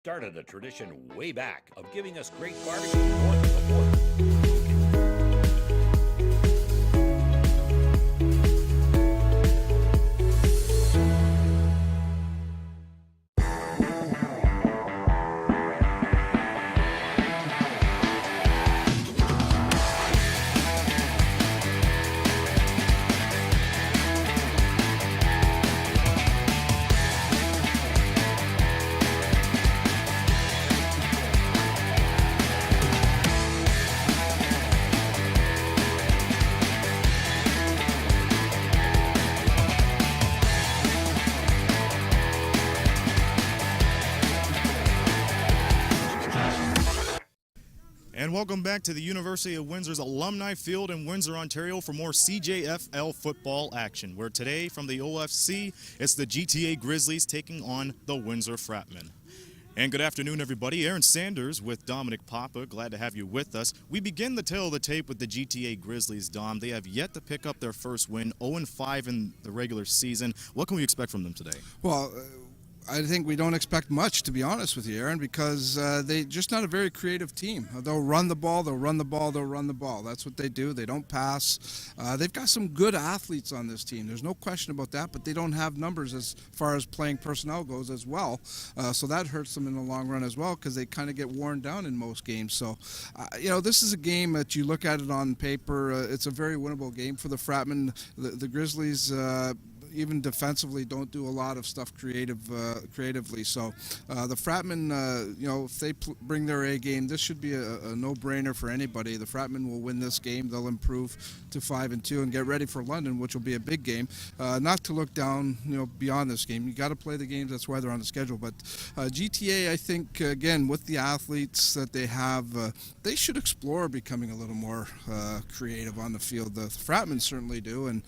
Started a tradition way back of giving us great barbecue north of the border. And welcome back to the University of Windsor's Alumni Field in Windsor, Ontario for more CJFL football action, where today from the OFC, it's the GTA Grizzlies taking on the Windsor Fratmen. And good afternoon, everybody. Aaron Sanders with Dominic Papa. Glad to have you with us. We begin the tale of the tape with the GTA Grizzlies, Dom. They have yet to pick up their first win, 0-5 in the regular season. What can we expect from them today? Well, I think we don't expect much, to be honest with you, Aaron, because they're just not a very creative team. They'll run the ball, they'll run the ball, they'll run the ball. That's what they do. They don't pass. They've got some good athletes on this team. There's no question about that, but they don't have numbers as far as playing personnel goes as well. So that hurts them in the long run as well, because they kind of get worn down in most games. So, this is a game that you look at it on paper. It's a very winnable game for the Fratmen. The Grizzlies, even defensively, don't do a lot of stuff creatively. So the Fratmen, if they bring their A game, this should be a no-brainer for anybody. The Fratmen will win this game. They'll improve to 5-2 and get ready for London, which will be a big game. Not to look down, beyond this game. You got to play the games. That's why they're on the schedule. But GTA, I think, again, with the athletes that they have, they should explore becoming a little more creative on the field. The Fratmen certainly do, and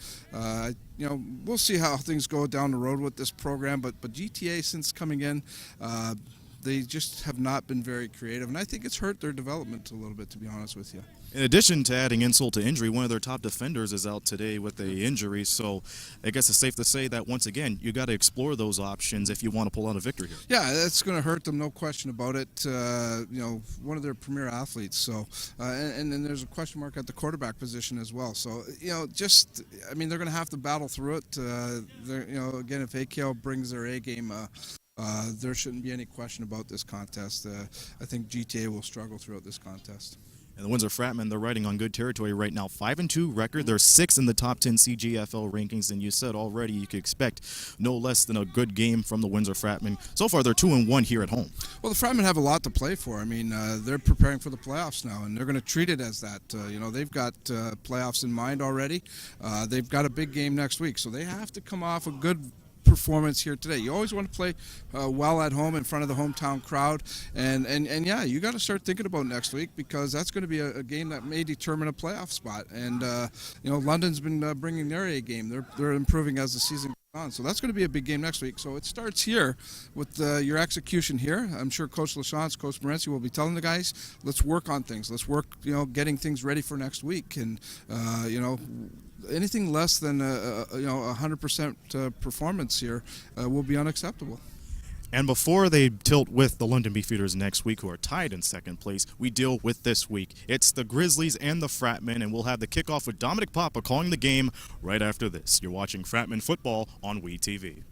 we'll see how things go down the road with this program, but GTA, since coming in, they just have not been very creative, and I think it's hurt their development a little bit, to be honest with you. In addition to adding insult to injury, one of their top defenders is out today with an injury, so I guess it's safe to say that, once again, you got to explore those options if you want to pull out a victory here. Yeah, that's going to hurt them, no question about it. One of their premier athletes, so and then there's a question mark at the quarterback position as well. So, they're going to have to battle through it. Again, if AKL brings their A game, there shouldn't be any question about this contest. I think GTA will struggle throughout this contest. And the Windsor Fratmen, they're riding on good territory right now. 5-2 record. They're 6th in the top 10 CJFL rankings, and you said already you could expect no less than a good game from the Windsor Fratmen. So far, they're 2-1 here at home. Well, the Fratmen have a lot to play for. I mean, they're preparing for the playoffs now, and they're going to treat it as that. They've got playoffs in mind already. They've got a big game next week, so they have to come off a good performance here today. You always want to play well at home in front of the hometown crowd, and yeah, you got to start thinking about next week, because that's going to be a game that may determine a playoff spot. And London's been bringing their A game. They're improving as the season goes on, so that's going to be a big game next week. So it starts here with your execution here. I'm sure Coach LaChance, Coach Morency will be telling the guys, let's work on things. Let's work, getting things ready for next week, and anything less than 100% performance here will be unacceptable. And before they tilt with the London Beefeaters next week, who are tied in second place, we deal with this week. It's the Grizzlies and the Fratmen, and we'll have the kickoff with Dominic Papa calling the game right after this. You're watching Fratmen football on WeTV.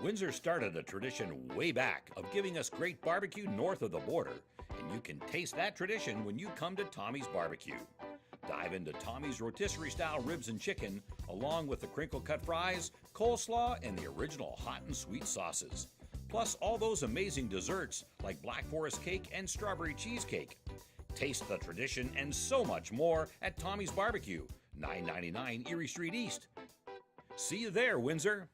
Windsor started a tradition way back of giving us great barbecue north of the border, and you can taste that tradition when you come to Tommy's Barbecue. Dive into Tommy's rotisserie-style ribs and chicken, along with the crinkle-cut fries, coleslaw, and the original hot and sweet sauces. Plus all those amazing desserts like Black Forest cake and strawberry cheesecake. Taste the tradition and so much more at Tommy's Barbecue, 999 Erie Street East. See you there, Windsor.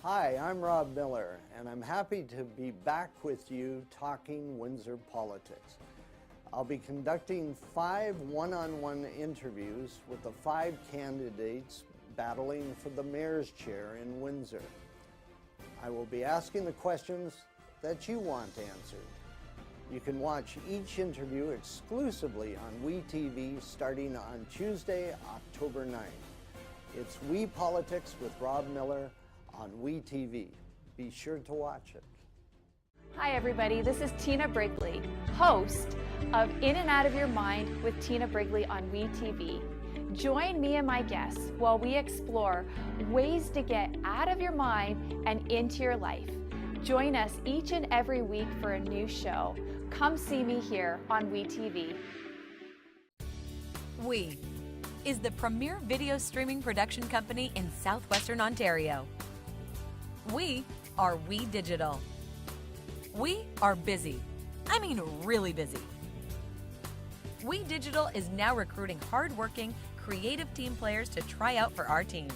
Hi, I'm Rob Miller, and I'm happy to be back with you talking Windsor politics. I'll be conducting 5 one-on-one interviews with the 5 candidates battling for the mayor's chair in Windsor. I will be asking the questions that you want answered. You can watch each interview exclusively on WeTV starting on Tuesday, October 9th. It's We Politics with Rob Miller on WeTV. Be sure to watch it. Hi everybody, this is Tina Brigley, host of In and Out of Your Mind with Tina Brigley on WeTV. Join me and my guests while we explore ways to get out of your mind and into your life. Join us each and every week for a new show. Come see me here on WeTV. We is the premier video streaming production company in southwestern Ontario. We are We Digital. We are busy. I mean really busy. We Digital is now recruiting hardworking, creative team players to try out for our team.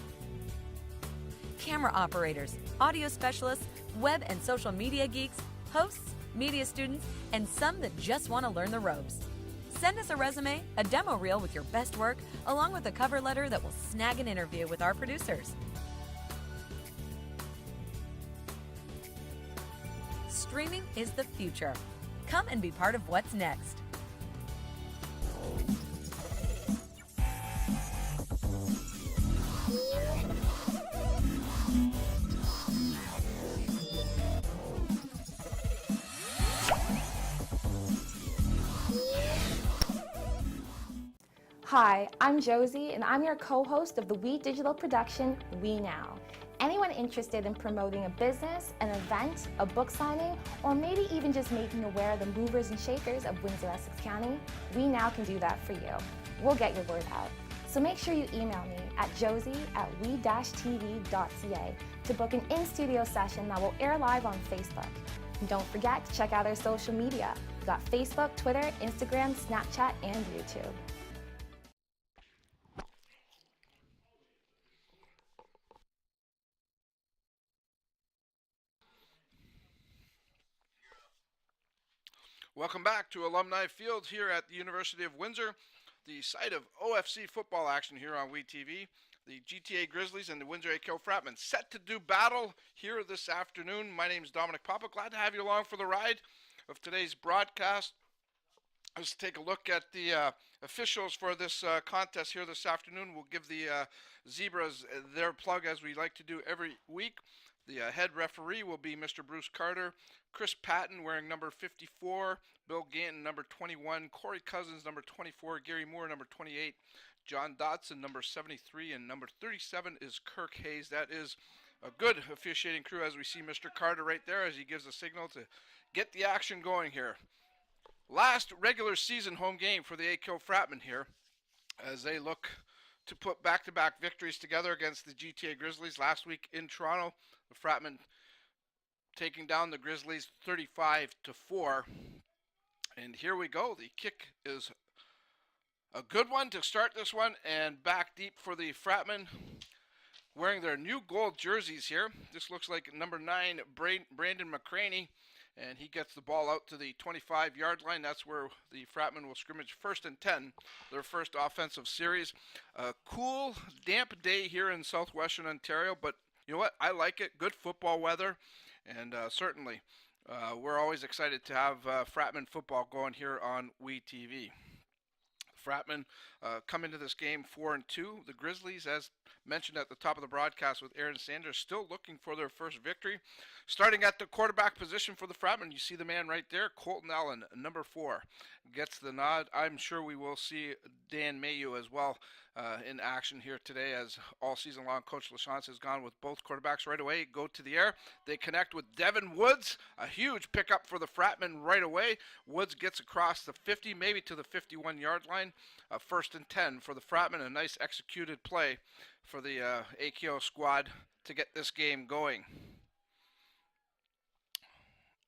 Camera operators, audio specialists, web and social media geeks, hosts, media students, and some that just want to learn the ropes. Send us a resume, a demo reel with your best work, along with a cover letter that will snag an interview with our producers. Streaming is the future. Come and be part of what's next. Hi, I'm Josie, and I'm your co-host of the We Digital production, We Now. Anyone interested in promoting a business, an event, a book signing, or maybe even just making aware of the movers and shakers of Windsor, Essex County, We Now can do that for you. We'll get your word out. So make sure you email me at josie@we-tv.ca to book an in-studio session that will air live on Facebook. And don't forget to check out our social media. We've got Facebook, Twitter, Instagram, Snapchat, and YouTube. Welcome back to Alumni Field here at the University of Windsor, the site of OFC football action here on WeTV. The GTA Grizzlies and the Windsor AKO Fratmen set to do battle here this afternoon. My name is Dominic Papa. Glad to have you along for the ride of today's broadcast. Let's take a look at the officials for this contest here this afternoon. We'll give the Zebras their plug as we like to do every week. The head referee will be Mr. Bruce Carter, Chris Patton wearing number 54, Bill Ganton number 21, Corey Cousins number 24, Gary Moore number 28, John Dotson number 73, and number 37 is Kirk Hayes. That is a good officiating crew as we see Mr. Carter right there as he gives a signal to get the action going here. Last regular season home game for the AKO Fratmen here as they look to put back-to-back victories together against the GTA Grizzlies last week in Toronto. The Fratmen taking down the Grizzlies 35-4. And here we go. The kick is a good one to start this one, and back deep for the Fratmen wearing their new gold jerseys here. This looks like number 9, Brandon McCraney, and he gets the ball out to the 25-yard line. That's where the Fratmen will scrimmage 1st and 10, their first offensive series. A cool, damp day here in southwestern Ontario, but you know what? I like it. Good football weather, and certainly we're always excited to have Fratmen football going here on WeTV. Fratmen come into this game 4-2. The Grizzlies, as mentioned at the top of the broadcast with Aaron Sanders, still looking for their first victory. Starting at the quarterback position for the Fratmen, you see the man right there, Colton Allen, number 4, gets the nod. I'm sure we will see Dan Mayu as well in action here today, as all season long Coach LaChance has gone with both quarterbacks right away. Go to the air. They connect with Devin Woods, a huge pickup for the Fratmen right away. Woods gets across the 50, maybe to the 51-yard line. 1st and 10 for the Fratmen. A nice executed play for the AKO squad to get this game going.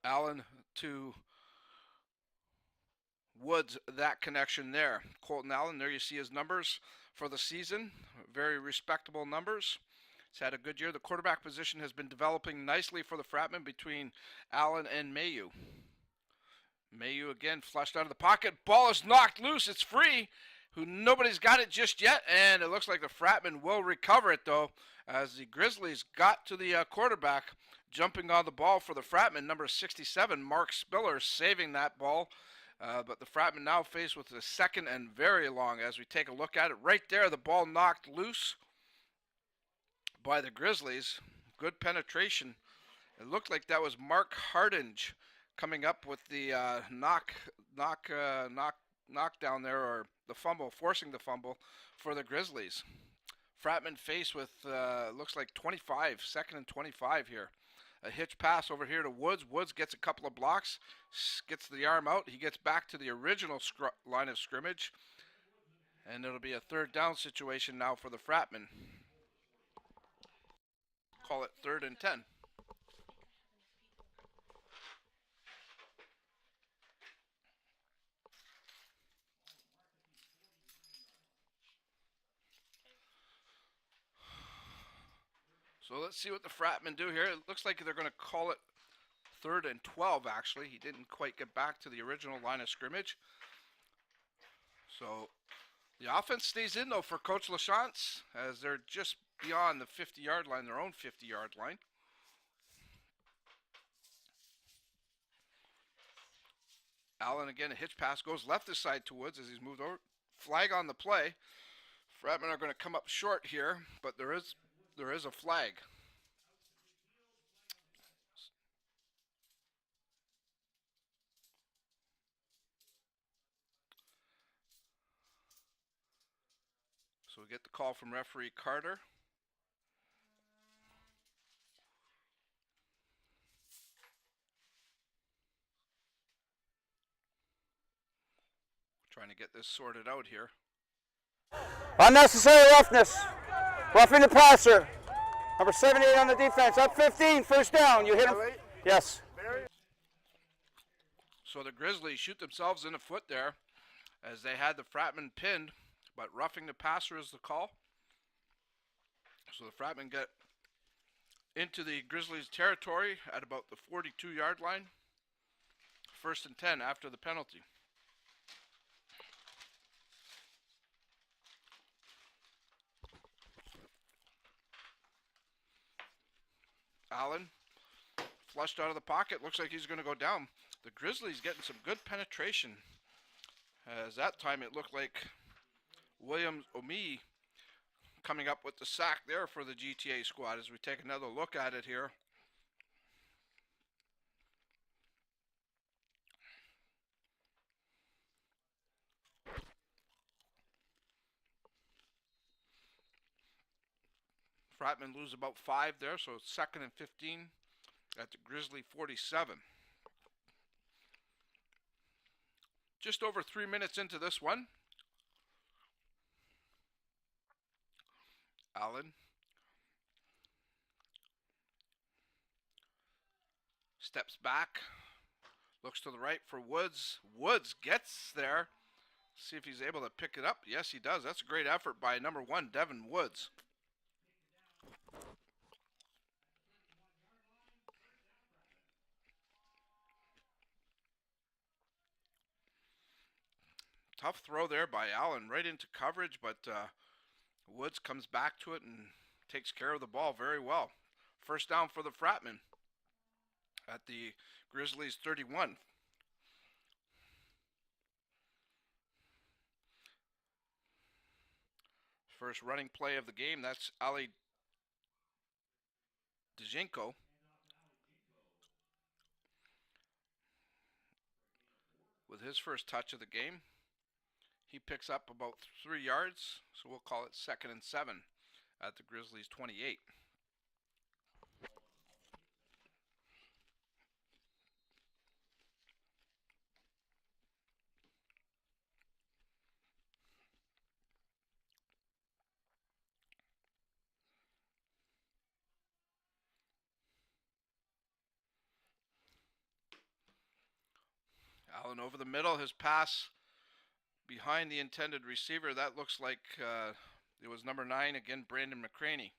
Allen to Woods, that connection there. Colton Allen, there you see his numbers for the season. Very respectable numbers. He's had a good year. The quarterback position has been developing nicely for the Fratmen between Allen and Mayu. Mayu again flushed out of the pocket. Ball is knocked loose. It's free. Nobody's got it just yet, and it looks like the Fratmen will recover it, though, as the Grizzlies got to the quarterback, jumping on the ball for the Fratmen. Number 67, Mark Spiller, saving that ball. But the Fratmen now faced with the 2nd and very long as we take a look at it. Right there, the ball knocked loose by the Grizzlies. Good penetration It looked like that was Mark Hardinge coming up with the knockdown there, or the fumble, forcing the fumble for the Grizzlies. Fratmen face with looks like 25, second and 25 here. A hitch pass over here to Woods. Woods gets a couple of blocks, gets the arm out. He gets back to the original line of scrimmage, and it'll be a third down situation now for the Fratmen. Call it 3rd and 10. So let's see what the Fratmen do here. It looks like they're going to call it 3rd and 12, actually. He didn't quite get back to the original line of scrimmage. So the offense stays in, though, for Coach LaChance, as they're just beyond the 50-yard line, their own 50-yard line. Allen again, a hitch pass, goes left this side to Woods as he's moved over. Flag on the play. Fratmen are going to come up short here, but there is a flag. So we get the call from referee Carter. Trying to get this sorted out here. Unnecessary roughness. Roughing the passer. Number 78 on the defense. Up 15, first down. You hit him? Yes. So the Grizzlies shoot themselves in the foot there as they had the Fratmen pinned, but roughing the passer is the call. So the Fratmen get into the Grizzlies territory at about the 42-yard line. 1st and 10 after the penalty. Allen flushed out of the pocket. Looks like he's going to go down. The Grizzlies getting some good penetration. As that time it looked like Williams Omi coming up with the sack there for the GTA squad as we take another look at it here. Fratmen lose about 5 there, so it's 2nd and 15 at the Grizzly 47. Just over 3 minutes into this one. Allen steps back, looks to the right for Woods. Woods gets there. See if he's able to pick it up. Yes, he does. That's a great effort by number 1, Devin Woods. Tough throw there by Allen right into coverage, but Woods comes back to it and takes care of the ball very well. First down for the Fratmen at the Grizzlies 31. First running play of the game, that's Ali Dzinko. With his first touch of the game. He picks up about 3 yards, so we'll call it 2nd and 7 at the Grizzlies 28. Allen over the middle, his pass behind the intended receiver. That looks like it was number 9, again, Brandon McCraney.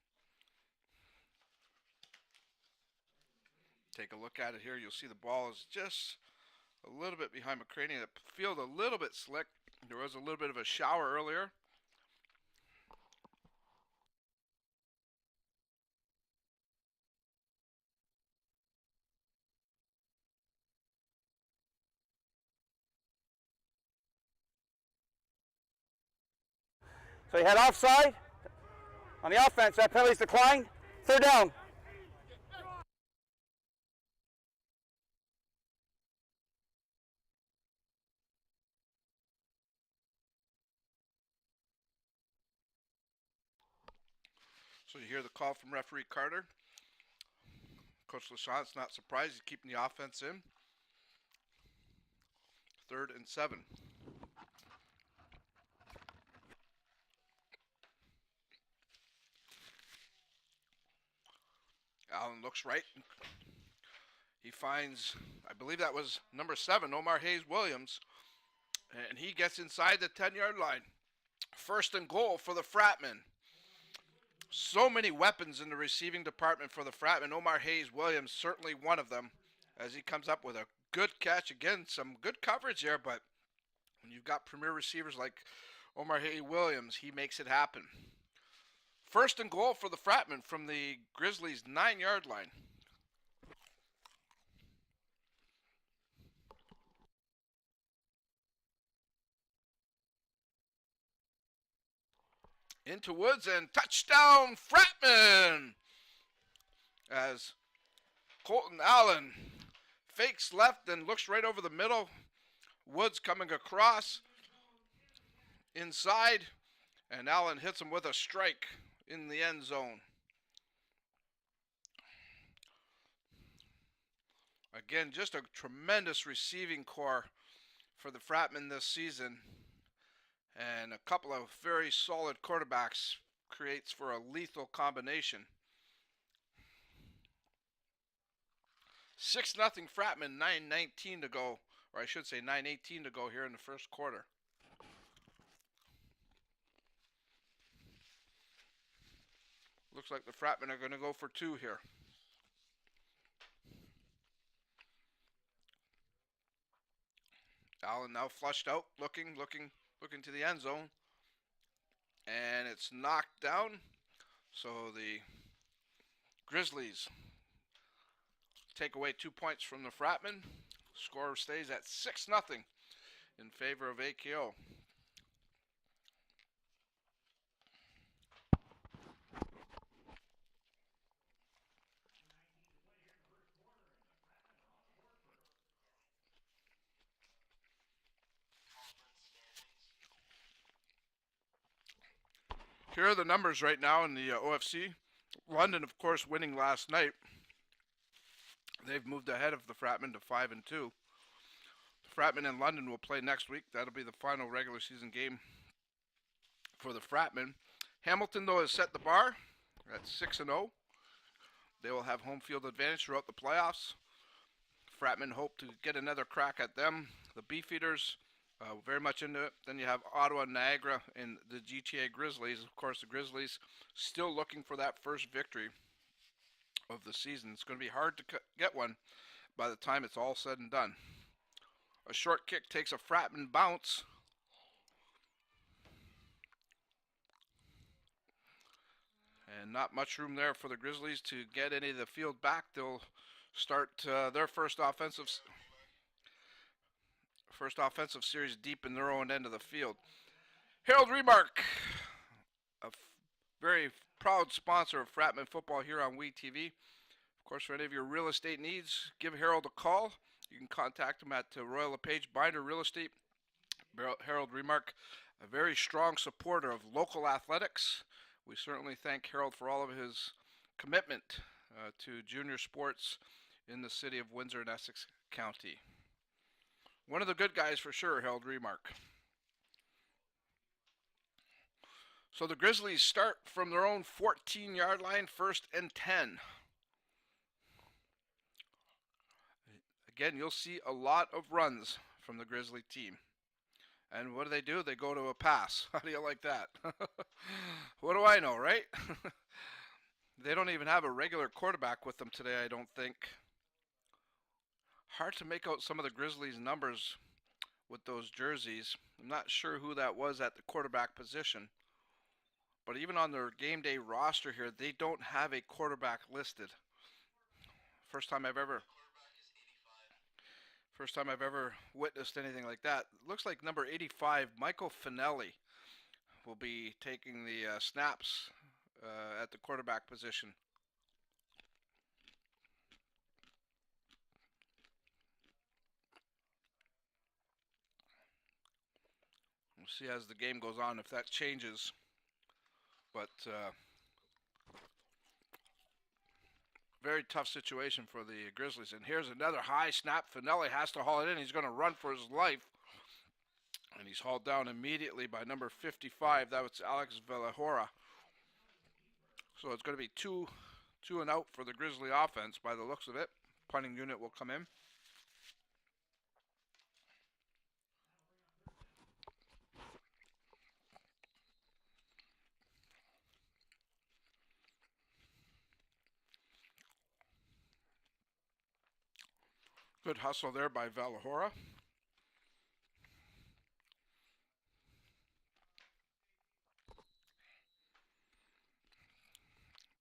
Take a look at it here. You'll see the ball is just a little bit behind McCraney. The field a little bit slick. There was a little bit of a shower earlier. So you had offside on the offense. That penalty's declined. 3rd down. So you hear the call from referee Carter. Coach LaChante's not surprised. He's keeping the offense in. 3rd and 7. Allen looks right. He finds, I believe that was number 7, Omar Hayes Williams. And he gets inside the 10-yard line. 1st and goal for the Fratmen. So many weapons in the receiving department for the Fratmen. Omar Hayes Williams, certainly one of them, as he comes up with a good catch. Again, some good coverage there, but when you've got premier receivers like Omar Hayes Williams, he makes it happen. 1st and goal for the Fratmen from the Grizzlies' 9-yard line. Into Woods and touchdown Fratmen! As Colton Allen fakes left and looks right over the middle. Woods coming across inside, and Allen hits him with a strike in the end zone. Again, just a tremendous receiving core for the Fratmen this season. And a couple of very solid quarterbacks creates for a lethal combination. 6-0 Fratmen, 9:19 to go, or I should say 9:18 to go here in the first quarter. Looks like the Fratmen are going to go for 2 here. Allen now flushed out, looking to the end zone, and it's knocked down. So the Grizzlies take away 2 points from the Fratmen. Score stays at 6-0 in favor of AKO. Here are the numbers right now in the OFC. London, of course, winning last night. They've moved ahead of the Fratmen to 5-2. The Fratmen and London will play next week. That'll be the final regular season game for the Fratmen. Hamilton, though, has set the bar at 6-0. They will have home field advantage throughout the playoffs. Fratmen hope to get another crack at them. The Beefeaters, very much into it. Then you have Ottawa, Niagara, and the GTA Grizzlies. Of course, the Grizzlies still looking for that first victory of the season. It's going to be hard to get one by the time it's all said and done. A short kick takes a Fratman bounce. And not much room there for the Grizzlies to get any of the field back. They'll start their first offensive series deep in their own end of the field. Harold Remark, a very proud sponsor of Fratman football here on WeTV. Of course, for any of your real estate needs, give Harold a call. You can contact him at Royal LePage Binder Real Estate. Harold Remark, a very strong supporter of local athletics. We certainly thank Harold for all of his commitment to junior sports in the city of Windsor and Essex County. One of the good guys for sure, Harold Remark. So the Grizzlies start from their own 14-yard line, 1st and 10. Again, you'll see a lot of runs from the Grizzly team. And what do? They go to a pass. How do you like that? What do I know, right? They don't even have a regular quarterback with them today, I don't think. Hard to make out some of the Grizzlies' numbers with those jerseys. I'm not sure who that was at the quarterback position. But even on their game day roster here, they don't have a quarterback listed. First time I've ever witnessed anything like that. Looks like number 85, Michael Finelli, will be taking the snaps at the quarterback position. We'll see as the game goes on if that changes. But very tough situation for the Grizzlies. And here's another high snap. Finelli has to haul it in. He's going to run for his life. And he's hauled down immediately by number 55. That was Alex Velahora. So it's going to be two and out for the Grizzly offense by the looks of it. Punting unit will come in. Good hustle there by Valahora.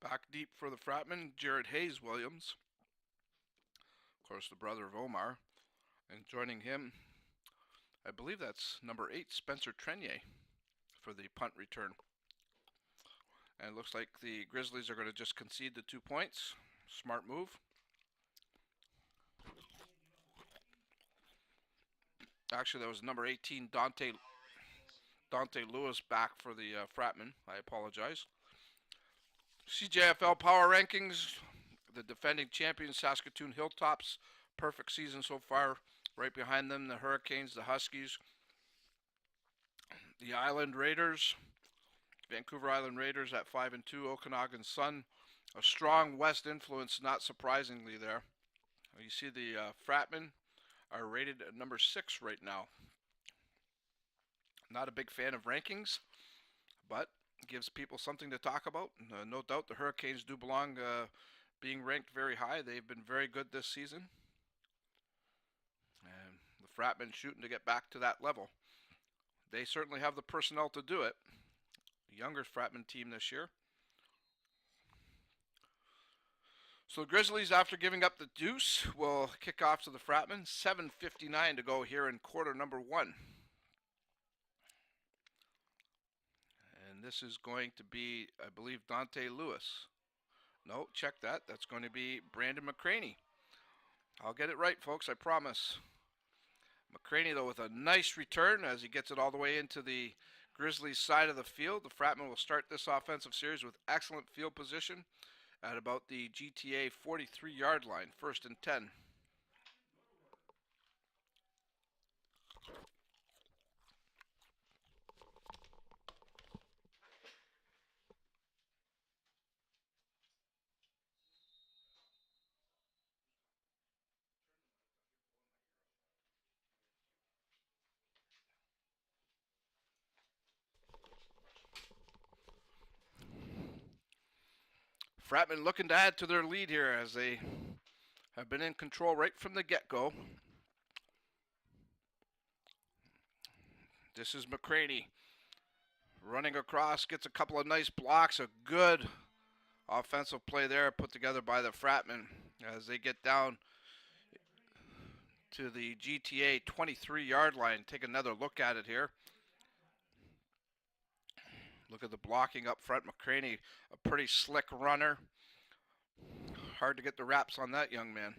Back deep for the Fratmen, Jared Hayes Williams. Of course, the brother of Omar. And joining him, I believe that's number 8, Spencer Trenier, for the punt return. And it looks like the Grizzlies are going to just concede the 2 points. Smart move. Actually, that was number 18, Dante Lewis, back for the Fratmen. I apologize. CJFL Power Rankings, the defending champions, Saskatoon Hilltops, perfect season so far. Right behind them, the Hurricanes, the Huskies, the Island Raiders, Vancouver Island Raiders at 5-2, Okanagan Sun, a strong West influence, not surprisingly there. You see the Fratmen are rated at number 6 right now. Not a big fan of rankings, but gives people something to talk about. No doubt the Hurricanes do belong being ranked very high. They've been very good this season. And the Fratmen shooting to get back to that level. They certainly have the personnel to do it. The younger Fratmen team this year. So the Grizzlies, after giving up the deuce, will kick off to the Fratmen. 7:59 to go here in quarter number 1. And this is going to be, I believe, Dante Lewis. No, check that. That's going to be Brandon McCraney. I'll get it right, folks, I promise. McCraney, though, with a nice return as he gets it all the way into the Grizzlies side of the field. The Fratmen will start this offensive series with excellent field position at about the GTA 43-yard line, 1st and 10. Fratmen looking to add to their lead here as they have been in control right from the get-go. This is McCraney running across, gets a couple of nice blocks, a good offensive play there put together by the Fratmen as they get down to the GTA 23-yard line. Take another look at it here. Look at the blocking up front. McCraney, a pretty slick runner. Hard to get the wraps on that young man.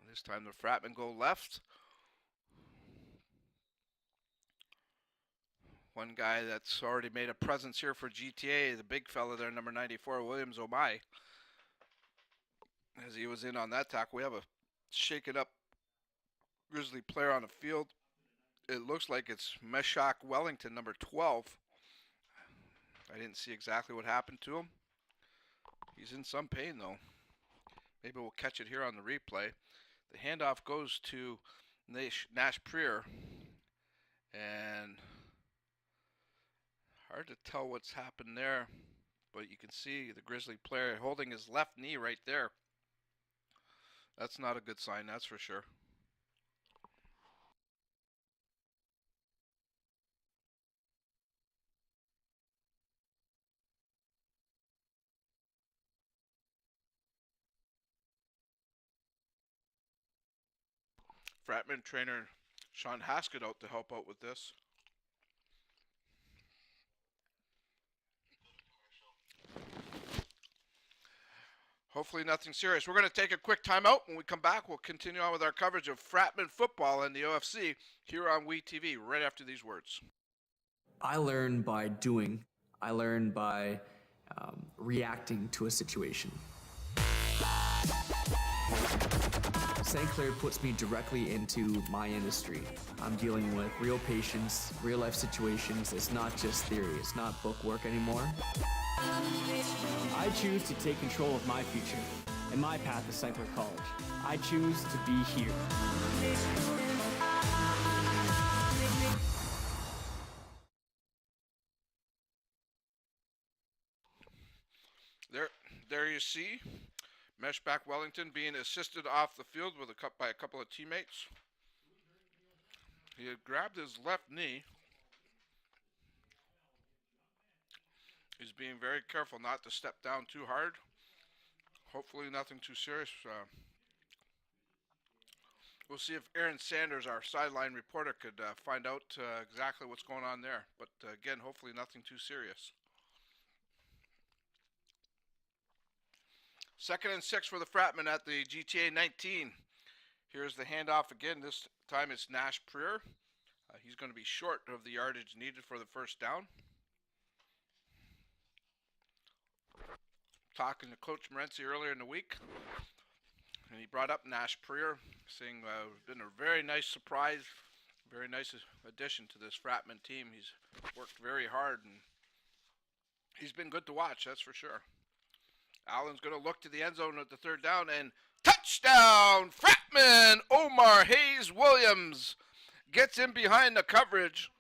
This time the Fratmen go left. One guy that's already made a presence here for GTA, the big fella there, number 94, Williams Omai. As he was in on that tackle, we have a shaken up Grizzly player on the field. It looks like it's Meshach Wellington, number 12. I didn't see exactly what happened to him. He's in some pain though. Maybe we'll catch it here on the replay. The handoff goes to Nash Prier, and hard to tell what's happened there, but you can see the Grizzly player holding his left knee right there. That's not a good sign, that's for sure. Fratman trainer Sean Haskett out to help out with this. Hopefully nothing serious. We're going to take a quick timeout. When we come back, we'll continue on with our coverage of Fratmen football and the OFC here on WeTV right after these words. I learn by doing. I learn by reacting to a situation. St. Clair puts me directly into my industry. I'm dealing with real patients, real life situations. It's not just theory. It's not book work anymore. I choose to take control of my future and my path to St. Clair College. I choose to be here. There you see Meshback Wellington being assisted off the field with by a couple of teammates. He had grabbed his left knee. He's being very careful not to step down too hard. Hopefully nothing too serious. We'll see if Aaron Sanders, our sideline reporter, could find out exactly what's going on there. But again, hopefully nothing too serious. 2nd and 6 for the Fratmen at the GTA 19. Here's the handoff again. This time it's Nash Preer. He's going to be short of the yardage needed for the first down. Talking to Coach Morency earlier in the week, and he brought up Nash Preer, saying been a very nice surprise, very nice addition to this Fratmen team. He's worked very hard, and he's been good to watch, that's for sure. Allen's going to look to the end zone at the 3rd down, and touchdown! Fratmen! Omar Hayes Williams gets in behind the coverage,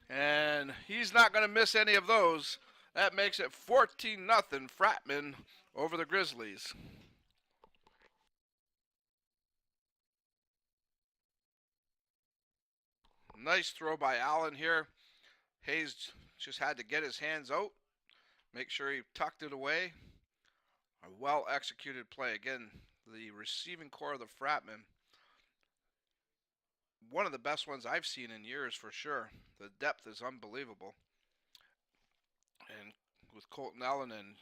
and he's not going to miss any of those. That makes it 14-0 Fratmen over the Grizzlies. Nice throw by Allen here. Hayes just had to get his hands out, make sure he tucked it away. A well-executed play. Again, the receiving core of the Fratmen, one of the best ones I've seen in years for sure. The depth is unbelievable. And with Colton Allen and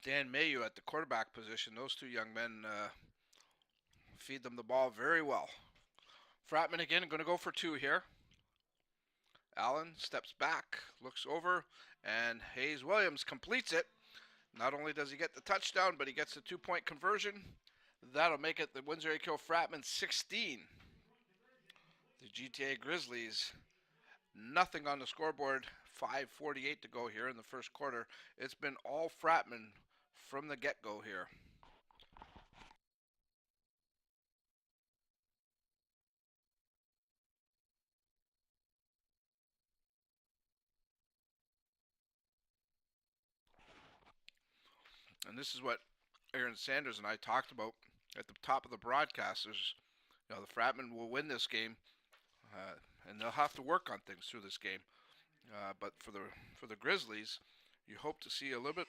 Dan Mayu at the quarterback position, those two young men feed them the ball very well. Fratmen again going to go for 2 here. Allen steps back, looks over, and Hayes Williams completes it. Not only does he get the touchdown, but he gets the 2-point conversion. That'll make it the Windsor-Aco Fratmen 16. The GTA Grizzlies, nothing on the scoreboard. 5:48 to go here in the first quarter. It's been all Fratmen from the get-go here. And this is what Aaron Sanders and I talked about at the top of the broadcast. The Fratmen will win this game, and they'll have to work on things through this game. But for the Grizzlies, you hope to see a little bit.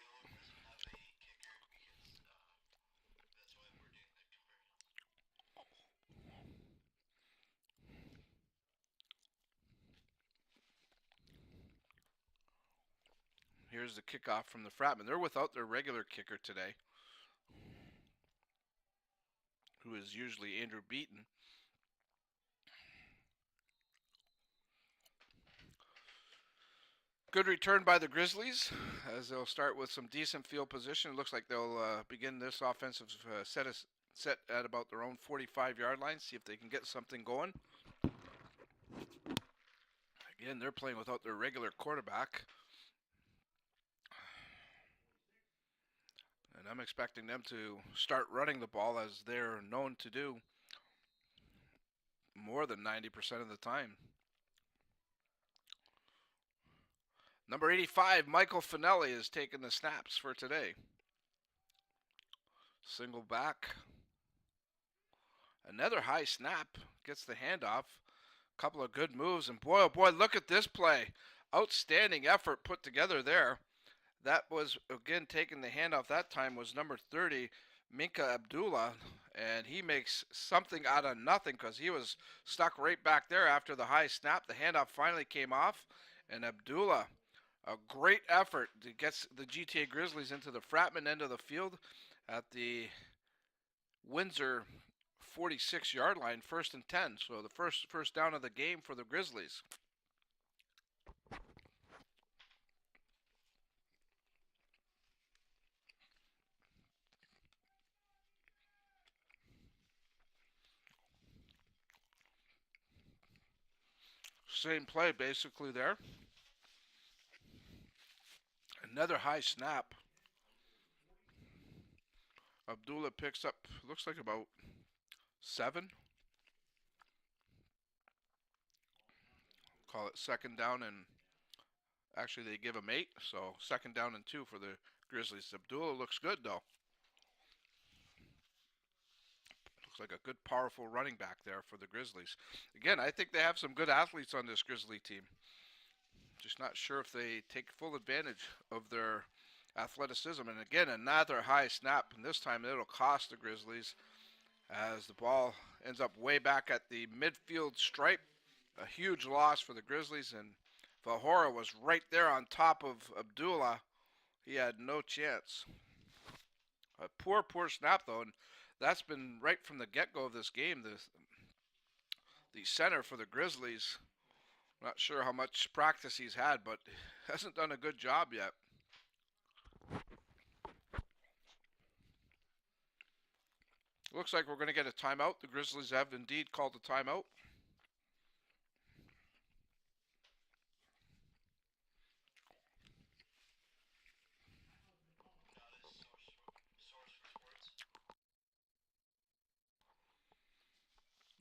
Here's the kickoff from the Fratmen. They're without their regular kicker today, who is usually Andrew Beaton. Good return by the Grizzlies, as they'll start with some decent field position. It looks like they'll begin this offensive set at about their own 45-yard line, see if they can get something going. Again, they're playing without their regular quarterback. And I'm expecting them to start running the ball, as they're known to do more than 90% of the time. Number 85, Michael Finelli, is taking the snaps for today. Single back. Another high snap. Gets the handoff. Couple of good moves. And boy, oh boy, look at this play. Outstanding effort put together there. That was, again, taking the handoff that time was number 30, Minka Abdullah. And he makes something out of nothing, because he was stuck right back there after the high snap. The handoff finally came off. And Abdullah, a great effort to get the GTA Grizzlies into the Fratmen end of the field. at the Windsor 46-yard line, 1st and 10. So the first down of the game for the Grizzlies. Same play basically there. Another high snap. Abdullah picks up, looks like about 7. Call it 2nd down, and actually they give him 8. So 2nd down and 2 for the Grizzlies. Abdullah looks good though. Looks like a good, powerful running back there for the Grizzlies. Again, I think they have some good athletes on this Grizzly team. Just not sure if they take full advantage of their athleticism. And again, another high snap, and this time it'll cost the Grizzlies as the ball ends up way back at the midfield stripe. A huge loss for the Grizzlies, and Vahora was right there on top of Abdullah. He had no chance. A poor snap though, and that's been right from the get-go of this game. The center for the Grizzlies, not sure how much practice he's had, but hasn't done a good job yet. Looks like we're going to get a timeout. The Grizzlies have indeed called a timeout.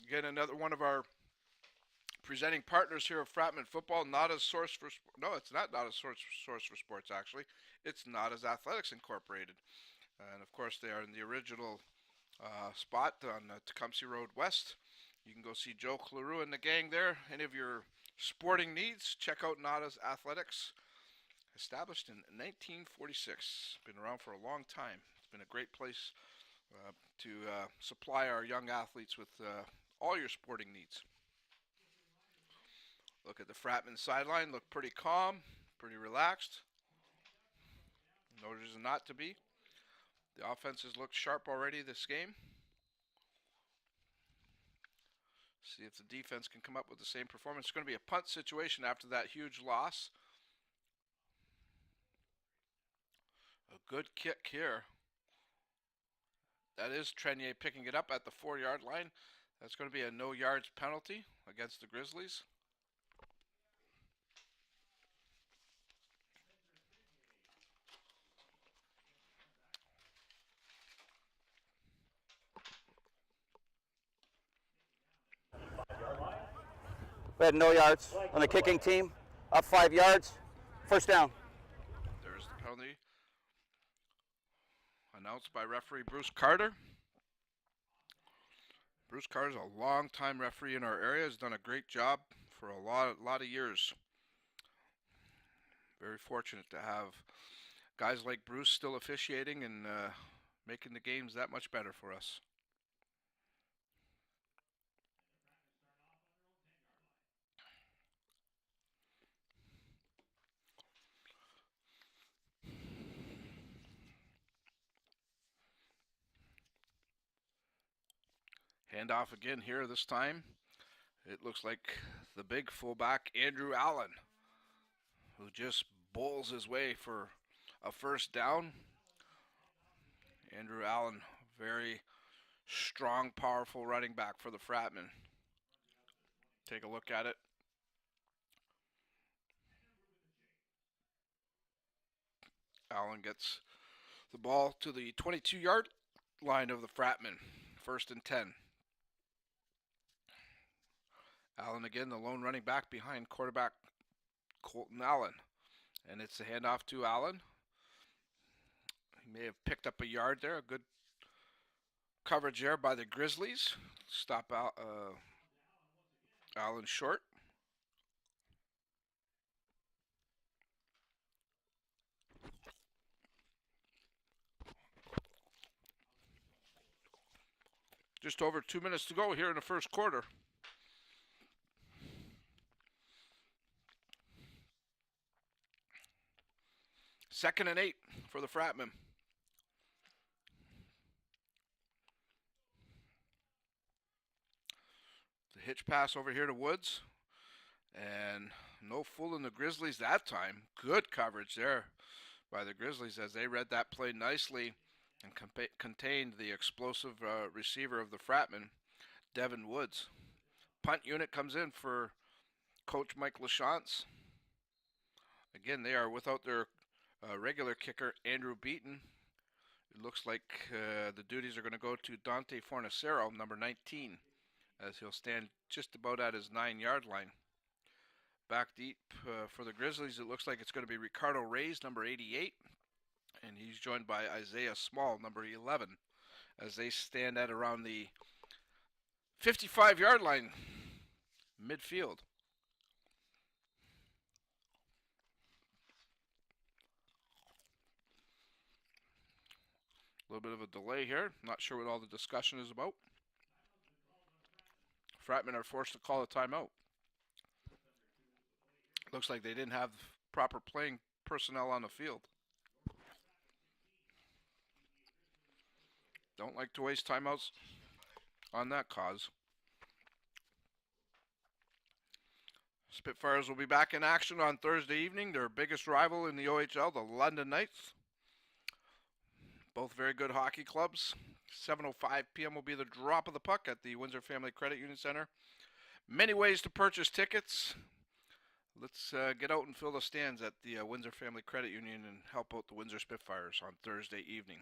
Again, another one of our presenting partners here of Fratmen Football, not as source for, no, it's not a source for sports actually. It's not as Athletics Incorporated. And of course they are in the original spot on Tecumseh Road West. You can go see Joe Claroux and the gang there. Any of your sporting needs, check out Nada's Athletics. Established in 1946. Been around for a long time. It's been a great place to supply our young athletes with all your sporting needs. Look at the Fratmen sideline. Look pretty calm, pretty relaxed. No reason not to be. The offenses look sharp already this game. See if the defense can come up with the same performance. It's going to be a punt situation after that huge loss. A good kick here. That is Trenier picking it up at the 4-yard line. That's going to be a no yards penalty against the Grizzlies. We had no yards on the kicking team. Up 5 yards. 1st down. There's the penalty. Announced by referee Bruce Carter. Bruce Carter's a long-time referee in our area. Has done a great job for a lot of years. Very fortunate to have guys like Bruce still officiating and making the games that much better for us. Handoff again here this time. It looks like the big fullback, Andrew Allen, who just bowls his way for a 1st down. Andrew Allen, very strong, powerful running back for the Fratmen. Take a look at it. Allen gets the ball to the 22-yard line of the Fratmen. 1st and 10. Allen again, the lone running back behind quarterback Colton Allen. And it's a handoff to Allen. He may have picked up a yard there. A good coverage there by the Grizzlies. Stop Allen short. Just over 2 minutes to go here in the 1st quarter. Second and 8 for the Fratmen. hitch pass over here to Woods. And no fooling the Grizzlies that time. Good coverage there by the Grizzlies as they read that play nicely and contained the explosive receiver of the Fratmen, Devin Woods. Punt unit comes in for Coach Mike LaChance. Again, they are without their regular kicker, Andrew Beaton. It looks like the duties are going to go to Dante Fornacero, number 19, as he'll stand just about at his 9-yard line. Back deep for the Grizzlies, it looks like it's going to be Ricardo Reyes, number 88, and he's joined by Isaiah Small, number 11, as they stand at around the 55-yard line, midfield. A little bit of a delay here. Not sure what all the discussion is about. Fratmen are forced to call a timeout. Looks like they didn't have proper playing personnel on the field. Don't like to waste timeouts on that cause. Spitfires will be back in action on Thursday evening. Their biggest rival in the OHL, the London Knights. Both very good hockey clubs. 7:05 p.m. will be the drop of the puck at the Windsor Family Credit Union Center. Many ways to purchase tickets. Let's get out and fill the stands at the Windsor Family Credit Union and help out the Windsor Spitfires on Thursday evening.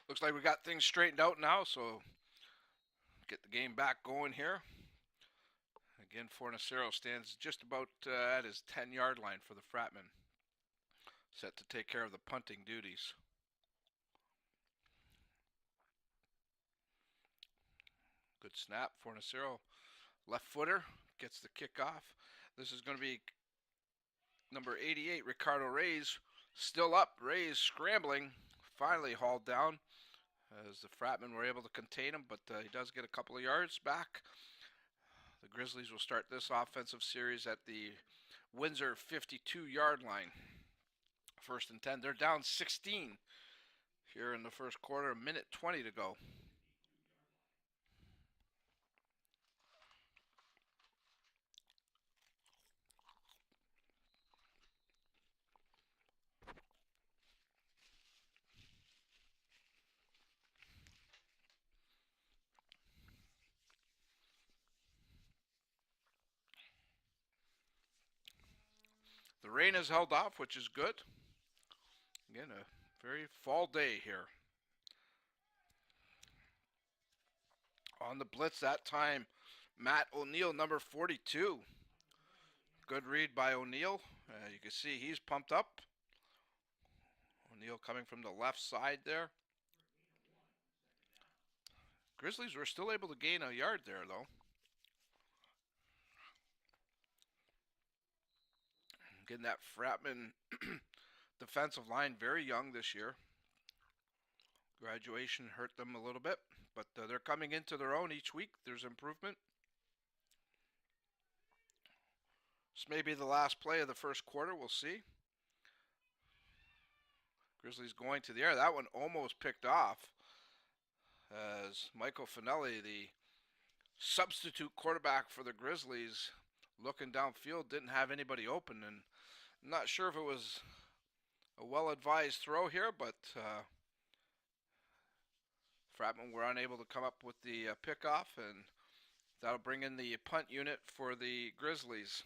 Looks like we got things straightened out now, so get the game back going here. Again, Fornacero stands just about at his 10-yard line for the Fratmen, set to take care of the punting duties. Good snap. Fornacero, left footer, gets the kick off. This is going to be number 88, Ricardo Reyes, still up. Reyes scrambling, finally hauled down as the Fratmen were able to contain him, but he does get a couple of yards back. The Grizzlies will start this offensive series at the Windsor 52-yard line. 1st and 10. They're down 16 here in the first quarter, 1:20 to go. The rain has held off, which is good. Again, a very fall day here. On the blitz that time, Matt O'Neill, number 42. Good read by O'Neill. You can see he's pumped up. O'Neill coming from the left side there. Grizzlies were still able to gain a yard there, though. Getting that Fratman defensive line very young this year. Graduation hurt them a little bit, but they're coming into their own each week. There's improvement. This may be the last play of the first quarter. We'll see. Grizzlies going to the air. That one almost picked off as Michael Finelli, the substitute quarterback for the Grizzlies, looking downfield, didn't have anybody open, and I'm not sure if it was a well-advised throw here, but Fratmen were unable to come up with the pickoff, and that'll bring in the punt unit for the Grizzlies.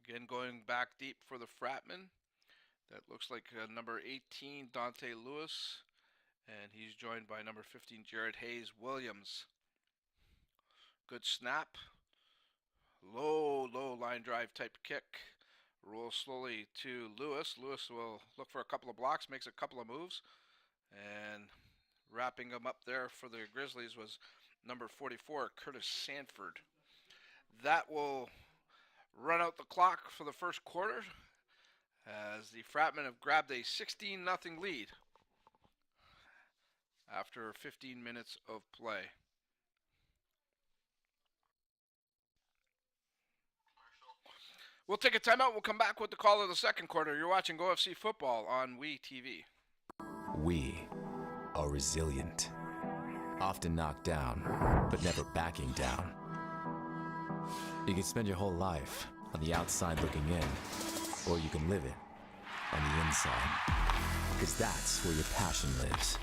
Again, going back deep for the Fratmen. That looks like number 18, Dante Lewis, and he's joined by number 15, Jared Hayes Williams. Good snap. Low line drive type kick. Rolls slowly to Lewis. Lewis will look for a couple of blocks, makes a couple of moves, and wrapping him up there for the Grizzlies was number 44, Curtis Sanford. That will run out the clock for the first quarter as the Fratmen have grabbed a 16-0 lead after 15 minutes of play. We'll take a timeout. We'll come back with the call of the second quarter. You're watching OFC football on WE TV. We are resilient, often knocked down, but never backing down. You can spend your whole life on the outside looking in, or you can live it on the inside. Because that's where your passion lives.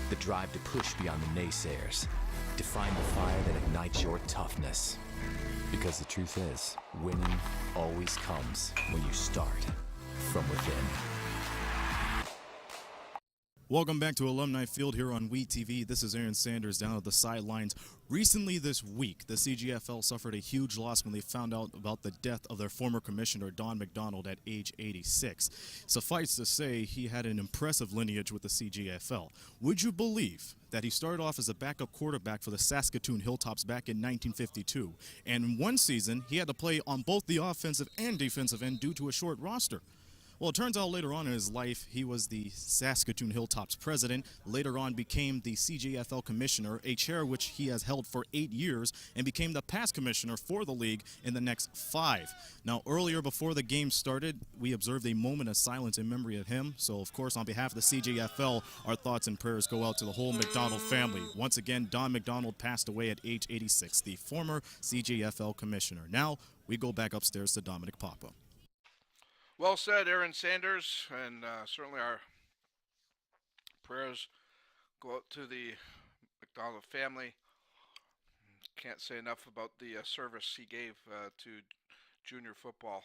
The drive to push beyond the naysayers, to find the fire that ignites your toughness. Because the truth is, winning always comes when you start from within. Welcome back to Alumni Field here on WE TV. This is Aaron Sanders down at the sidelines. Recently this week, the CGFL suffered a huge loss when they found out about the death of their former commissioner, Don McDonald, at age 86. Suffice to say, he had an impressive lineage with the CGFL. Would you believe that he started off as a backup quarterback for the Saskatoon Hilltops back in 1952? And in one season, he had to play on both the offensive and defensive end due to a short roster. Well, it turns out later on in his life, he was the Saskatoon Hilltops president, later on became the CGFL commissioner, a chair which he has held for 8 years, and became the past commissioner for the league in the next 5. Now, earlier before the game started, we observed a moment of silence in memory of him. So, of course, on behalf of the CGFL, our thoughts and prayers go out to the whole McDonald family. Once again, Don McDonald passed away at age 86, the former CGFL commissioner. Now, we go back upstairs to Dominic Papa. Well said, Aaron Sanders, and certainly our prayers go out to the McDonald family. Can't say enough about the service he gave to junior football.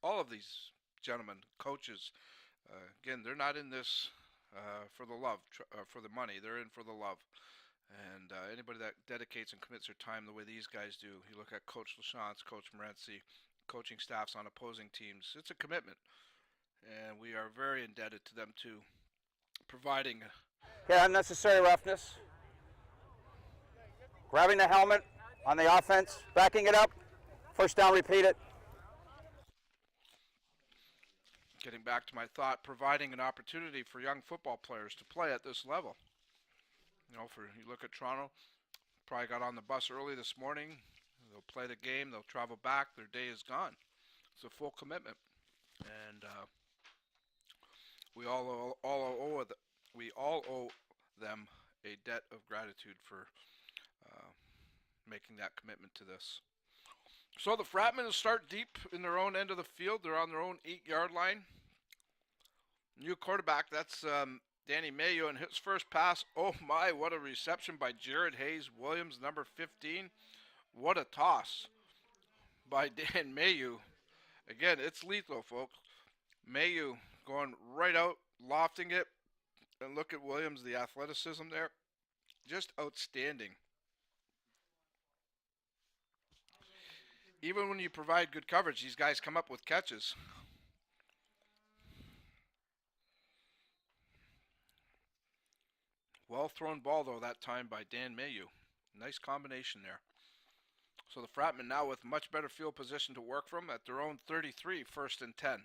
All of these gentlemen, coaches, again, they're not in this for the love, for the money. They're in for the love. And anybody that dedicates and commits their time the way these guys do, you look at Coach LaChance, Coach Morency, coaching staffs on opposing teams, it's a commitment. And we are very indebted to them too, providing. Yeah, unnecessary roughness. Grabbing the helmet on the offense, backing it up. First down, repeat it. Getting back to my thought, providing an opportunity for young football players to play at this level. You know, you look at Toronto, probably got on the bus early this morning. They'll play the game, they'll travel back, their day is gone. It's a full commitment. And we all owe them a debt of gratitude for making that commitment to this. So the Fratmen start deep in their own end of the field. They're on their own 8-yard line. New quarterback, that's Danny Mayo, and his first pass, oh my, what a reception by Jared Hayes Williams, number 15. What a toss by Dan Mayu. Again, it's lethal, folks. Mayu going right out, lofting it. And look at Williams, the athleticism there. Just outstanding. Even when you provide good coverage, these guys come up with catches. Well thrown ball, though, that time by Dan Mayu. Nice combination there. So the Fratmen now with much better field position to work from at their own 33, 1st and 10.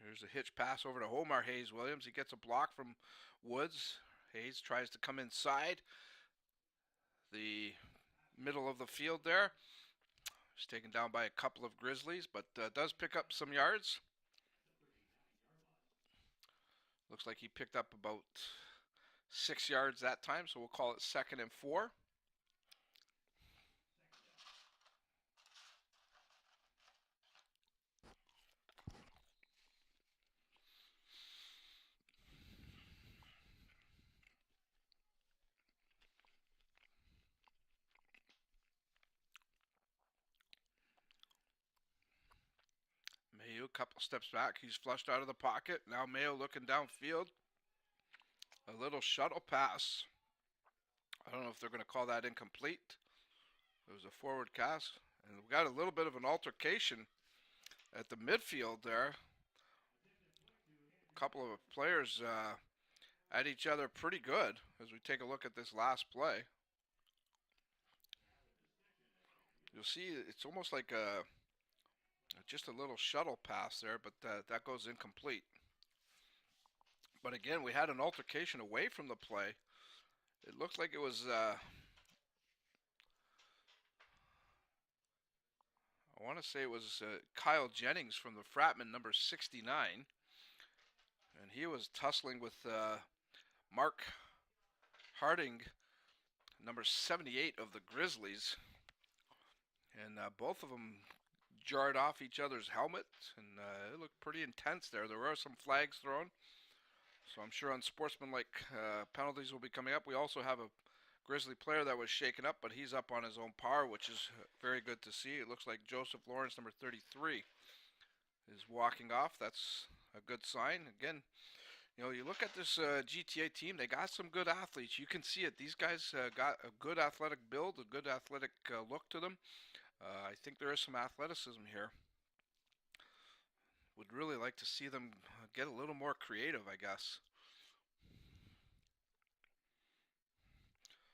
Here's a hitch pass over to Homar Hayes Williams. He gets a block from Woods. Hayes tries to come inside the middle of the field there. He's taken down by a couple of Grizzlies, but does pick up some yards. Looks like he picked up about 6 yards that time, so we'll call it 2nd and 4. Mayo, a couple steps back. He's flushed out of the pocket. Now Mayo looking downfield. A little shuttle pass. I don't know if they're going to call that incomplete. It was a forward cast. And we got a little bit of an altercation at the midfield there. A couple of players at each other pretty good as we take a look at this last play. You'll see it's almost like just a little shuttle pass there, but that goes incomplete. But again, we had an altercation away from the play. It looked like it was I want to say it was Kyle Jennings from the Fratmen, number 69. And he was tussling with Mark Harding, number 78 of the Grizzlies. And both of them jarred off each other's helmets, and it looked pretty intense there. There were some flags thrown. So I'm sure unsportsmanlike penalties will be coming up. We also have a Grizzly player that was shaken up, but he's up on his own par, which is very good to see. It looks like Joseph Lawrence, number 33, is walking off. That's a good sign. Again, you know, you look at this GTA team, they got some good athletes. You can see it. These guys got a good athletic build, a good athletic look to them. I think there is some athleticism here. Would really like to see them get a little more creative, I guess.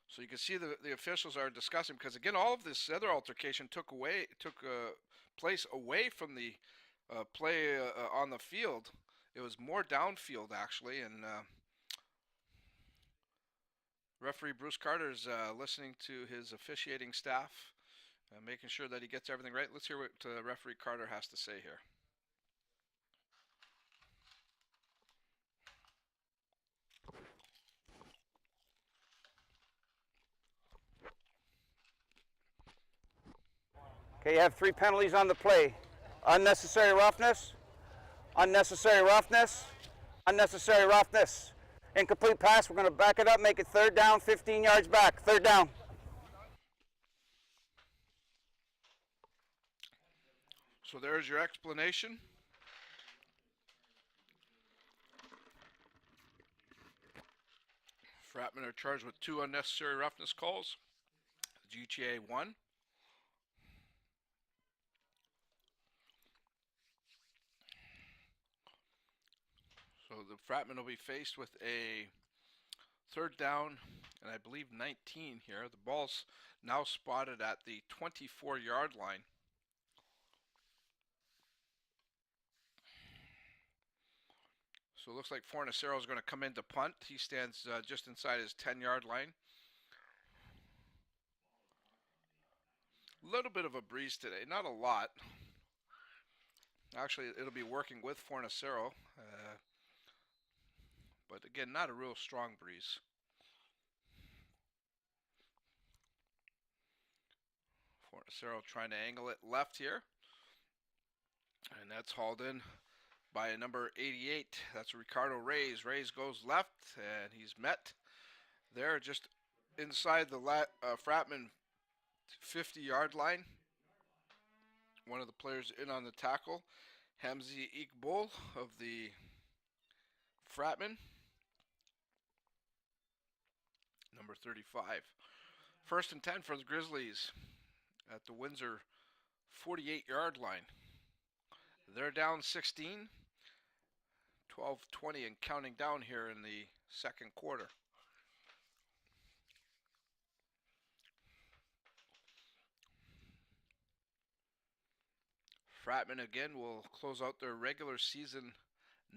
So you can see the officials are discussing, because again, all of this other altercation took place away from the play on the field. It was more downfield actually, and referee Bruce Carter is listening to his officiating staff, making sure that he gets everything right. Let's hear what referee Carter has to say here. Okay, you have 3 penalties on the play. Unnecessary roughness, unnecessary roughness, unnecessary roughness. Incomplete pass, we're going to back it up, make it 3rd down, 15 yards back, 3rd down. So there's your explanation. Fratmen are charged with 2 unnecessary roughness calls. GTA 1. So the Fratmen will be faced with a 3rd down, and I believe 19 here. The ball's now spotted at the 24-yard line. So it looks like Fornacero is going to come in to punt. He stands just inside his 10-yard line. A little bit of a breeze today, not a lot. Actually, it'll be working with Fornacero. But again, not a real strong breeze. Fornacero trying to angle it left here. And that's hauled in by a number 88. That's Ricardo Reyes. Reyes goes left, and he's met there just inside the Fratman 50-yard line. One of the players in on the tackle, Hamzi Iqbal of the Fratman, number 35. 1st and 10 for the Grizzlies at the Windsor 48-yard line. They're down 16, 12-20 and counting down here in the 2nd quarter. Fratmen again will close out their regular season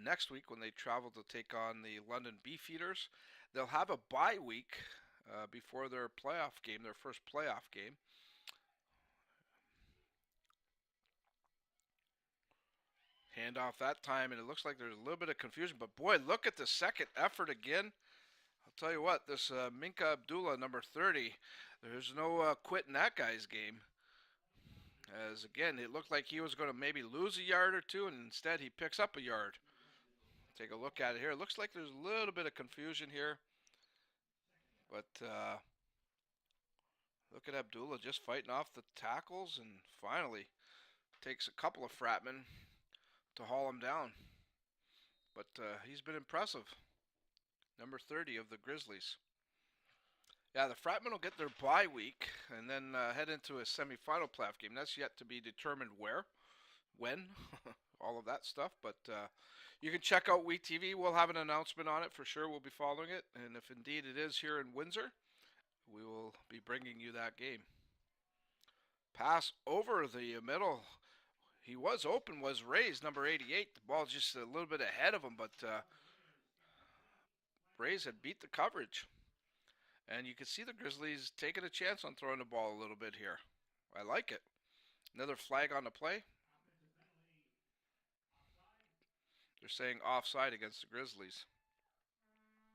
next week when they travel to take on the London Beefeaters. They'll have a bye week before their playoff game, their first playoff game. Hand off that time, and it looks like there's a little bit of confusion. But boy, look at the second effort again. I'll tell you what, this Minka Abdullah, number 30, there's no quit in that guy's game. As again, it looked like he was going to maybe lose a yard or two, and instead he picks up a yard. Take a look at it here. It looks like there's a little bit of confusion here. But look at Abdullah just fighting off the tackles, and finally takes a couple of Fratmen to haul him down. But he's been impressive. Number 30 of the Grizzlies. Yeah, the Fratmen will get their bye week and then head into a semifinal playoff game. That's yet to be determined where, when, all of that stuff. But you can check out WeTV. We'll have an announcement on it for sure. We'll be following it. And if indeed it is here in Windsor, we will be bringing you that game. Pass over the middle. He was open, was raised, number 88. The ball just a little bit ahead of him, but Rays had beat the coverage. And you can see the Grizzlies taking a chance on throwing the ball a little bit here. I like it. Another flag on the play. They're saying offside against the Grizzlies.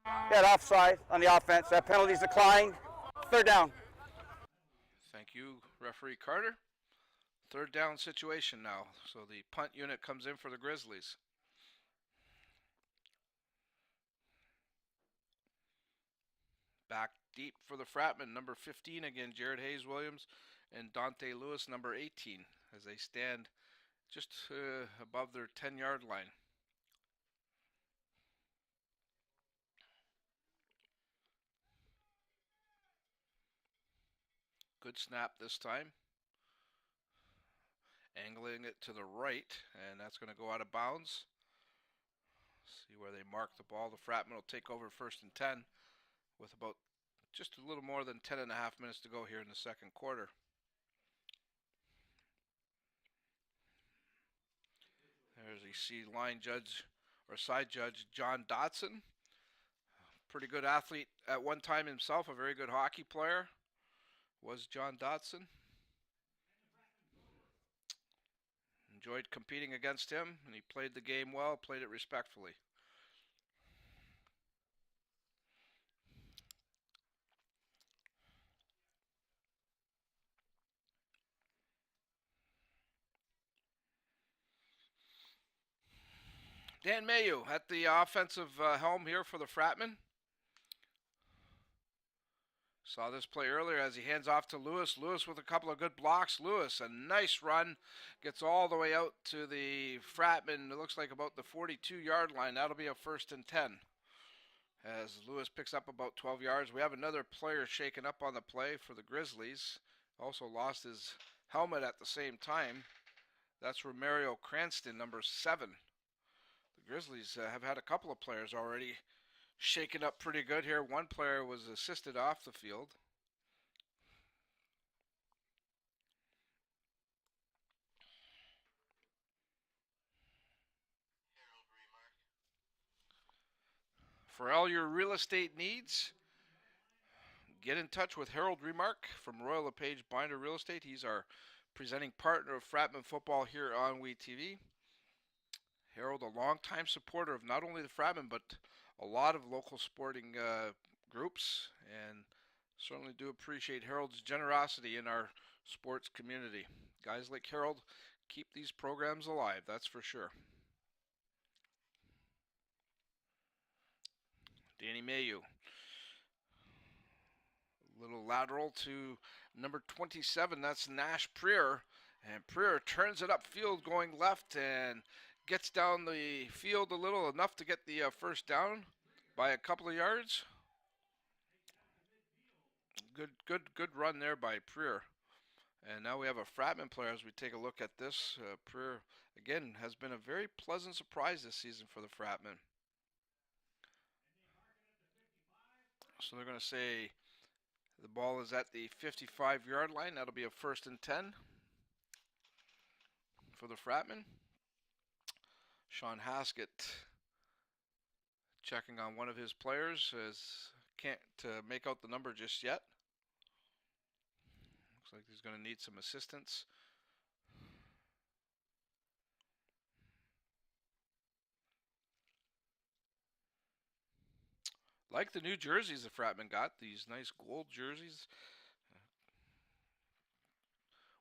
Yeah, offside on the offense. That penalty's declined. Third down. Thank you, referee Carter. Third down situation now. So the punt unit comes in for the Grizzlies. Back deep for the Fratmen, number 15 again, Jared Hayes-Williams, and Dante Lewis, number 18, as they stand just above their 10-yard line. Good snap this time. Angling it to the right, and that's going to go out of bounds. See where they mark the ball. The Fratmen will take over 1st and 10 with about just a little more than 10.5 minutes to go here in the second quarter. There's you see line judge or side judge John Dotson. Pretty good athlete at one time himself, a very good hockey player was John Dotson. Enjoyed competing against him, and he played the game well, played it respectfully. Dan Mayu at the offensive helm here for the Fratmen. Saw this play earlier as he hands off to Lewis. Lewis with a couple of good blocks. Lewis, a nice run. Gets all the way out to the Fratmen. It looks like about the 42-yard line. That'll be a 1st and 10. As Lewis picks up about 12 yards. We have another player shaken up on the play for the Grizzlies. Also lost his helmet at the same time. That's Romario Cranston, number 7. The Grizzlies have had a couple of players already shaken up pretty good here. One player was assisted off the field. For all your real estate needs, get in touch with Harold Remark from Royal LePage Binder Real Estate. He's our presenting partner of Fratmen football here on WeTV. Harold, a longtime supporter of not only the Fratmen, but a lot of local sporting groups, and certainly do appreciate Harold's generosity in our sports community. Guys like Harold keep these programs alive, that's for sure. Danny Mayu. A little lateral to number 27, that's Nash Preer. And Preer turns it upfield going left and gets down the field a little, enough to get the first down by a couple of yards. Good run there by Preer. And now we have a Fratmen player as we take a look at this. Preer, again, has been a very pleasant surprise this season for the Fratmen. So they're going to say the ball is at the 55-yard line. That'll be a 1st and 10 for the Fratmen. Sean Haskett checking on one of his players, as can't make out the number just yet. Looks like he's going to need some assistance. Like the new jerseys the Fratmen got, these nice gold jerseys.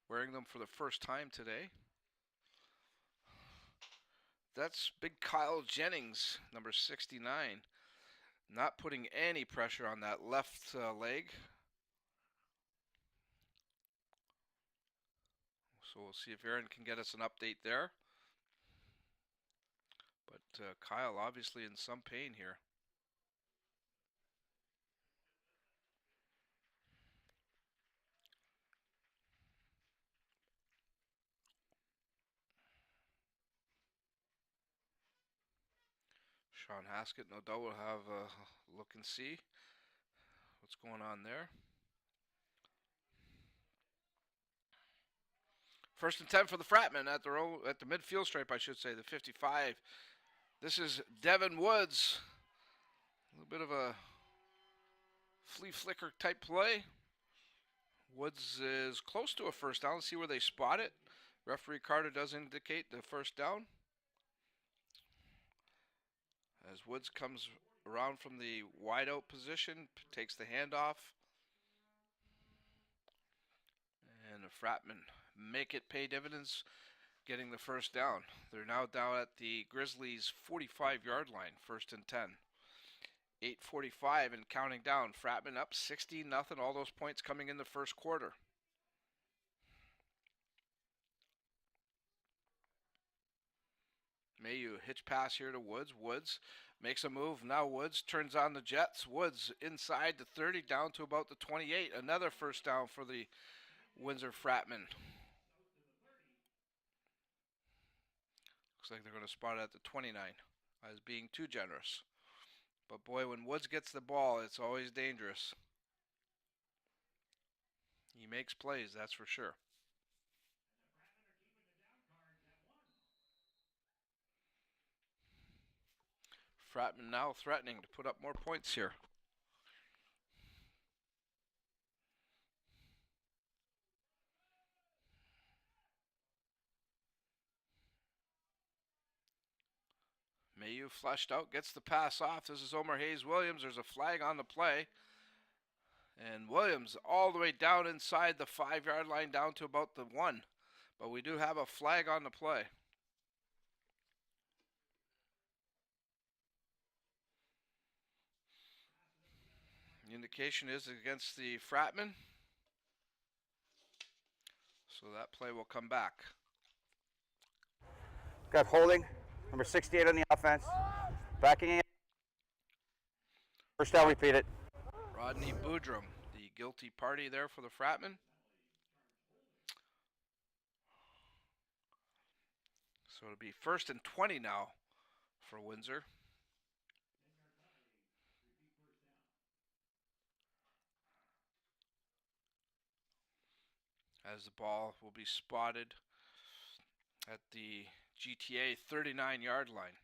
Wearing them for the first time today. That's big Kyle Jennings, number 69. Not putting any pressure on that left leg. So we'll see if Aaron can get us an update there. But Kyle obviously in some pain here. Sean Haskett, no doubt, will have a look and see what's going on there. First and 10 for the Fratmen at the midfield stripe, I should say, the 55. This is Devin Woods. A little bit of a flea flicker type play. Woods is close to a first down. Let's see where they spot it. Referee Carter does indicate the first down. As Woods comes around from the wide out position, takes the handoff. And the Fratmen make it pay dividends, getting the first down. They're now down at the Grizzlies' 45-yard line, first and 10. 8:45 and counting down. Fratmen up 16-0. All those points coming in the first quarter. Mayu hitch pass here to Woods. Woods makes a move. Now Woods turns on the Jets. Woods inside the 30 down to about the 28. Another first down for the Windsor Fratmen. Looks like they're going to spot it at the 29. I was being too generous. But boy, when Woods gets the ball, it's always dangerous. He makes plays, that's for sure. Fratmen now threatening to put up more points here. Mayu flushed out, gets the pass off. This is Omar Hayes-Williams. There's a flag on the play. And Williams all the way down inside the 5-yard line down to about the 1. But we do have a flag on the play. The indication is against the Fratmen. So that play will come back. Got holding, number 68 on the offense. Backing in. First down, repeat it. Rodney Boudrum, the guilty party there for the Fratmen. So it'll be first and 20 now for Windsor. As the ball will be spotted at the GTA 39-yard line.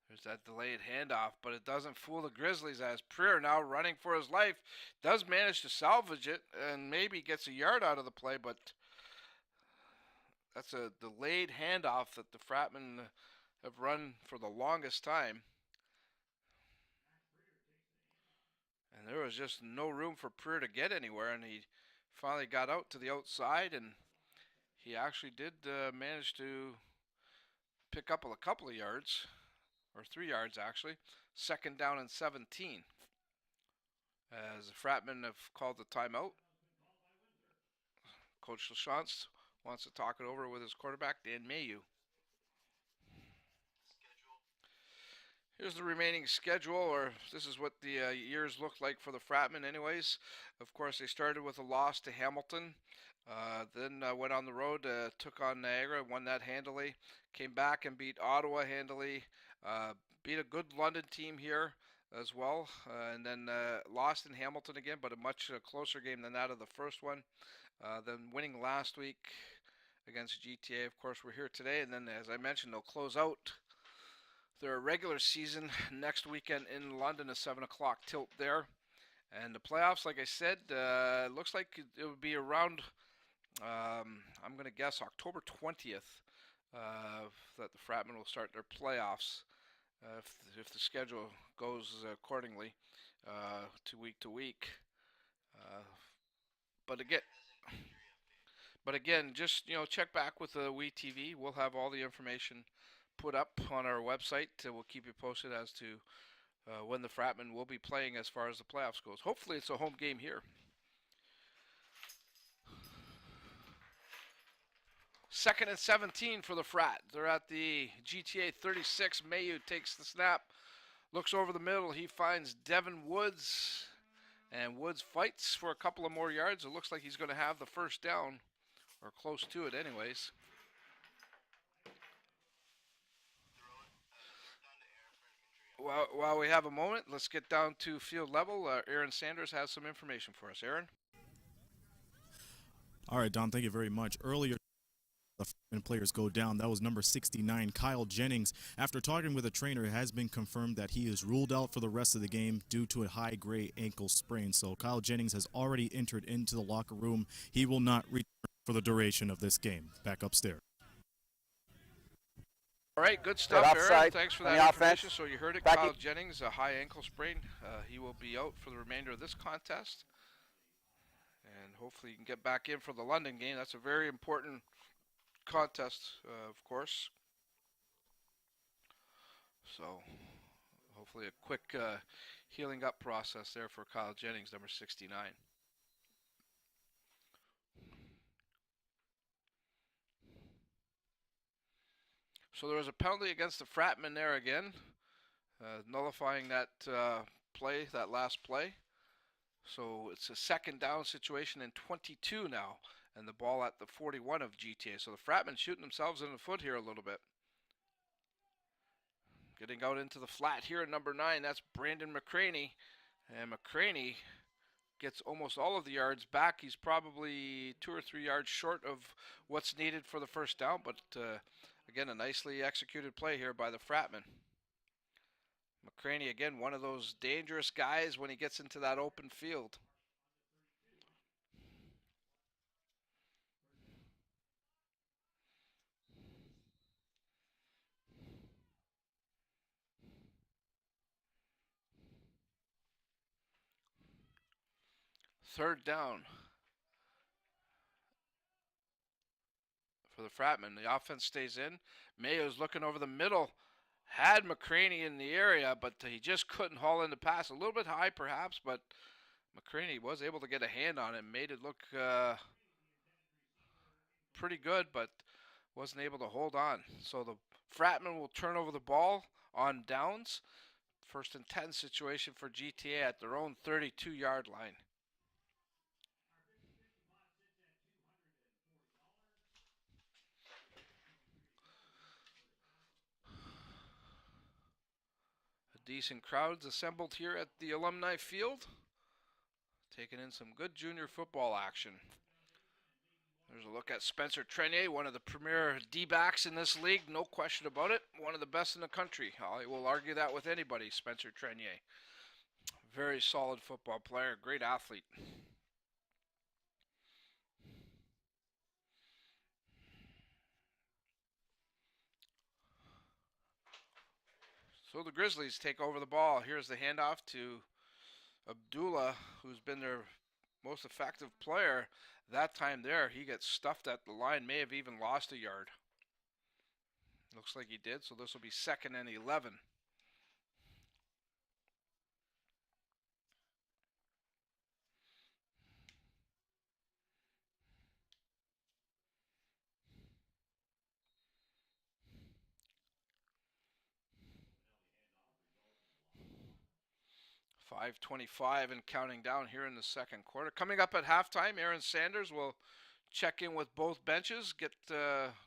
There's that delayed handoff, but it doesn't fool the Grizzlies as Preer, now running for his life, does manage to salvage it and maybe gets a yard out of the play, but that's a delayed handoff that the Fratmen have run for the longest time. And there was just no room for Preer to get anywhere, and he finally got out to the outside, and he actually did manage to pick up a couple of yards. Or 3 yards, actually. Second down and 17. As the Fratmen have called the timeout. Coach LaChance wants to talk it over with his quarterback, Dan Mayu. Here's the remaining schedule, or this is what the years looked like for the Fratmen anyways. Of course, they started with a loss to Hamilton. Then went on the road, took on Niagara, won that handily. Came back and beat Ottawa handily. Beat a good London team here as well, and then lost in Hamilton again, but a much closer game than that of the first one. Then winning last week against GTA. Of course, we're here today, and then as I mentioned, they'll close out their regular season next weekend in London, a 7 o'clock tilt there. And the playoffs, like I said, looks like it would be around, I'm going to guess, October 20th. That the Fratmen will start their playoffs if the schedule goes accordingly to week. But again, just check back with the WE TV. We'll have all the information put up on our website. We'll keep you posted as to when the Fratmen will be playing as far as the playoffs goes. Hopefully, it's a home game here. Second and 17 for the Frat. They're at the GTA 36. Mayu takes the snap, looks over the middle. He finds Devin Woods, and Woods fights for a couple of more yards. It looks like he's going to have the first down or close to it anyways. While we have a moment, let's get down to field level. Aaron Sanders has some information for us. Aaron? All right, Don, thank you very much. Earlier, the Fratmen players go down. That was number 69, Kyle Jennings. After talking with a trainer, it has been confirmed that he is ruled out for the rest of the game due to a high-grade ankle sprain. So Kyle Jennings has already entered into the locker room. He will not return for the duration of this game. Back upstairs. All right, good stuff, Aaron. Offside Thanks for on that the information. offense. So you heard it, Back Kyle it. Jennings, a high ankle sprain. He will be out for the remainder of this contest. And hopefully he can get back in for the London game. That's a very important contest, of course. So hopefully a quick healing up process there for Kyle Jennings, number 69. So there was a penalty against the Fratmen there again, nullifying that play, that last play. So it's a second down situation in 22 now, and the ball at the 41 of GTA. So the Fratmen shooting themselves in the foot here a little bit. Getting out into the flat here at number 9, that's Brandon McCraney. And McCraney gets almost all of the yards back. He's probably 2 or 3 yards short of what's needed for the first down, but again, a nicely executed play here by the Fratmen. McCraney, again, one of those dangerous guys when he gets into that open field. Third down for the Fratmen. The offense stays in. Mayo's looking over the middle. Had McCraney in the area, but he just couldn't haul in the pass. A little bit high, perhaps, but McCraney was able to get a hand on it. Made it look pretty good, but wasn't able to hold on. So the Fratmen will turn over the ball on downs. First and 10 situation for GTA at their own 32-yard line. Decent crowds assembled here at the Alumni Field, taking in some good junior football action. There's a look at Spencer Trenier, one of the premier D-backs in this league, no question about it. One of the best in the country. I will argue that with anybody, Spencer Trenier. Very solid football player, great athlete. So the Grizzlies take over the ball. Here's the handoff to Abdullah, who's been their most effective player. That time there, he gets stuffed at the line, may have even lost a yard. Looks like he did, so this will be 2nd and 11. .5:25 and counting down here in the second quarter. Coming up at halftime, Aaron Sanders will check in with both benches, get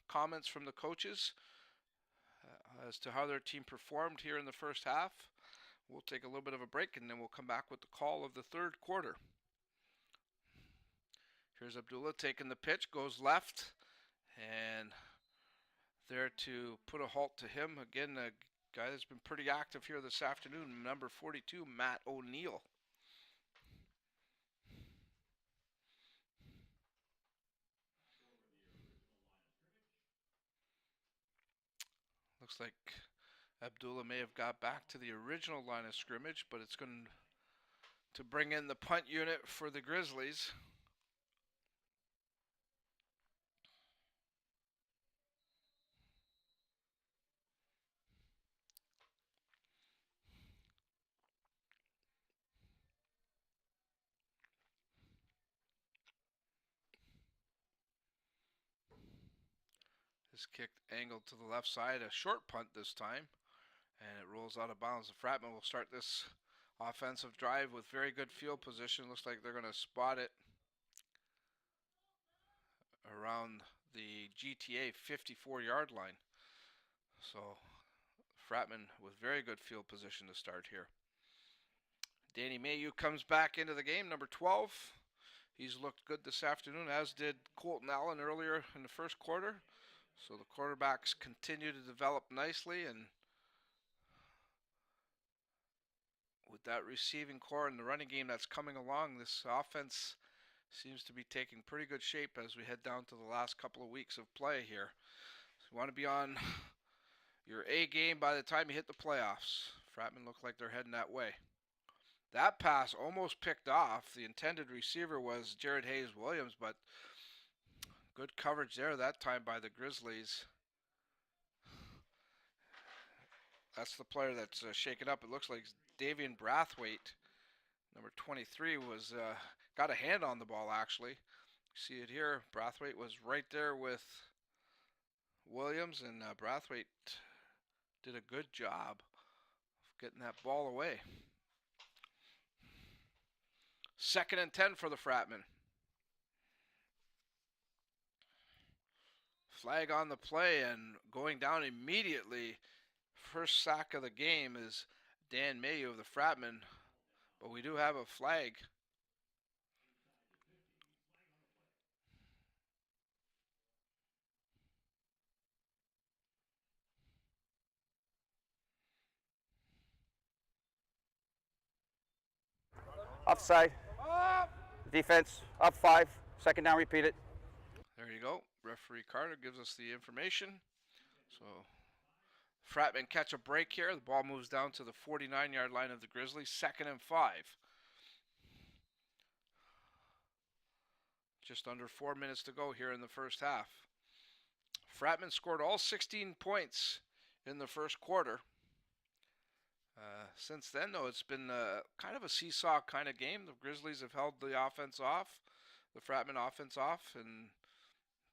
comments from the coaches as to how their team performed here in the first half. We'll take a little bit of a break, and then we'll come back with the call of the third quarter. Here's Abdullah taking the pitch, goes left, and there to put a halt to him. Again, guy that's been pretty active here this afternoon, number 42, Matt O'Neill. Looks like Abdullah may have got back to the original line of scrimmage, but it's going to bring in the punt unit for the Grizzlies. This kick angled to the left side, a short punt this time, and it rolls out of bounds. The Fratmen will start this offensive drive with very good field position. Looks like they're going to spot it around the GTA 54-yard line. So Fratmen with very good field position to start here. Danny Mayhew comes back into the game, number 12. He's looked good this afternoon, as did Colton Allen earlier in the first quarter. So the quarterbacks continue to develop nicely, and with that receiving core and the running game that's coming along, this offense seems to be taking pretty good shape as we head down to the last couple of weeks of play here. So you want to be on your A game by the time you hit the playoffs. Fratmen look like they're heading that way. That pass almost picked off. The intended receiver was Jared Hayes Williams, but good coverage there that time by the Grizzlies. That's the player that's shaken up. It looks like Davian Brathwaite, number 23, was got a hand on the ball, actually. See it here. Brathwaite was right there with Williams, and Brathwaite did a good job of getting that ball away. 2nd and 10 for the Fratmen. Flag on the play, and going down immediately. First sack of the game is Dan Mayhew of the Fratmen, but we do have a flag. Offside. Defense, up 5. 2nd down, repeat it. There you go. Referee Carter gives us the information. So Fratmen catch a break here. The ball moves down to the 49-yard line of the Grizzlies. 2nd and 5. Just under 4 minutes to go here in the first half. Fratmen scored all 16 points in the first quarter. Since then, though, it's been kind of a seesaw kind of game. The Grizzlies have held the offense off, the Fratmen offense off, and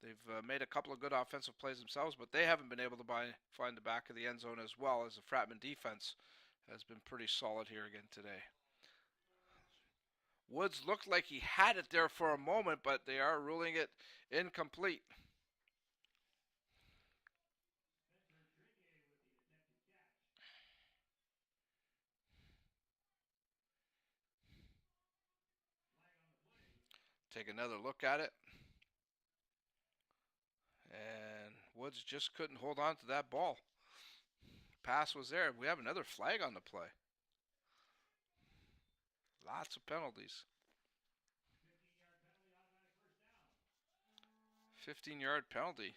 they've made a couple of good offensive plays themselves, but they haven't been able to find the back of the end zone, as well as the Fratmen defense has been pretty solid here again today. Woods looked like he had it there for a moment, but they are ruling it incomplete. Take another look at it. And Woods just couldn't hold on to that ball. Pass was there. We have another flag on the play. Lots of penalties. 15-yard penalty.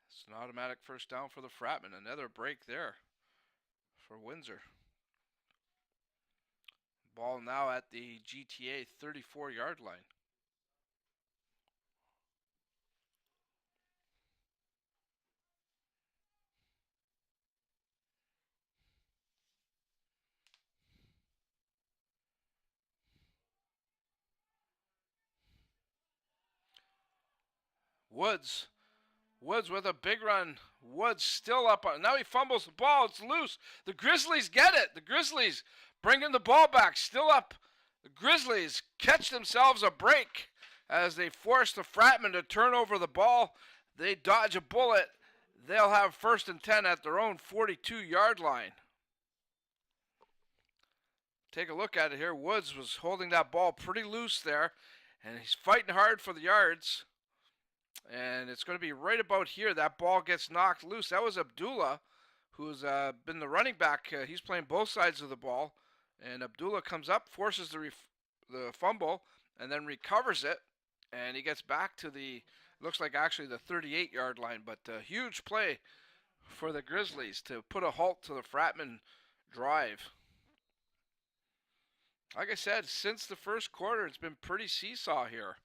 It's an automatic first down for the Fratmen. Another break there for Windsor. Ball now at the GTA 34-yard line. Woods with a big run. Woods still up on. Now he fumbles the ball. It's loose. The Grizzlies get it. The Grizzlies bringing the ball back. Still up. The Grizzlies catch themselves a break as they force the Fratmen to turn over the ball. They dodge a bullet. They'll have 1st and 10 at their own 42-yard line. Take a look at it here. Woods was holding that ball pretty loose there, and he's fighting hard for the yards. And it's going to be right about here. That ball gets knocked loose. That was Abdullah, who's been the running back. He's playing both sides of the ball. And Abdullah comes up, forces the fumble, and then recovers it. And he gets back to looks like actually the 38-yard line. But a huge play for the Grizzlies to put a halt to the Fratmen drive. Like I said, since the first quarter, it's been pretty seesaw here.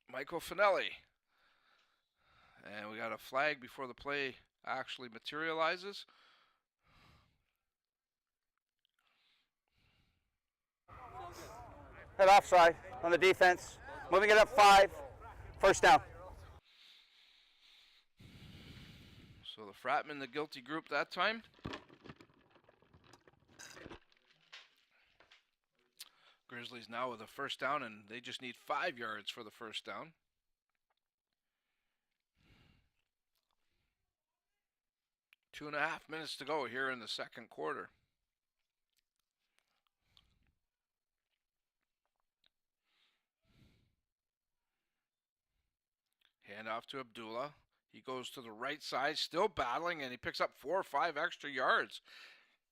Michael Finelli. And we got a flag before the play actually materializes. Head offside on the defense. Moving it up 5. 1st down. So the Fratmen, the guilty group that time. Grizzlies now with a first down, and they just need 5 yards for the first down. Two and a half minutes to go here in the second quarter. Hand off to Abdullah. He goes to the right side, still battling, and he picks up 4 or 5 extra yards.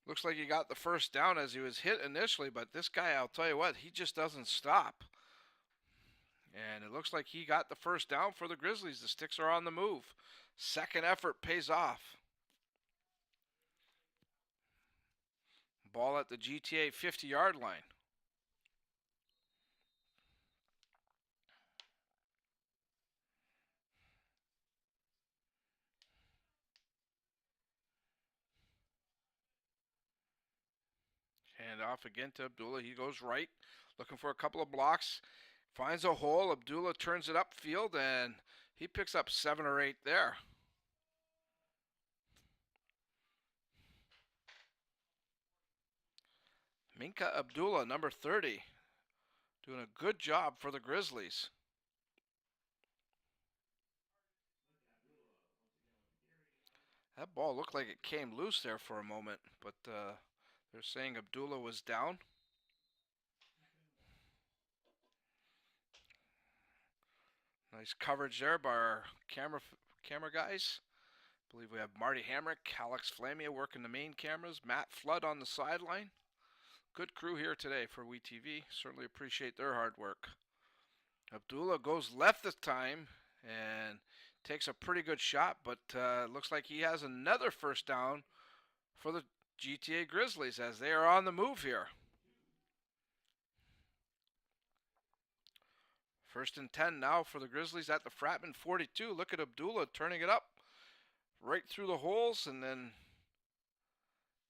Looks like he got the first down as he was hit initially, but this guy, I'll tell you what, he just doesn't stop. And it looks like he got the first down for the Grizzlies. The Sticks are on the move. Second effort pays off. Ball at the GTA 50-yard line. Hand off again to Abdullah. He goes right, looking for a couple of blocks. Finds a hole. Abdullah turns it upfield, and he picks up 7 or 8 there. Minka Abdullah, number 30, doing a good job for the Grizzlies. That ball looked like it came loose there for a moment, but they're saying Abdullah was down. Nice coverage there by our camera guys. I believe we have Marty Hamrick, Alex Flamia working the main cameras, Matt Flood on the sideline. Good crew here today for WeTV. Certainly appreciate their hard work. Abdullah goes left this time and takes a pretty good shot, but looks like he has another first down for the GTA Grizzlies as they are on the move here. 1st and 10 now for the Grizzlies at the Fratmen 42. Look at Abdullah turning it up right through the holes, and then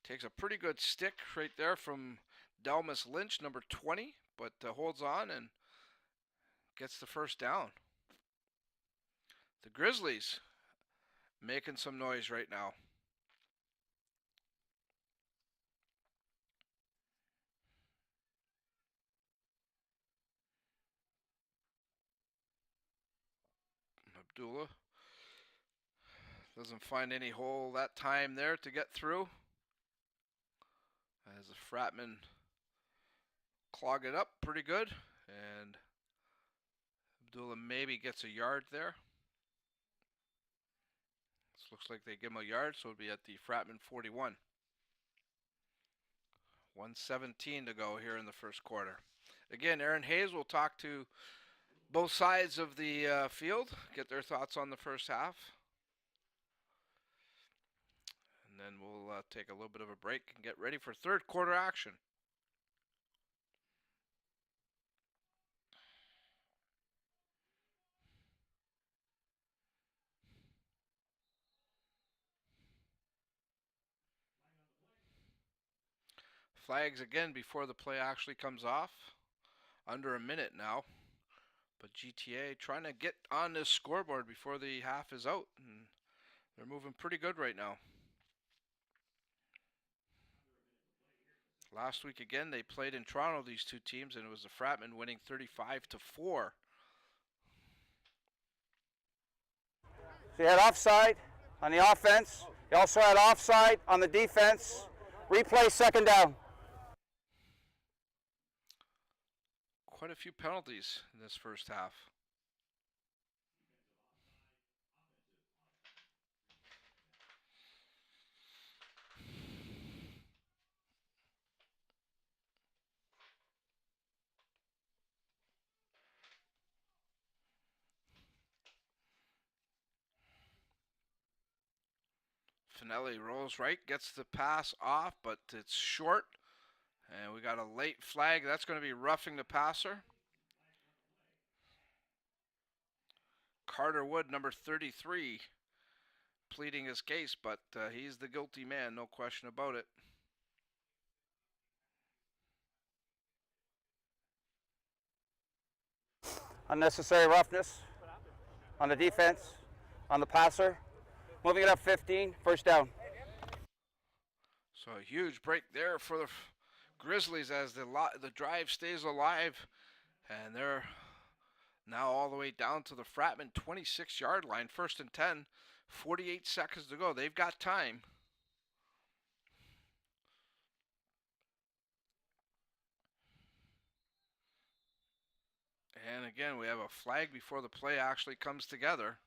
takes a pretty good stick right there from Delmas Lynch, number 20, but holds on and gets the first down. The Grizzlies making some noise right now. Abdullah doesn't find any hole that time there to get through, as the Fratmen clog it up pretty good, and Abdullah maybe gets a yard there. This looks like they give him a yard, so it'll be at the Fratmen 41. 1:17 to go here in the first quarter. Again, Aaron Hayes will talk to both sides of the field, get their thoughts on the first half. And then we'll take a little bit of a break and get ready for third quarter action. Flags again before the play actually comes off. Under a minute now. But GTA trying to get on this scoreboard before the half is out. And they're moving pretty good right now. Last week again they played in Toronto, these two teams, and it was the Fratmen winning 35-4. So you had offside on the offense. You also had offside on the defense. Replay second down. Quite a few penalties in this first half. Finelli rolls right, gets the pass off, but it's short. And we got a late flag. That's going to be roughing the passer. Carter Wood, number 33, pleading his case, but he's the guilty man, no question about it. Unnecessary roughness on the defense, on the passer. Moving it up 15, first down. So a huge break there for the Grizzlies as the drive stays alive, and they're now all the way down to the Fratmen 26-yard line, 1st and 10, 48 seconds to go. They've got time. And again, we have a flag before the play actually comes together.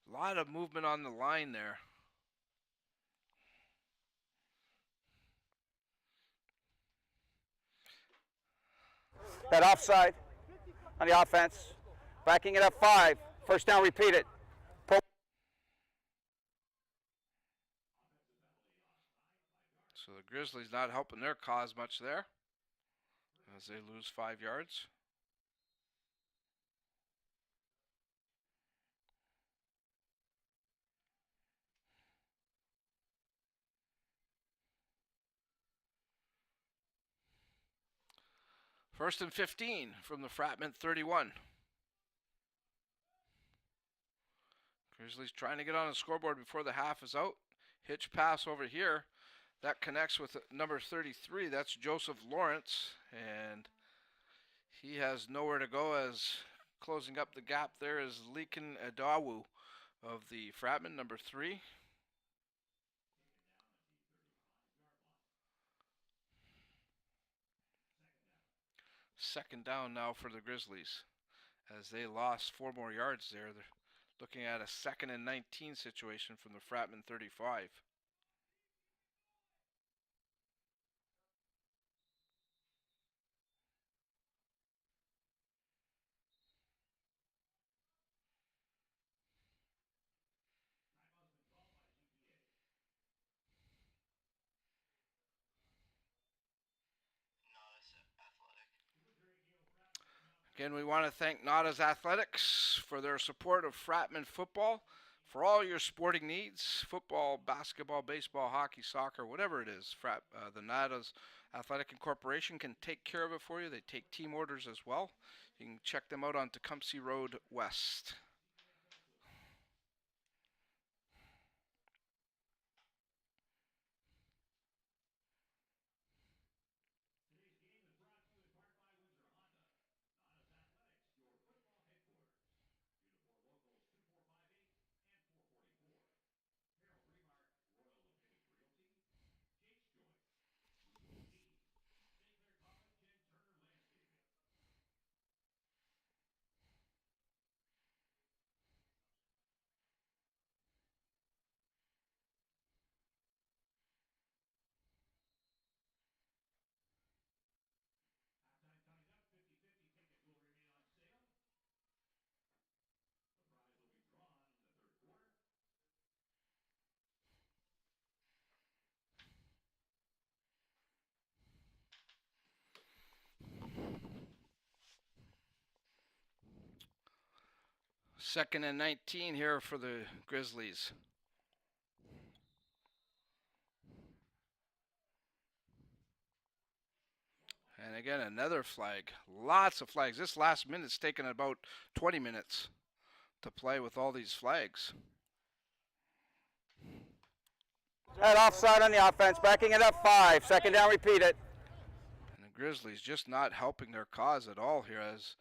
A lot of movement on the line there. That offside on the offense. Backing it up 5. First down, repeat it. Pull. So the Grizzlies not helping their cause much there as they lose 5 yards. First and 15 from the Fratmen 31. Grizzlies trying to get on the scoreboard before the half is out. Hitch pass over here. That connects with number 33. That's Joseph Lawrence. And he has nowhere to go as closing up the gap there is Leakin Adawu of the Fratmen, number 3. Second down now for the Grizzlies as they lost 4 more yards there. They're looking at a 2nd and 19 situation from the Fratmen 35. Again, we want to thank Nada's Athletics for their support of Fratmen football. For all your sporting needs, football, basketball, baseball, hockey, soccer, whatever it is, the Nada's Athletic Incorporation can take care of it for you. They take team orders as well. You can check them out on Tecumseh Road West. Second and 19 here for the Grizzlies. And again, another flag. Lots of flags. This last minute's taken about 20 minutes to play with all these flags. That offside on the offense. Backing it up 5. Second down, repeat it. And the Grizzlies just not helping their cause at all here as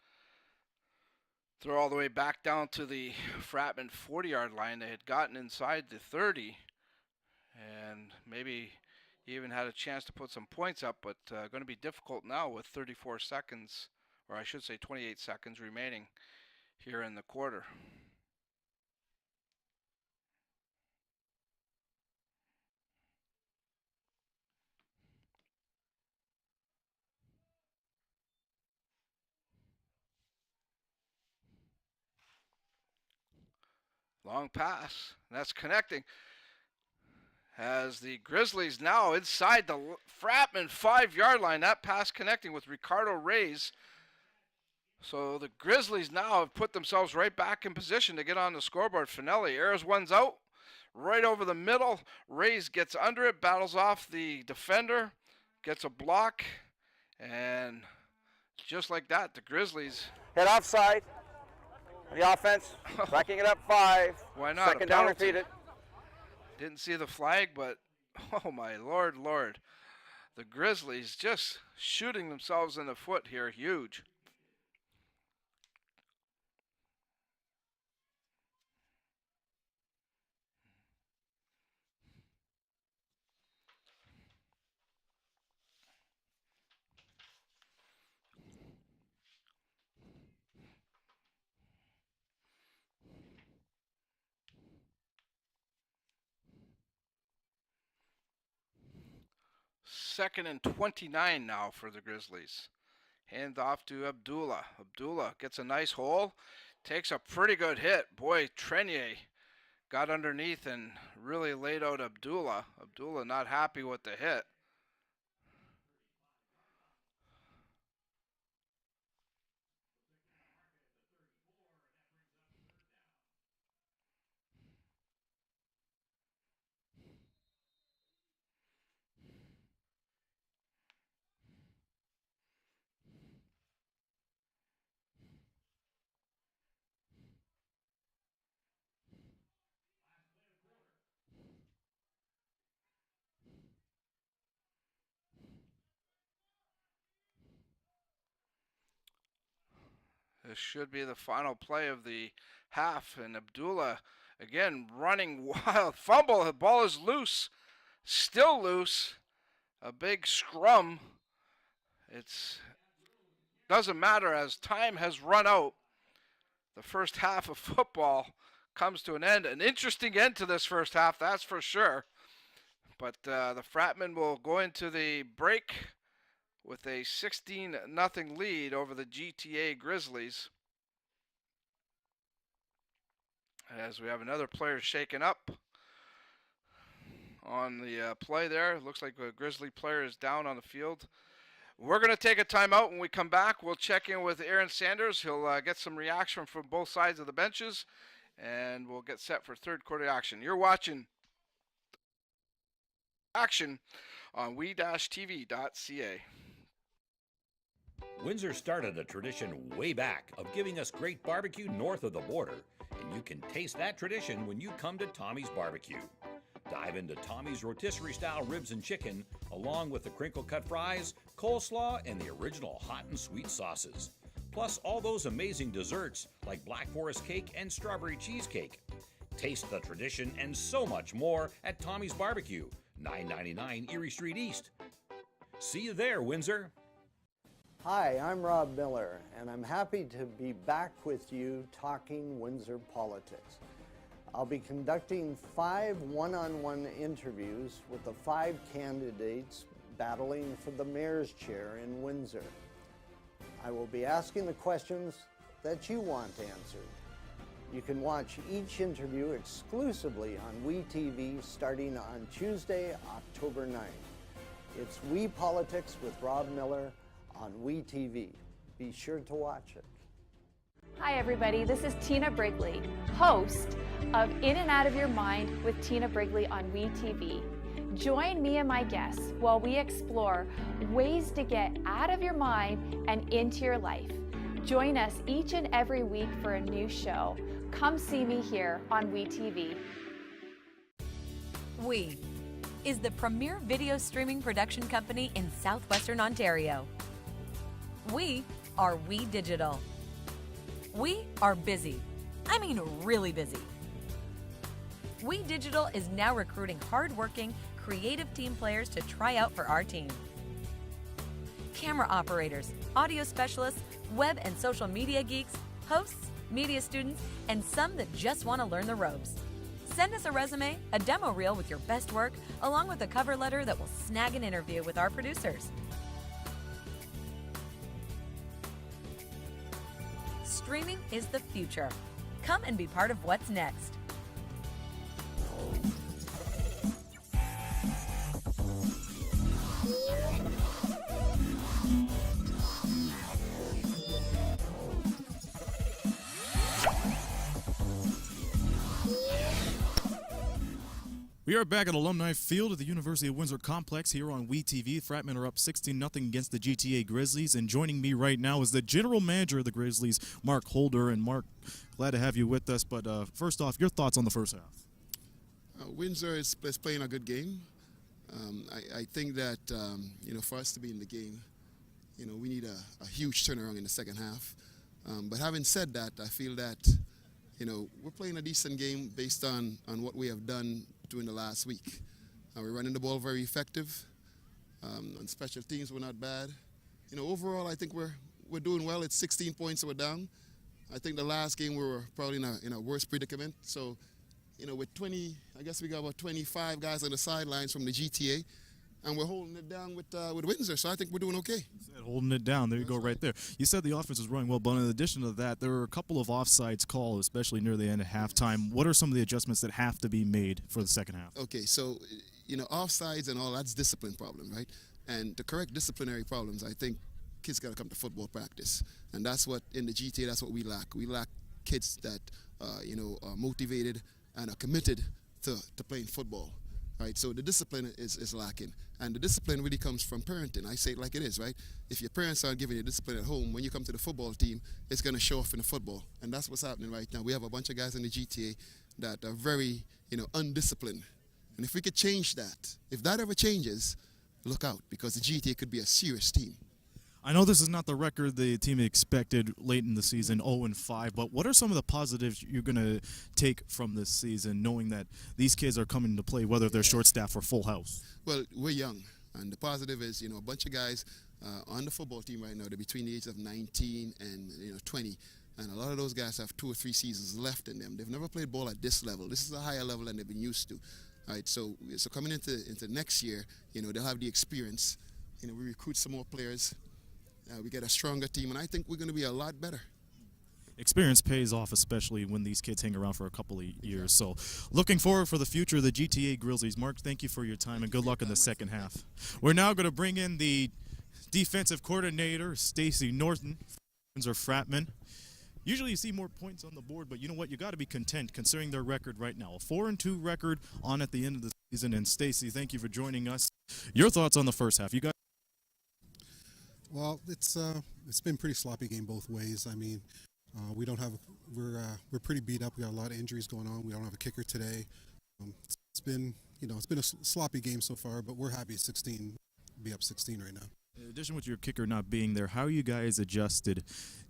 they're all the way back down to the Fratmen 40-yard line. They had gotten inside the 30 and maybe even had a chance to put some points up, but going to be difficult now with 34 seconds, or I should say 28 seconds remaining here in the quarter. Long pass, that's connecting. As the Grizzlies now inside the Fratmen 5-yard line, that pass connecting with Ricardo Reyes. So the Grizzlies now have put themselves right back in position to get on the scoreboard. Finelli airs one's out, right over the middle. Reyes gets under it, battles off the defender, gets a block, and just like that, the Grizzlies hit offside. The offense, backing it up 5. Why not? Second down, repeat it. Didn't see the flag, but oh my Lord, Lord. The Grizzlies just shooting themselves in the foot here, huge. Second and 29 now for the Grizzlies. Hand off to Abdullah. Abdullah gets a nice hole, takes a pretty good hit. Boy, Trenier got underneath and really laid out Abdullah. Abdullah not happy with the hit. This should be the final play of the half, and Abdullah again running wild. Fumble, the ball is loose, still loose. A big scrum. It's doesn't matter as time has run out. The first half of football comes to an end. An interesting end to this first half, that's for sure. But the Fratmen will go into the break with a 16-0 lead over the GTA Grizzlies. As we have another player shaken up on the play there. Looks like a Grizzly player is down on the field. We're going to take a timeout. When we come back, we'll check in with Aaron Sanders. He'll get some reaction from both sides of the benches, and we'll get set for third quarter action. You're watching action on we-tv.ca. Windsor started a tradition way back of giving us great barbecue north of the border, and you can taste that tradition when you come to Tommy's Barbecue. Dive into Tommy's rotisserie-style ribs and chicken, along with the crinkle-cut fries, coleslaw, and the original hot and sweet sauces. Plus all those amazing desserts like Black Forest cake and strawberry cheesecake. Taste the tradition and so much more at Tommy's Barbecue, 999 Erie Street East. See you there, Windsor. Hi, I'm Rob Miller, and I'm happy to be back with you talking Windsor politics. I'll be conducting 5 one-on-one interviews with the 5 candidates battling for the mayor's chair in Windsor. I will be asking the questions that you want answered. You can watch each interview exclusively on WeTV starting on Tuesday, October 9th. It's We Politics with Rob Miller on WeTV. Be sure to watch it. Hi everybody, this is Tina Brigley, host of In and Out of Your Mind with Tina Brigley on WeTV. Join me and my guests while we explore ways to get out of your mind and into your life. Join us each and every week for a new show. Come see me here on WeTV. We is the premier video streaming production company in southwestern Ontario. We are We Digital. We are busy. I mean really busy. We Digital is now recruiting hardworking, creative team players to try out for our team. Camera operators, audio specialists, web and social media geeks, hosts, media students, and some that just want to learn the ropes. Send us a resume, a demo reel with your best work, along with a cover letter that will snag an interview with our producers. Streaming is the future. Come and be part of what's next. We are back at Alumni Field at the University of Windsor Complex here on WeTV. Fratmen are up 16-0 against the GTA Grizzlies, and joining me right now is the general manager of the Grizzlies, Mark Holder. And Mark, glad to have you with us. But first off, your thoughts on the first half? Windsor is playing a good game. I think that, for us to be in the game, we need a huge turnaround in the second half. But having said that, I feel that, we're playing a decent game based on what we have done during the last week. We're running the ball very effective. On special teams, we're not bad. Overall, I think we're doing well. It's 16 points that we're down. I think the last game we were probably in a worse predicament. So, with 20, I guess we got about 25 guys on the sidelines from the GTA, and we're holding it down with Windsor. So I think we're doing okay. Holding it down. There you go, right there. You said the offense was running well, but in addition to that, there were a couple of offsides called, especially near the end of halftime. What are some of the adjustments that have to be made for the second half? Okay, so, offsides and all, that's discipline problem, right? And to correct disciplinary problems, I think kids got to come to football practice. And that's what, in the GTA, that's what we lack. We lack kids that, are motivated and are committed to playing football, right? So the discipline is lacking. And the discipline really comes from parenting. I say it like it is, right? If your parents aren't giving you discipline at home, when you come to the football team, it's going to show off in the football. And that's what's happening right now. We have a bunch of guys in the GTA that are very, undisciplined. And if we could change that, if that ever changes, look out, because the GTA could be a serious team. I know this is not the record the team expected late in the season, 0-5, but what are some of the positives you're going to take from this season, knowing that these kids are coming to play, whether they're short staff or full house? Well, we're young, and the positive is, a bunch of guys on the football team right now, they're between the ages of 19 and 20, and a lot of those guys have 2 or 3 seasons left in them. They've never played ball at this level. This is a higher level than they've been used to. All right, so coming into next year, they'll have the experience. We recruit some more players. We get a stronger team, and I think we're going to be a lot better. Experience pays off, especially when these kids hang around for a couple of years. So looking forward for the future of the GTA Grizzlies. Mark, thank you for your time, and good luck in the second half. We're now going to bring in the defensive coordinator, Stacey Norton, or Fratmen. Usually you see more points on the board, but you know what? You got to be content considering their record right now. A 4-2 record on at the end of the season. And Stacey, thank you for joining us. Your thoughts on the first half? You got. Well, it's been a pretty sloppy game both ways. I mean, we're pretty beat up. We got a lot of injuries going on. We don't have a kicker today. It's been a sloppy game so far, but we're happy at 16, be up 16 right now. In addition with your kicker not being there, how you guys adjusted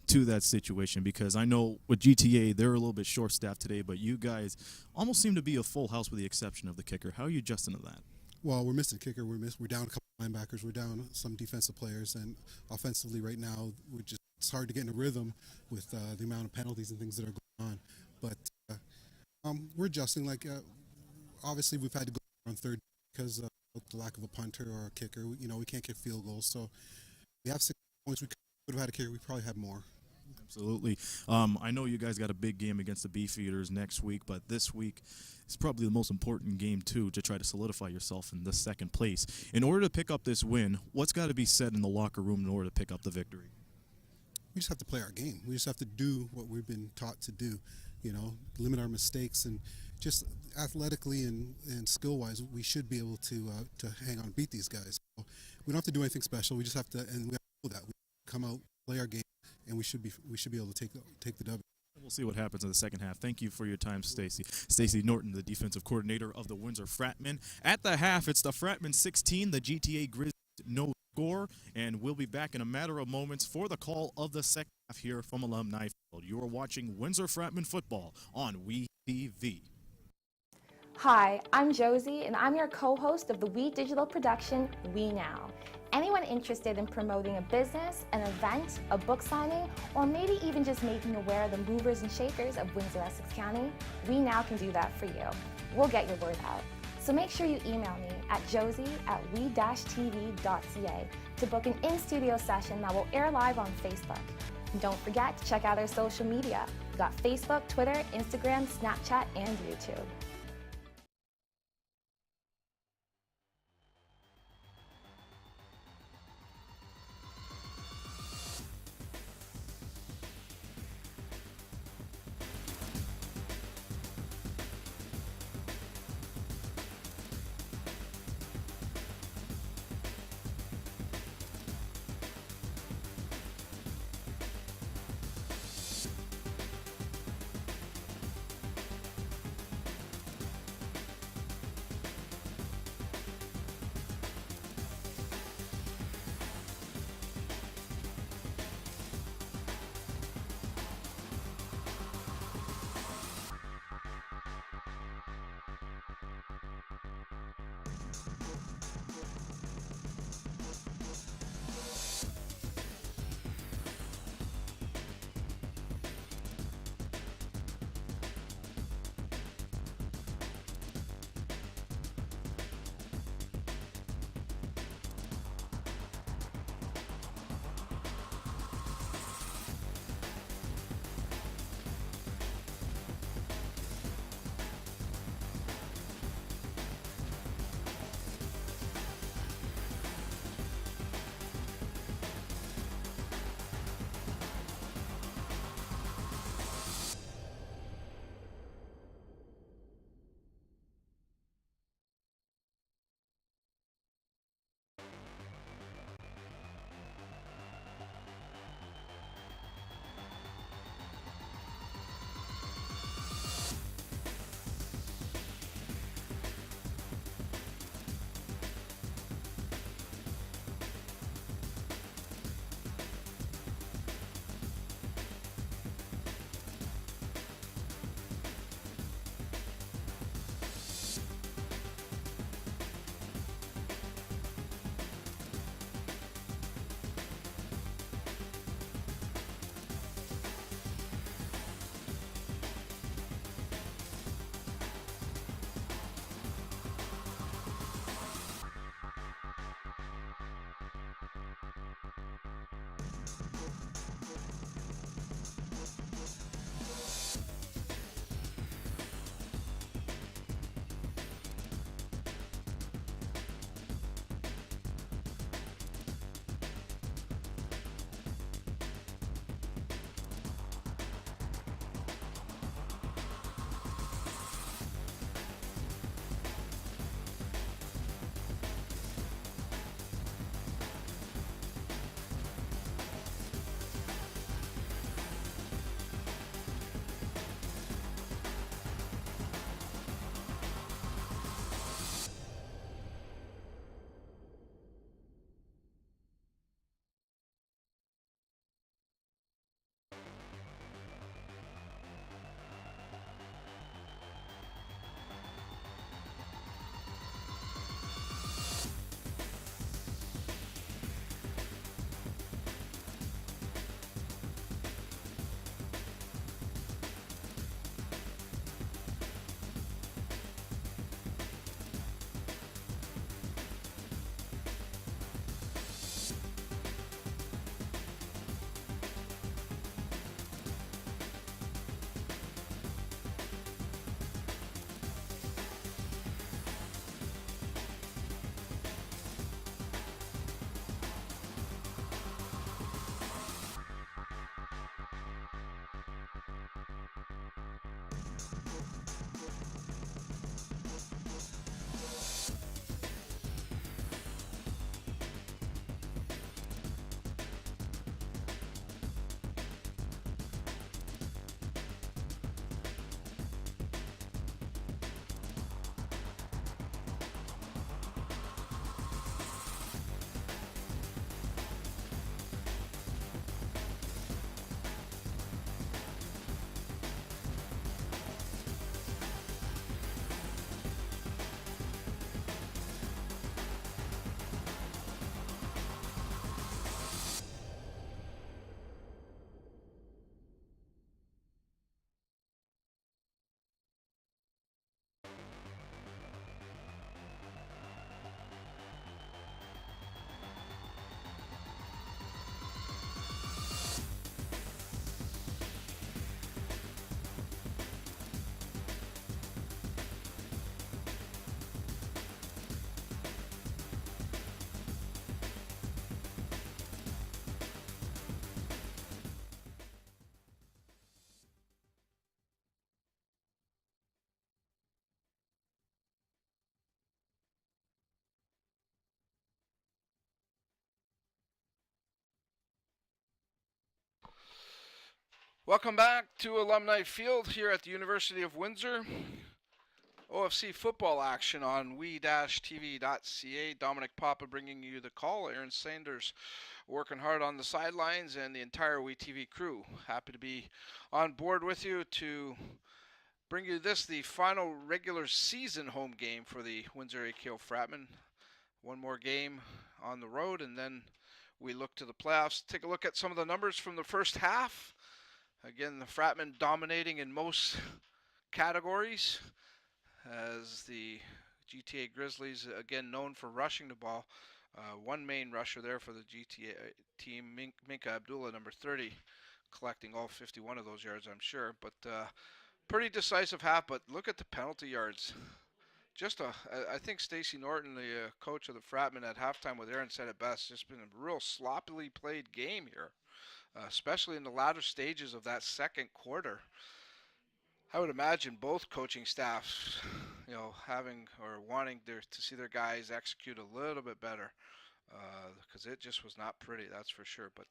to that situation? Because I know with GTA, they're a little bit short-staffed today, but you guys almost seem to be a full house with the exception of the kicker. How are you adjusting to that? Well, we're missing kicker. We're down a couple linebackers. We're down some defensive players, and offensively right now, it's hard to get in a rhythm with the amount of penalties and things that are going on. But we're adjusting. Obviously, we've had to go on third because of the lack of a punter or a kicker. We can't get field goals, so we have 6 points. We could have had a kicker. We probably had more. Absolutely. I know you guys got a big game against the Beefeaters next week, but this week is probably the most important game, too, to try to solidify yourself in the second place. In order to pick up this win, what's got to be said in the locker room in order to pick up the victory? We just have to play our game. We just have to do what we've been taught to do, limit our mistakes, and just athletically and skill-wise, we should be able to hang on and beat these guys. So we don't have to do anything special. We just have to, and we have to know that. We come out, play our game, and we should be able to take the W. We'll see what happens in the second half. Thank you for your time, Stacey. Stacey Norton, the defensive coordinator of the Windsor Fratmen. At the half, it's the Fratmen 16, the GTA Grizzlies no score, and we'll be back in a matter of moments for the call of the second half here from Alumni Field. You are watching Windsor Fratmen football on WeTV. Hi, I'm Josie, and I'm your co-host of the We Digital production, We Now. Anyone interested in promoting a business, an event, a book signing, or maybe even just making aware of the movers and shakers of Windsor, Essex County, We Now can do that for you. We'll get your word out. So make sure you email me at josie@we-tv.ca to book an in-studio session that will air live on Facebook. And don't forget to check out our social media. We've got Facebook, Twitter, Instagram, Snapchat, and YouTube. Welcome back to Alumni Field here at the University of Windsor. OFC football action on we-tv.ca. Dominic Papa bringing you the call. Aaron Sanders working hard on the sidelines, and the entire WeTV crew. Happy to be on board with you to bring you the final regular season home game for the Windsor AKO Fratmen. One more game on the road, and then we look to the playoffs. Take a look at some of the numbers from the first half. Again, the Fratmen dominating in most categories, as the GTA Grizzlies, again known for rushing the ball. One main rusher there for the GTA team, Minka Abdullah, number 30, collecting all 51 of those yards, I'm sure. But pretty decisive half, but look at the penalty yards. I think Stacey Norton, the coach of the Fratmen at halftime with Aaron, said it best. Just been a real sloppily played game here. Especially in the latter stages of that second quarter. I would imagine both coaching staffs, having or wanting to see their guys execute a little bit better, because it just was not pretty, that's for sure. But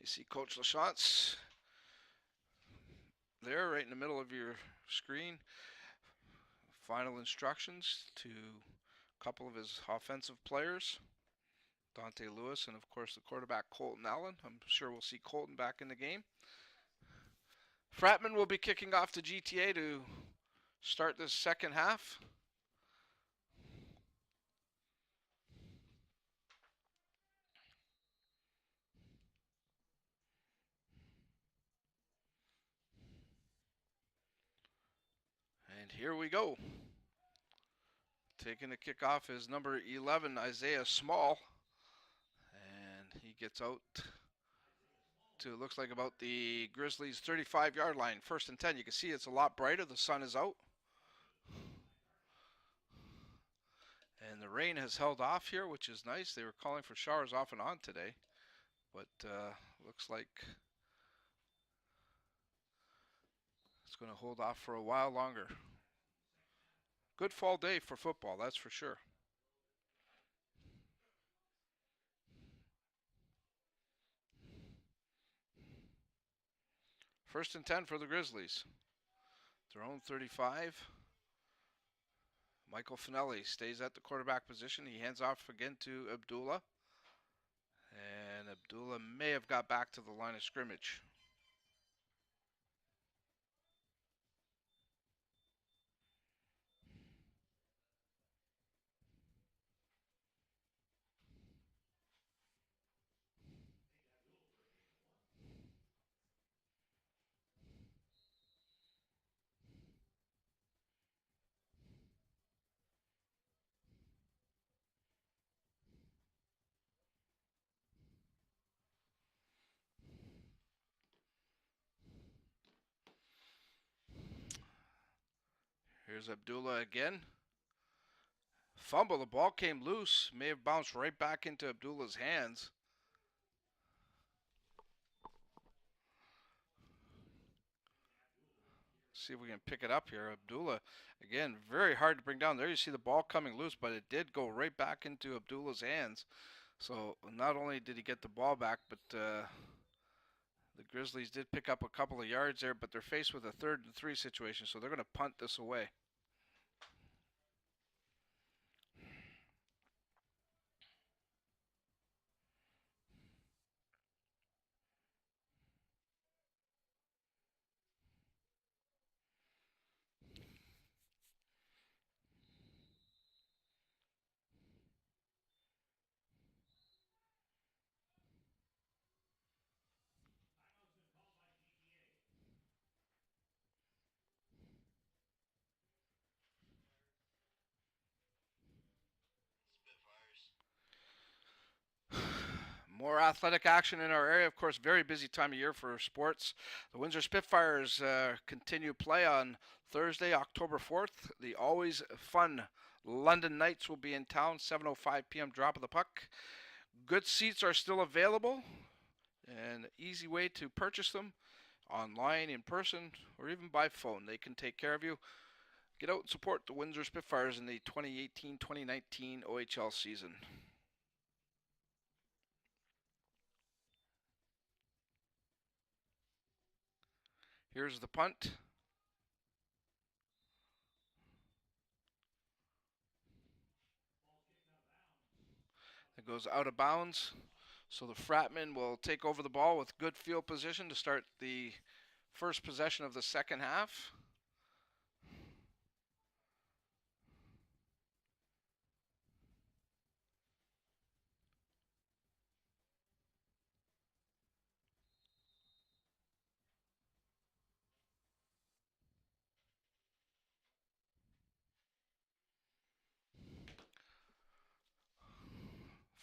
you see Coach LaChance there right in the middle of your screen. Final instructions to a couple of his offensive players. Dante Lewis, and of course the quarterback Colton Allen. I'm sure we'll see Colton back in the game. Fratmen will be kicking off the GTA to start this second half. And here we go. Taking the kickoff is number 11, Isaiah Small. And he gets out to, looks like about the Grizzlies' 35-yard line. 1st and 10. You can see it's a lot brighter. The sun is out. And the rain has held off here, which is nice. They were calling for showers off and on today. But looks like it's going to hold off for a while longer. Good fall day for football, that's for sure. First and 10 for the Grizzlies. Their own 35. Michael Finelli stays at the quarterback position. He hands off again to Abdullah. And Abdullah may have got back to the line of scrimmage. Here's Abdullah again. Fumble, the ball came loose. May have bounced right back into Abdullah's hands. See if we can pick it up here. Abdullah, again, very hard to bring down. There you see the ball coming loose, but it did go right back into Abdullah's hands. So not only did he get the ball back, but the Grizzlies did pick up a couple of yards there, but they're faced with a 3rd and 3 situation, so they're going to punt this away. More athletic action in our area. Of course, very busy time of year for sports. The Windsor Spitfires continue play on Thursday, October 4th. The always fun London Knights will be in town, 7:05 p.m. drop of the puck. Good seats are still available, and easy way to purchase them online, in person, or even by phone. They can take care of you. Get out and support the Windsor Spitfires in the 2018-2019 OHL season. Here's the punt. It goes out of bounds. So the Fratmen will take over the ball with good field position to start the first possession of the second half.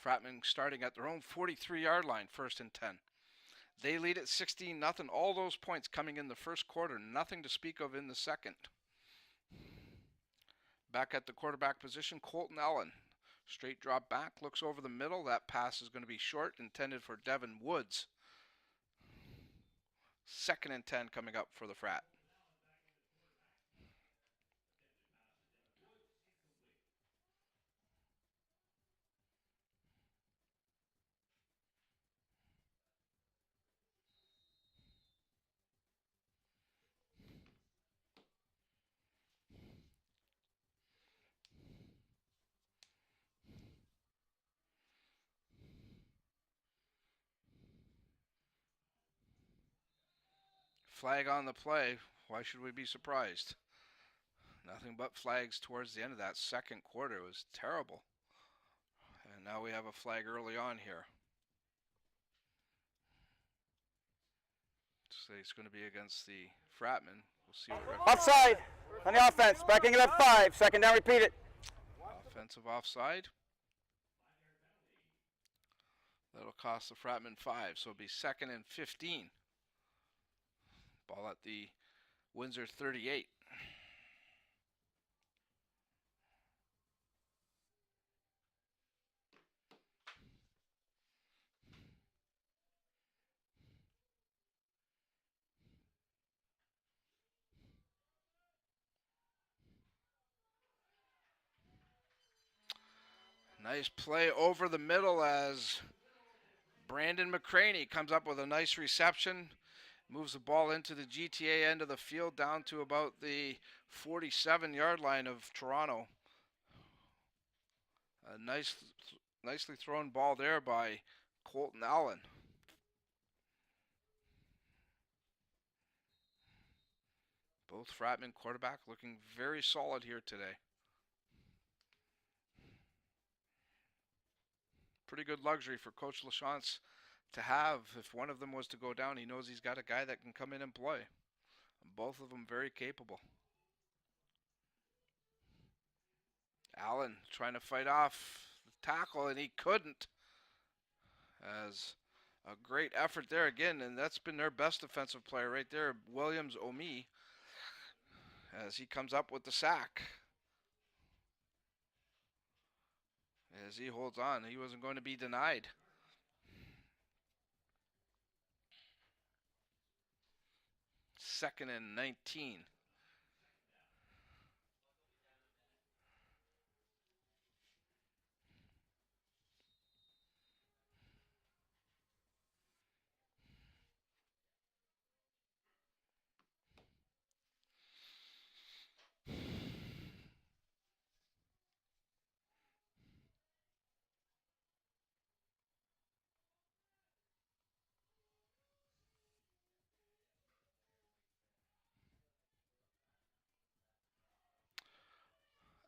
Fratmen starting at their own 43-yard line, 1st and 10. They lead at 16-0. All those points coming in the first quarter. Nothing to speak of in the second. Back at the quarterback position, Colton Allen. Straight drop back, looks over the middle. That pass is going to be short, intended for Devin Woods. 2nd and 10 coming up for the Frat. Flag on the play. Why should we be surprised? Nothing but flags towards the end of that second quarter. It was terrible. And now we have a flag early on here. So it's going to be against the Fratmen. We'll see what Offside on the offense. Backing it up 5. 2nd down, repeat it. Offensive offside. That'll That'll cost the Fratmen 5, so it'll be 2nd and 15. Ball at the Windsor 38. Nice play over the middle as Brandon McCraney comes up with a nice reception. Moves the ball into the GTA end of the field down to about the 47-yard line of Toronto. A nicely thrown ball there by Colton Allen. Both Fratmen quarterback looking very solid here today. Pretty good luxury for Coach LaChance to have. If one of them was to go down, he knows he's got a guy that can come in and play. Both of them very capable. Allen trying to fight off the tackle, and he couldn't. As a great effort there again, and that's been their best defensive player right there, Williams Omi, as he comes up with the sack. As he holds on, he wasn't going to be denied. Second and 19.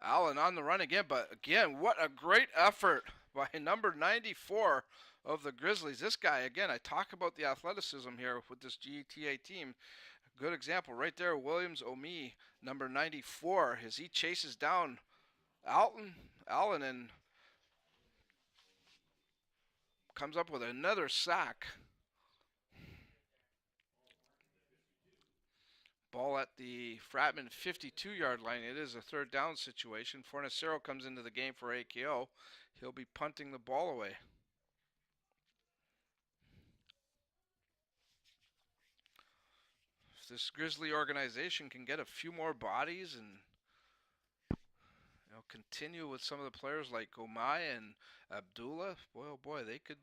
Allen on the run again, but again, what a great effort by number 94 of the Grizzlies. This guy, again, I talk about the athleticism here with this GTA team. Good example right there, Williams Omi, number 94, as he chases down Allen and comes up with another sack. Ball at the Fratmen 52-yard line. It is a third down situation. Fornacero comes into the game for AKO. He'll be punting the ball away. If this Grizzly organization can get a few more bodies and continue with some of the players like Omai and Abdullah, boy, oh boy, they could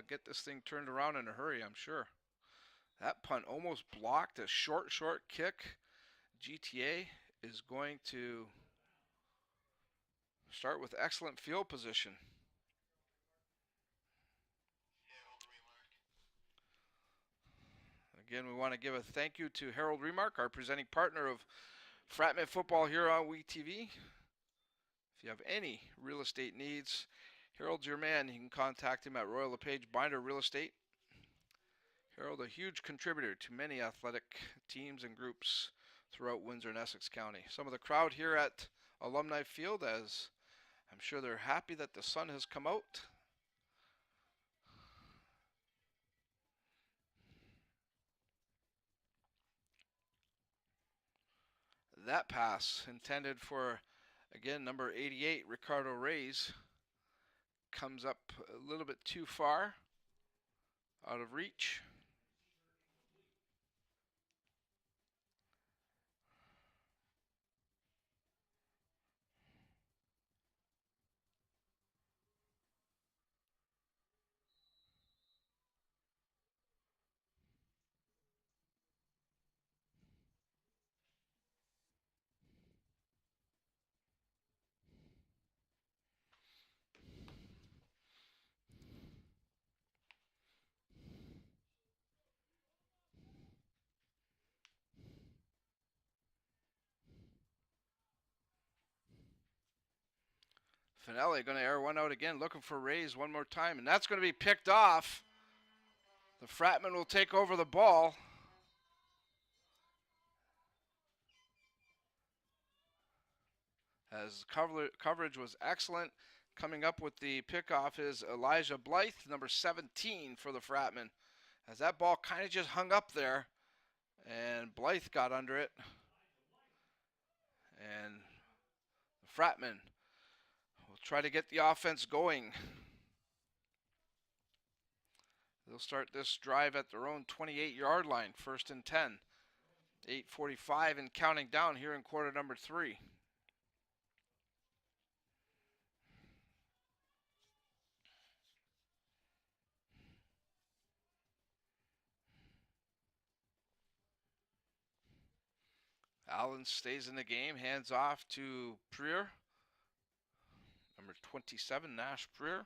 get this thing turned around in a hurry, I'm sure. That punt almost blocked. A short kick. GTA is going to start with excellent field position. Again, we want to give a thank you to Harold Remark, our presenting partner of Fratmen football here on WeTV. If you have any real estate needs, Harold's your man. You can contact him at Royal LePage Binder Real Estate. Harold, a huge contributor to many athletic teams and groups throughout Windsor and Essex County. Some of the crowd here at Alumni Field, as I'm sure they're happy that the sun has come out. That pass intended for, again, number 88, Ricardo Reyes, comes up a little bit too far, out of reach. Finelli going to air one out again, looking for Reyes one more time, and that's going to be picked off. The Fratmen will take over the ball. As coverage was excellent. Coming up with the pickoff is Elijah Blythe, number 17 for the Fratmen. As that ball kind of just hung up there, and Blythe got under it. And the Fratmen will try to get the offense going. They'll start this drive at their own 28-yard line, 1st and 10. 8:45 and counting down here in quarter number 3. Allen stays in the game, hands off to Prier. Number 27, Nash Prier.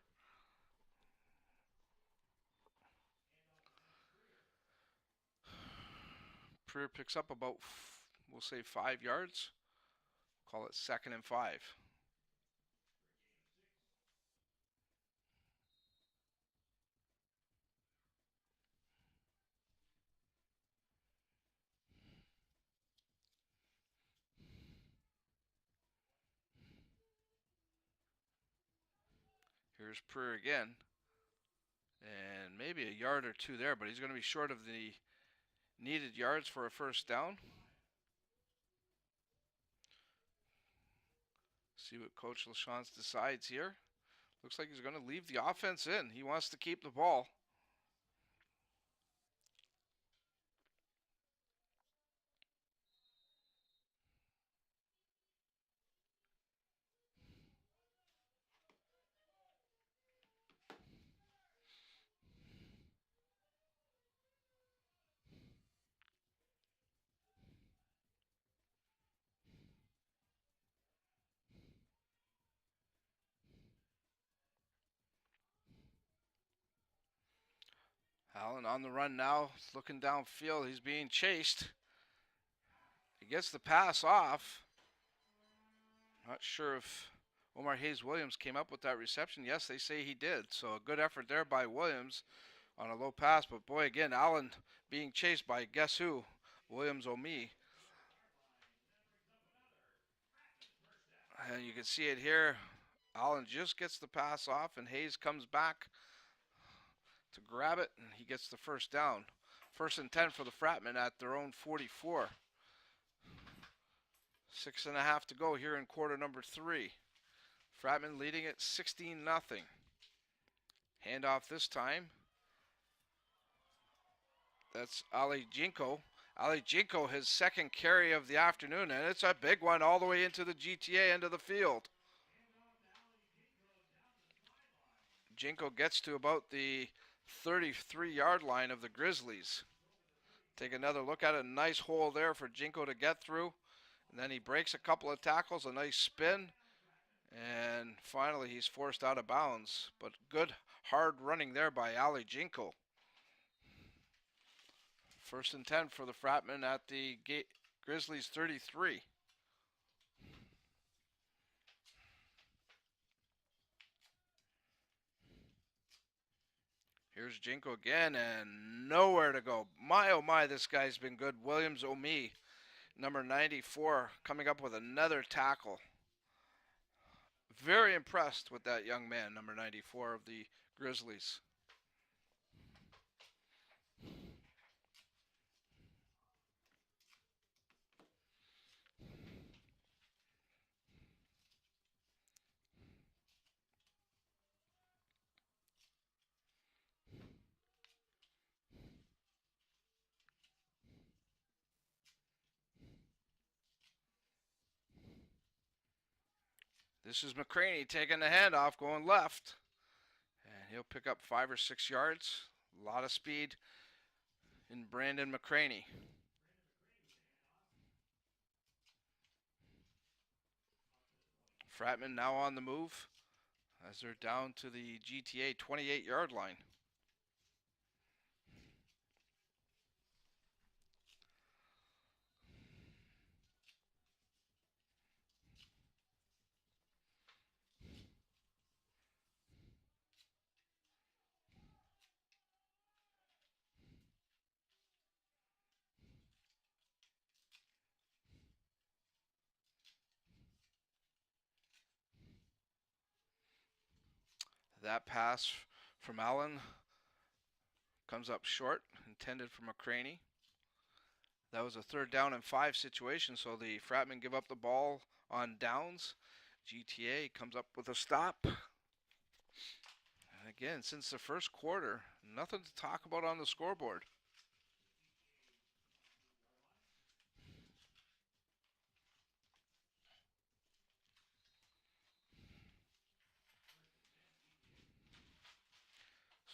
Prier picks up about, we'll say, 5 yards. Call it 2nd and 5. Here's Prier again. And maybe a yard or two there, but he's going to be short of the needed yards for a 1st down. See what Coach LaChance decides here. Looks like he's going to leave the offense in. He wants to keep the ball. Allen on the run now, looking downfield. He's being chased. He gets the pass off. Not sure if Omar Hayes Williams came up with that reception. Yes, they say he did. So a good effort there by Williams on a low pass. But boy, again, Allen being chased by guess who? Williams O'Mee. And you can see it here. Allen just gets the pass off, and Hayes comes back to grab it, and he gets the 1st down. 1st and 10 for the Fratmen at their own 44. 6.5 to go here in quarter number 3. Fratmen leading it 16-0. Handoff this time. That's Ali Jinko. Ali Jinko, his 2nd carry of the afternoon, and it's a big one all the way into the GTA end of the field. Jinko gets to about the 33-yard line of the Grizzlies. Take another look at it. Nice hole there for Jinko to get through. And then he breaks a couple of tackles, a nice spin. And finally, he's forced out of bounds. But good, hard running there by Ali Jinko. 1st and 10 for the Fratmen at the Grizzlies 33. Here's Jinko again, and nowhere to go. My, oh my, this guy's been good. Williams O'Mee, number 94, coming up with another tackle. Very impressed with that young man, number 94 of the Grizzlies. This is McCraney taking the handoff, going left. And he'll pick up 5 or 6 yards. A lot of speed in Brandon McCraney. Fratmen now on the move as they're down to the GTA 28-yard line. That pass from Allen comes up short, intended for McCraney. That was a 3rd down and 5 situation, so the Fratmen give up the ball on downs. GTA comes up with a stop. And again, since the first quarter, nothing to talk about on the scoreboard.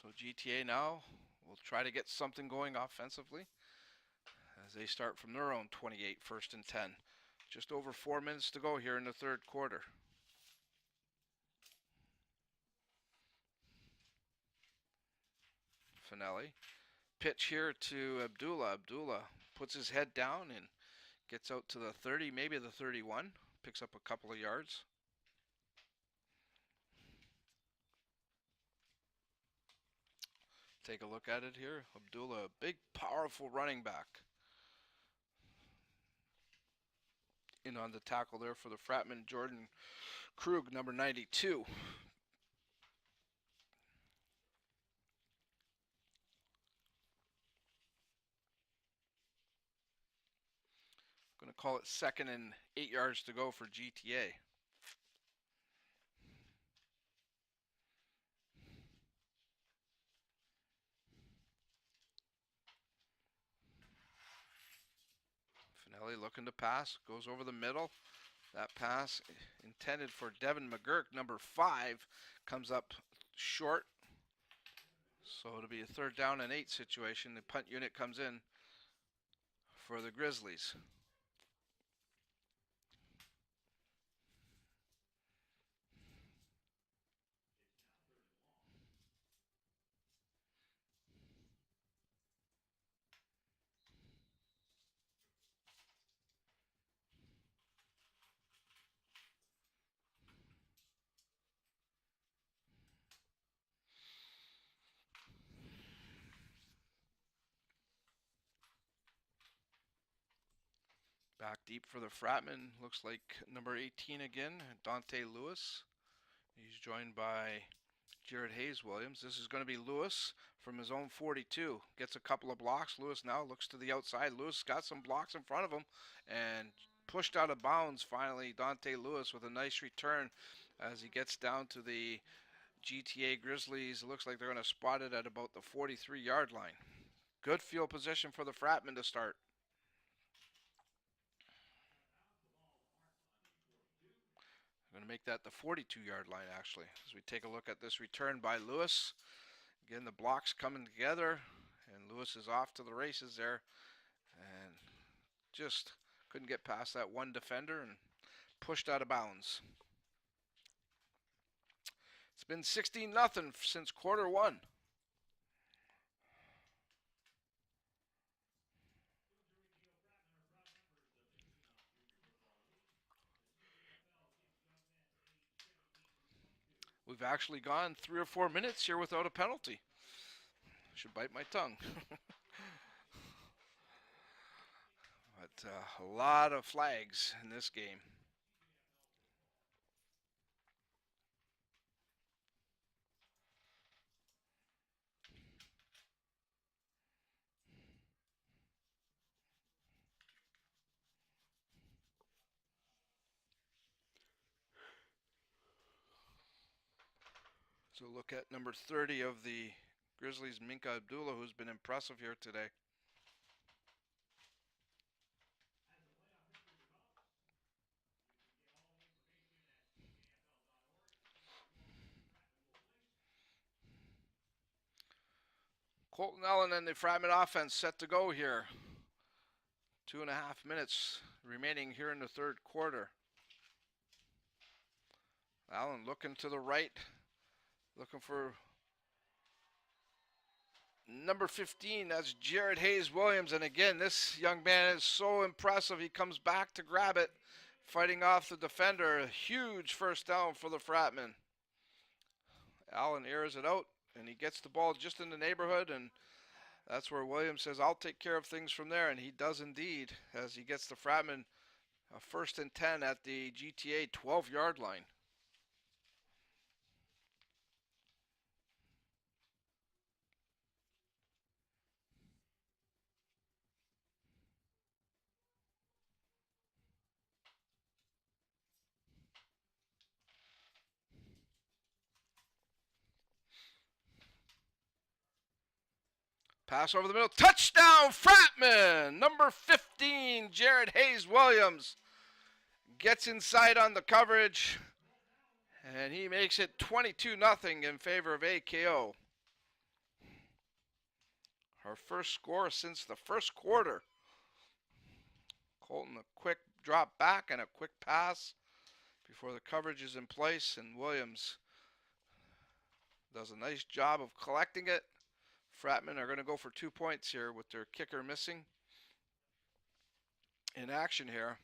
So GTA now will try to get something going offensively as they start from their own 28, 1st and 10. Just over 4 minutes to go here in the 3rd quarter. Finelli. Pitch here to Abdullah. Abdullah puts his head down and gets out to the 30, maybe the 31. Picks up a couple of yards. Take a look at it here. Abdullah, a big, powerful running back. In on the tackle there for the Fratmen, Jordan Krug, number 92. Going to call it 2nd and 8 yards to go for GTA. Finelli looking to pass, goes over the middle. That pass intended for Devin McGurk, number 5, comes up short. So it'll be a 3rd down and 8 situation. The punt unit comes in for the Grizzlies. Back deep for the Fratmen, looks like number 18 again, Dante Lewis. He's joined by Jared Hayes Williams. This is going to be Lewis from his own 42. Gets a couple of blocks. Lewis now looks to the outside. Lewis got some blocks in front of him and pushed out of bounds finally. Dante Lewis with a nice return as he gets down to the GTA Grizzlies. It looks like they're going to spot it at about the 43-yard line. Good field position for the Fratmen to start. Going to make that the 42-yard line, actually, as we take a look at this return by Lewis. Again, the blocks coming together, and Lewis is off to the races there, and just couldn't get past that one defender and pushed out of bounds. It's been 16-0 since quarter 1. We've actually gone 3 or 4 minutes here without a penalty. Should bite my tongue. But a lot of flags in this game. So look at number 30 of the Grizzlies, Minka Abdullah, who's been impressive here today. Colton Allen and the Fratmen offense set to go here. 2.5 minutes remaining here in the 3rd quarter. Allen looking to the right, looking for number 15. That's Jared Hayes Williams. And again, this young man is so impressive. He comes back to grab it, fighting off the defender. A huge 1st down for the Fratmen. Allen airs it out, and he gets the ball just in the neighborhood, and that's where Williams says, I'll take care of things from there, and he does indeed, as he gets the Fratmen a 1st and 10 at the GTA 12-yard line. Pass over the middle. Touchdown, Fratmen! Number 15, Jared Hayes Williams gets inside on the coverage, and he makes it 22-0 in favor of AKO. Our first score since the first quarter. Colton, a quick drop back and a quick pass before the coverage is in place, and Williams does a nice job of collecting it. Fratmen are going to go for 2 points here with their kicker missing in action here.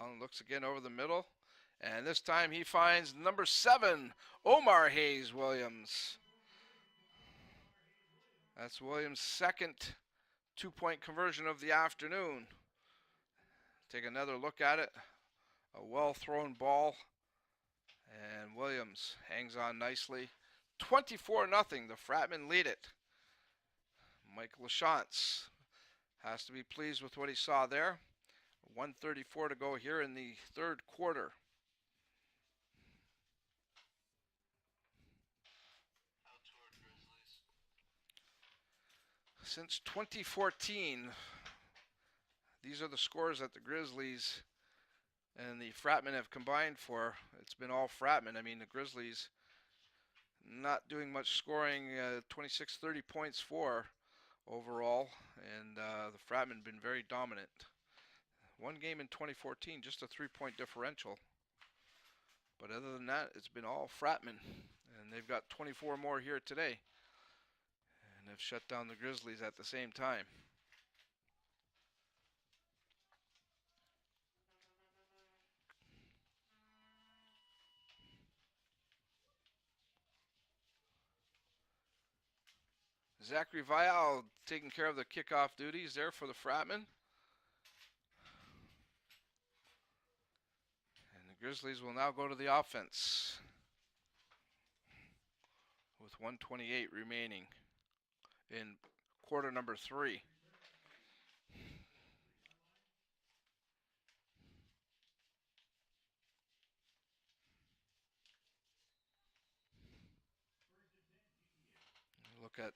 Allen looks again over the middle, and this time he finds number 7, Omar Hayes Williams. That's Williams' second 2-point conversion of the afternoon. Take another look at it. A well-thrown ball, and Williams hangs on nicely. 24-0, the Fratmen lead it. Mike LaChance has to be pleased with what he saw there. 1:34 to go here in the third quarter. Since 2014, these are the scores that the Grizzlies and the Fratmen have combined for. It's been all Fratmen. I mean, the Grizzlies not doing much scoring, 26-30 points for overall, and the Fratmen been very dominant. One game in 2014, just a 3-point differential. But other than that, it's been all Fratmen, and they've got 24 more here today. And have shut down the Grizzlies at the same time. Zachary Vial taking care of the kickoff duties there for the Fratmen. And the Grizzlies will now go to the offense with 1:28 remaining in quarter number 3. Look at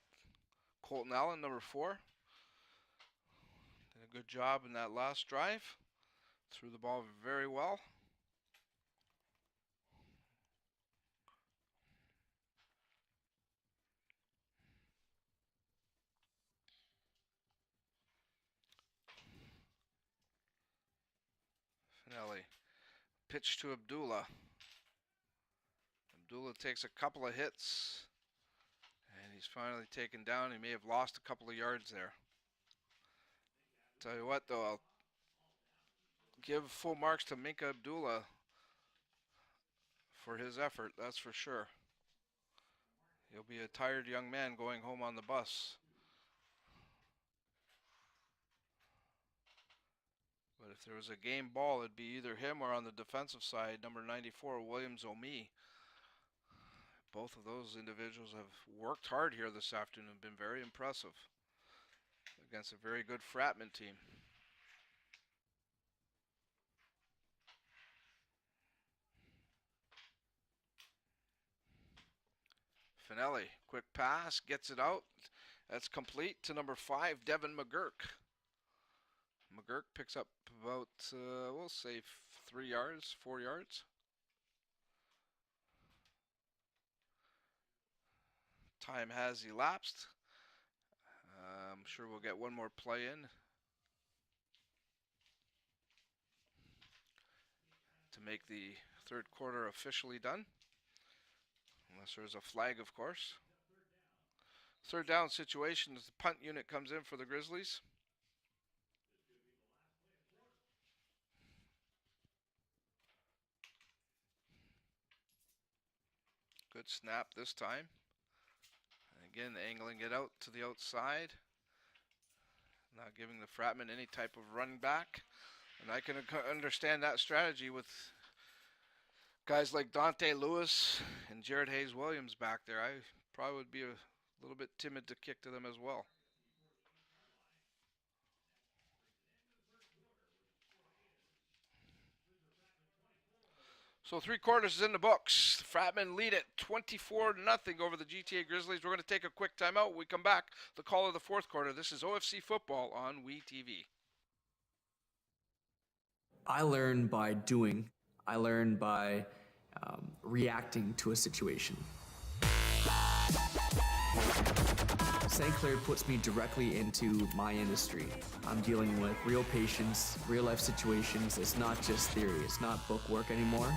Colton Allen, number 4. Did a good job in that last drive. Threw the ball very well. Finelli. Pitch to Abdullah. Abdullah takes a couple of hits, and he's finally taken down. He may have lost a couple of yards there. Tell you what, though, I'll give full marks to Minka Abdullah for his effort, that's for sure. He'll be a tired young man going home on the bus. But if there was a game ball, it'd be either him or on the defensive side, number 94, Williams Omi. Both of those individuals have worked hard here this afternoon, been very impressive against a very good Fratmen team. Finelli, quick pass, gets it out. That's complete to number 5, Devin McGurk. McGurk picks up about, we'll say 3 yards, 4 yards. Time has elapsed. I'm sure we'll get one more play in to make the third quarter officially done. Unless there's a flag, of course. Third down situation as the punt unit comes in for the Grizzlies. Good snap this time. And again, angling it out to the outside. Not giving the Fratmen any type of run back. And I can understand that strategy with guys like Dante Lewis and Jared Hayes Williams back there. I probably would be a little bit timid to kick to them as well. So 3 quarters is in the books. The Fratmen lead it 24-0 over the GTA Grizzlies. We're going to take a quick timeout. When we come back, the call of the fourth quarter. This is OFC football on WeTV. I learn by doing. I learn by reacting to a situation. St. Clair puts me directly into my industry. I'm dealing with real patients, real life situations. It's not just theory. It's not book work anymore.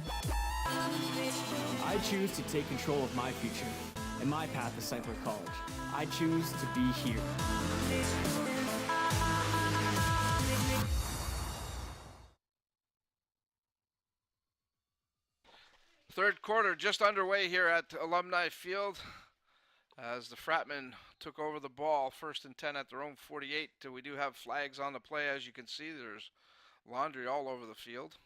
I choose to take control of my future and my path to St. Clair College. I choose to be here. Third quarter just underway here at Alumni Field as the Fratmen took over the ball, 1st and 10 at their own 48. We do have flags on the play. As you can see, there's laundry all over the field.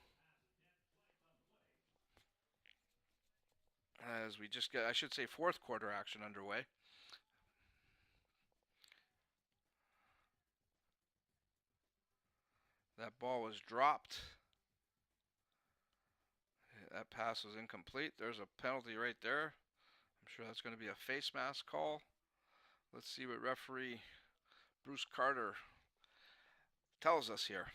As we just get, I should say, fourth quarter action underway. That ball was dropped. That pass was incomplete. There's a penalty right there. I'm sure that's going to be a face mask call. Let's see what referee Bruce Carter tells us here.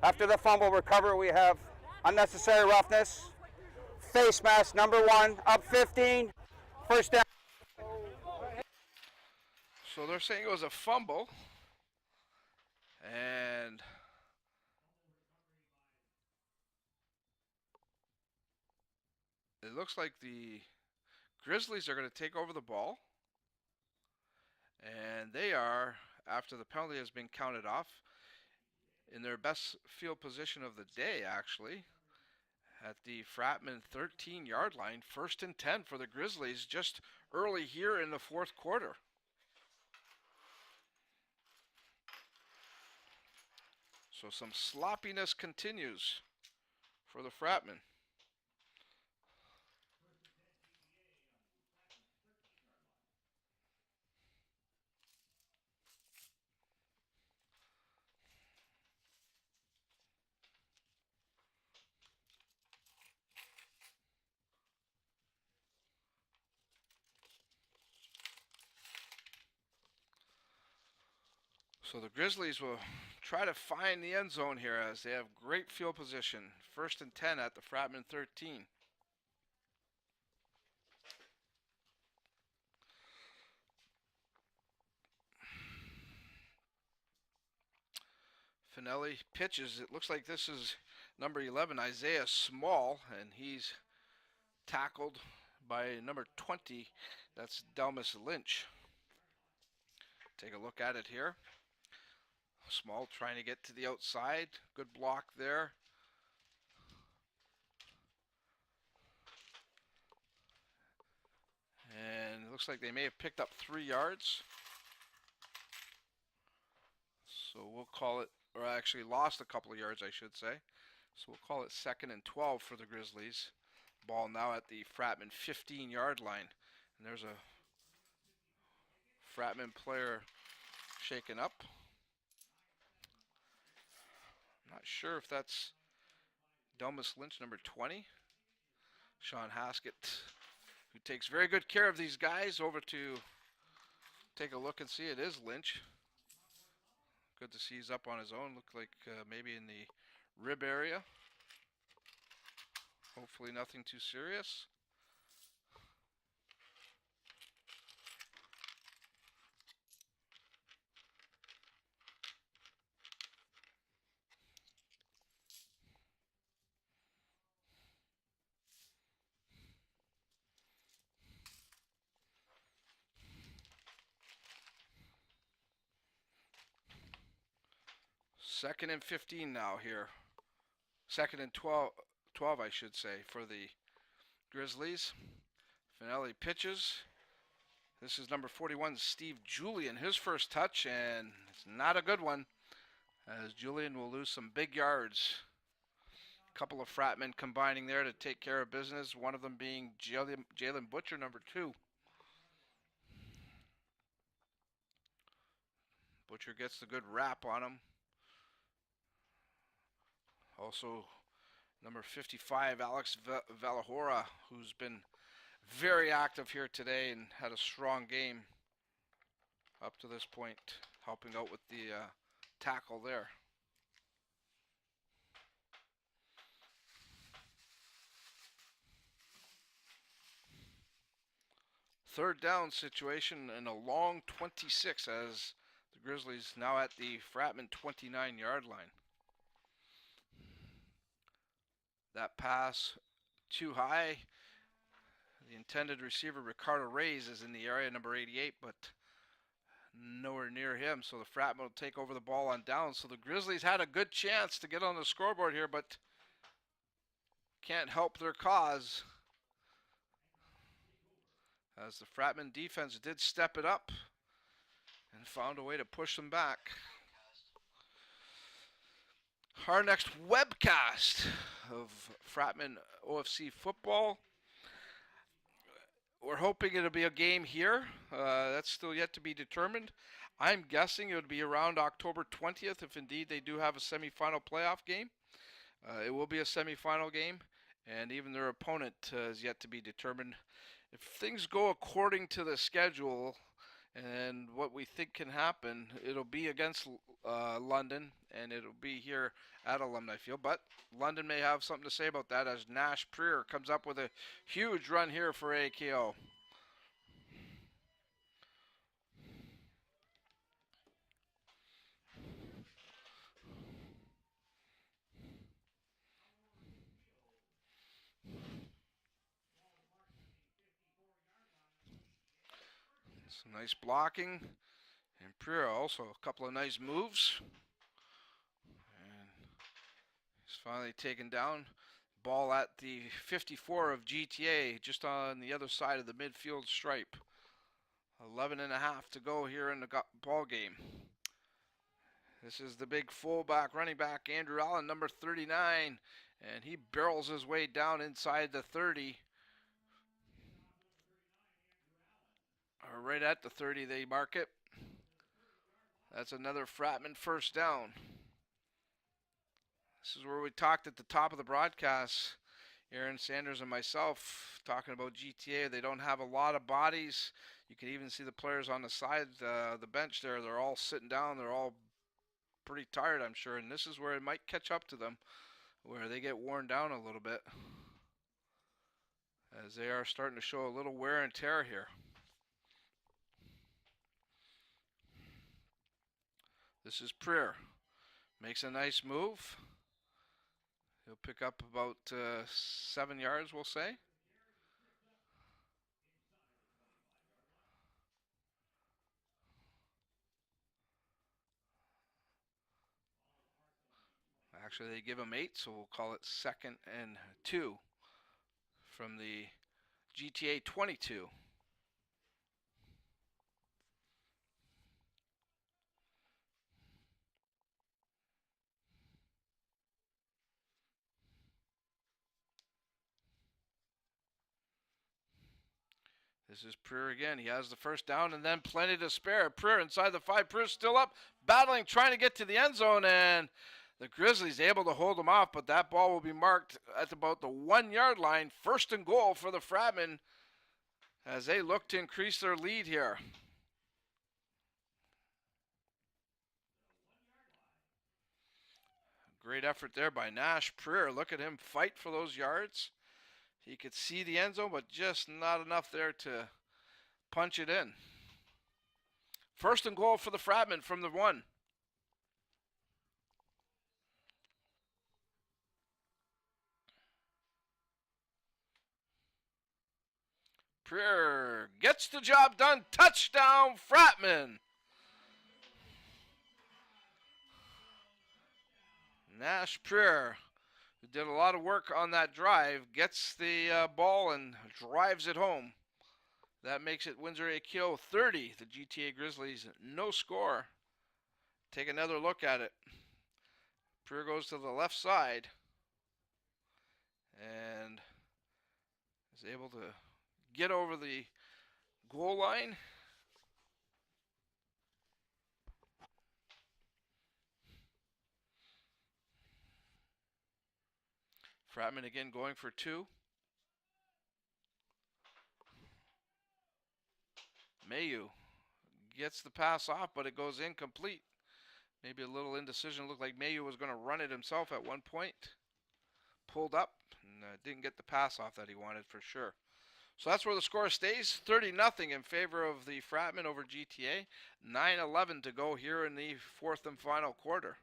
After the fumble recovery, we have unnecessary roughness, face mask number 1, up 15, first down. So they're saying it was a fumble, and it looks like the Grizzlies are going to take over the ball, and they are, after the penalty has been counted off, in their best field position of the day, actually, at the Fratmen 13-yard line, 1st and 10 for the Grizzlies, just early here in the fourth quarter. So some sloppiness continues for the Fratmen. So the Grizzlies will try to find the end zone here as they have great field position. 1st and 10 at the Fratmen 13. Finelli pitches. It looks like this is number 11, Isaiah Small, and he's tackled by number 20. That's Delmas Lynch. Take a look at it here. Small trying to get to the outside. Good block there. And it looks like they may have picked up 3 yards. So we'll call it, or actually lost a couple of yards, I should say. So we'll call it 2nd and 12 for the Grizzlies. Ball now at the Fratmen 15-yard line. And there's a Fratmen player shaken up. Not sure if that's Delmas Lynch, number 20. Sean Haskett, who takes very good care of these guys, over to take a look and see. It is Lynch. Good to see he's up on his own. Looked like maybe in the rib area. Hopefully nothing too serious. Second and 15 now here. 2nd and 12, I should say, for the Grizzlies. Finelli pitches. This is number 41, Steve Julian, his first touch, and it's not a good one, as Julian will lose some big yards. A couple of Fratmen combining there to take care of business, one of them being Jalen Butcher, number 2. Butcher gets the good wrap on him. Also, number 55, Alex Valahora, who's been very active here today and had a strong game up to this point, helping out with the tackle there. Third down situation and a long 26 as the Grizzlies now at the Fratmen 29-yard line. That pass too high. The intended receiver, Ricardo Reyes, is in the area, number 88, but nowhere near him. So the Fratmen will take over the ball on down. So the Grizzlies had a good chance to get on the scoreboard here, but can't help their cause, as the Fratmen defense did step it up and found a way to push them back. Our next webcast of Fratmen OFC football. We're hoping it'll be a game here. That's still yet to be determined. I'm guessing it would be around October 20th if indeed they do have a semifinal playoff game. It will be a semifinal game, and even their opponent is yet to be determined. If things go according to the schedule and what we think can happen, it'll be against London, and it'll be here at Alumni Field. But London may have something to say about that, as Nash Preer comes up with a huge run here for AKO. Some nice blocking, and Preer also a couple of nice moves. And he's finally taken down. Ball at the 54 of GTA, just on the other side of the midfield stripe. 11 and a half to go here in the ball game. This is the big fullback, running back, Andrew Allen, number 39, and he barrels his way down inside the 30. Or right at the 30, they mark it. That's another Fratmen first down. This is where we talked at the top of the broadcast, Aaron Sanders and myself, talking about GTA. They don't have a lot of bodies. You can even see the players on the side, the bench there. They're all sitting down. They're all pretty tired, I'm sure. And this is where it might catch up to them, where they get worn down a little bit, as they are starting to show a little wear and tear here. This is Preer. Makes a nice move. He'll pick up about 7 yards, we'll say. Actually, they give him 8, so we'll call it 2nd and 2 from the GTA 22. This is Preer again. He has the first down and then plenty to spare. Preer inside the 5. Preer still up, battling, trying to get to the end zone, and the Grizzlies able to hold him off, but that ball will be marked at about the 1-yard line. 1st and goal for the Fratmen as they look to increase their lead here. Great effort there by Nash Preer. Look at him fight for those yards. He could see the end zone, but just not enough there to punch it in. 1st and goal for the Fratmen from the 1. Preer gets the job done. Touchdown, Fratmen. Nash Preer, who did a lot of work on that drive, gets the ball and drives it home. That makes it Windsor AKO 30. The GTA Grizzlies, no score. Take another look at it. Preer goes to the left side and is able to get over the goal line. Fratmen again going for 2. Mayu gets the pass off, but it goes incomplete. Maybe a little indecision. Looked like Mayu was going to run it himself at one point. Pulled up and didn't get the pass off that he wanted for sure. So that's where the score stays, 30-0 in favor of the Fratmen over GTA. 9:11 to go here in the fourth and final quarter.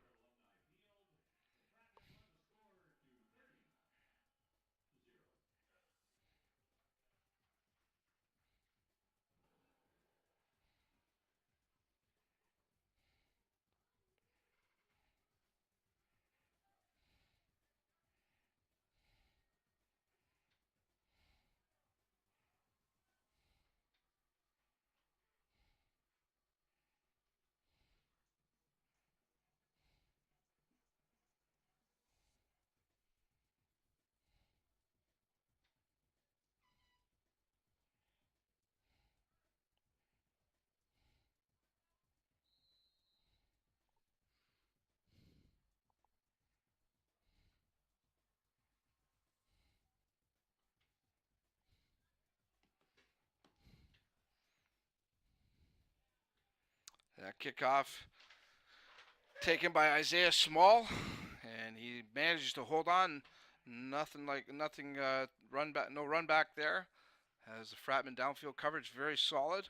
That kickoff taken by Isaiah Small, and he manages to hold on. No run back there. As the Fratmen downfield coverage very solid.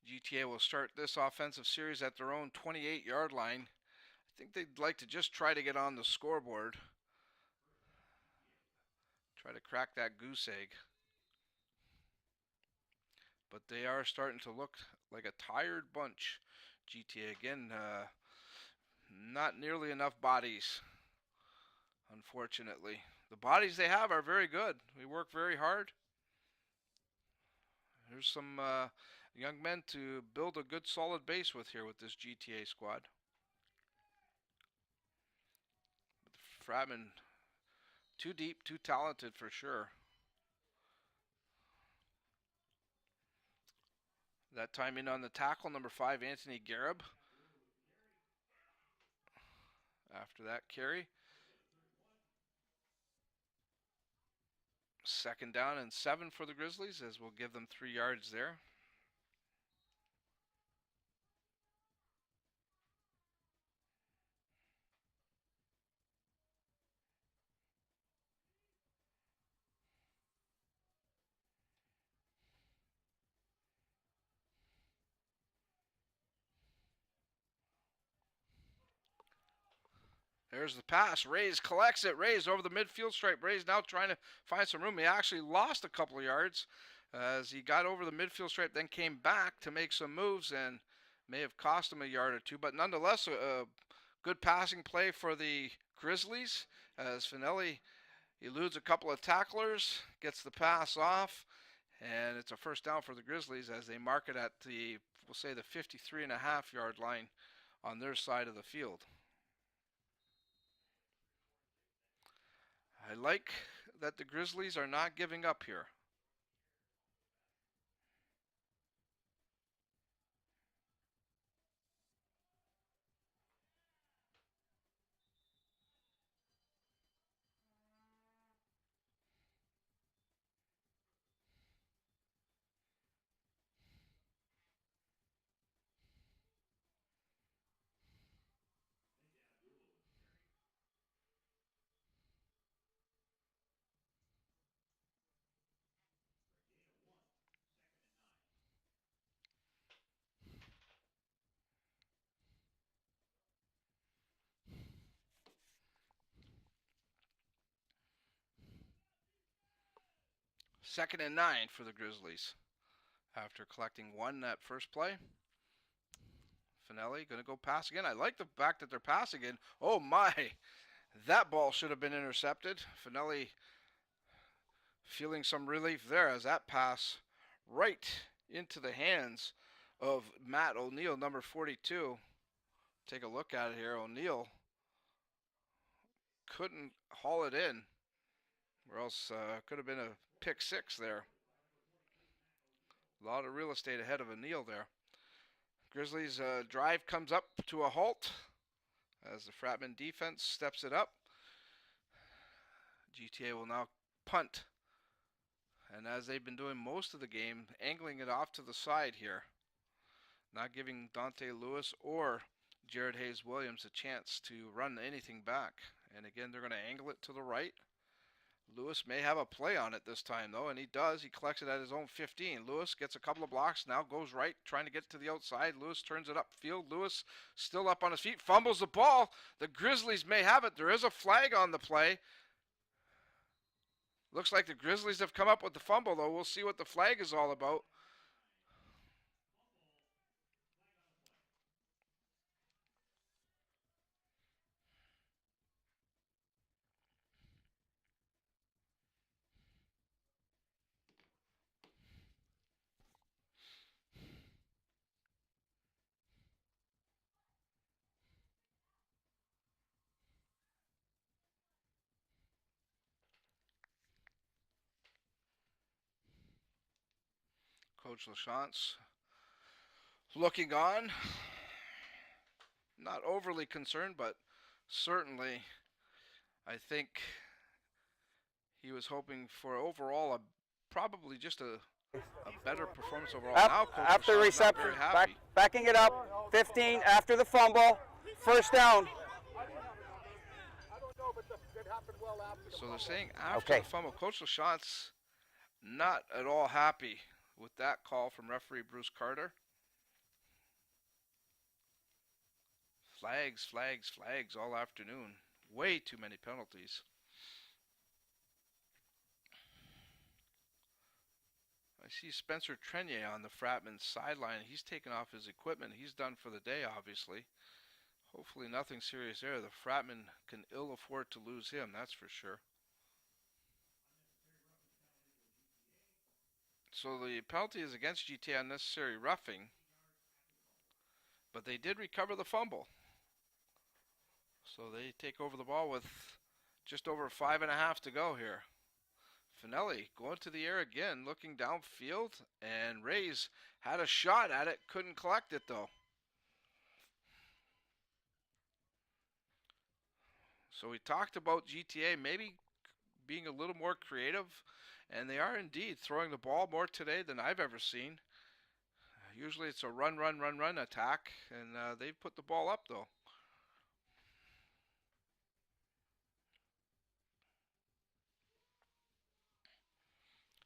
GTA will start this offensive series at their own 28-yard line. I think they'd like to just try to get on the scoreboard. Try to crack that goose egg. But they are starting to look like a tired bunch. GTA again, not nearly enough bodies, unfortunately. The bodies they have are very good. We work very hard. There's some young men to build a good solid base with here with this GTA squad. But the Fratmen, too deep, too talented for sure. That time in on the tackle, number 5, Anthony Garib. After that carry. 2nd down and 7 for the Grizzlies, as we'll give them 3 yards there. There's the pass. Rays collects it. Rays over the midfield stripe. Rays now trying to find some room. He actually lost a couple of yards as he got over the midfield stripe, then came back to make some moves and may have cost him a yard or two. But nonetheless, a good passing play for the Grizzlies as Finelli eludes a couple of tacklers, gets the pass off, and it's a 1st down for the Grizzlies as they mark it at the, we'll say, the 53.5-yard line on their side of the field. I like that the Grizzlies are not giving up here. Second and 9 for the Grizzlies. After collecting 1 that first play. Finelli going to go pass again. I like the fact that they're passing in. Oh my, that ball should have been intercepted. Finelli feeling some relief there as that pass right into the hands of Matt O'Neill, number 42. Take a look at it here. O'Neill couldn't haul it in, or else could have been a pick 6 there. A lot of real estate ahead of O'Neill there. Grizzlies drive comes up to a halt as the Fratmen defense steps it up. GTA will now punt. And as they've been doing most of the game, angling it off to the side here. Not giving Dante Lewis or Jared Hayes-Williams a chance to run anything back. And again, they're going to angle it to the right. Lewis may have a play on it this time, though, and he does. He collects it at his own 15. Lewis gets a couple of blocks, now goes right, trying to get to the outside. Lewis turns it upfield. Lewis still up on his feet, fumbles the ball. The Grizzlies may have it. There is a flag on the play. Looks like the Grizzlies have come up with the fumble, though. We'll see what the flag is all about. Coach LaChance looking on. Not overly concerned, but certainly I think he was hoping for overall probably just a better performance overall. Now Coach After LaChance's reception, not very happy. backing it up, 15 after the fumble, first down. So they're saying after the fumble, Coach LaChance not at all happy with that call from referee Bruce Carter. Flags, flags, flags all afternoon. Way too many penalties. I see Spencer Trenier on the Fratmen sideline. He's taken off his equipment. He's done for the day, obviously. Hopefully nothing serious there. The Fratmen can ill afford to lose him, that's for sure. So the penalty is against GTA unnecessary roughing, but they did recover the fumble. So they take over the ball with just over 5.5 to go here. Finelli going to the air again, looking downfield, and Rays had a shot at it, couldn't collect it though. So we talked about GTA maybe being a little more creative, and they are indeed throwing the ball more today than I've ever seen. Usually it's a run attack, and they've put the ball up though.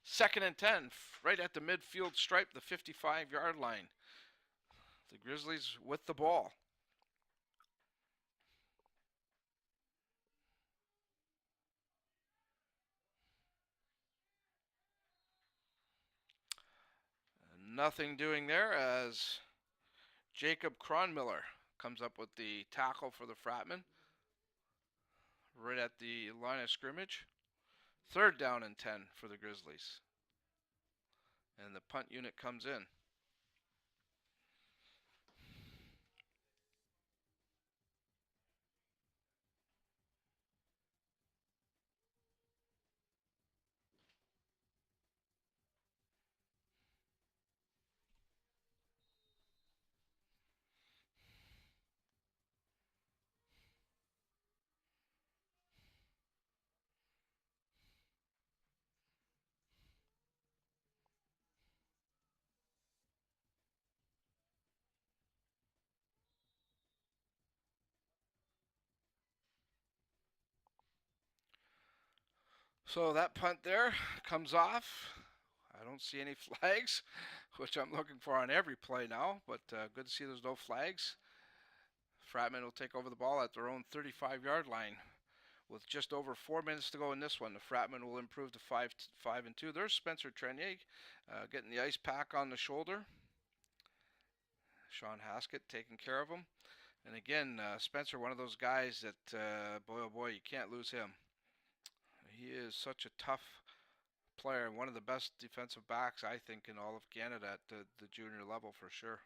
Second and 10, right at the midfield stripe, the 55-yard line. The Grizzlies with the ball. Nothing doing there as Jacob Kronmiller comes up with the tackle for the Fratmen. Right at the line of scrimmage. Third down and 10 for the Grizzlies. And the punt unit comes in. So that punt there comes off. I don't see any flags, which I'm looking for on every play now, but good to see there's no flags. Fratmen will take over the ball at their own 35-yard line with just over 4 minutes to go in this one. The Fratmen will improve to 5-2. There's Spencer Trenier getting the ice pack on the shoulder. Sean Haskett taking care of him. And again, Spencer, one of those guys that, boy oh boy, you can't lose him. He is such a tough player and one of the best defensive backs, I think, in all of Canada at the junior level for sure.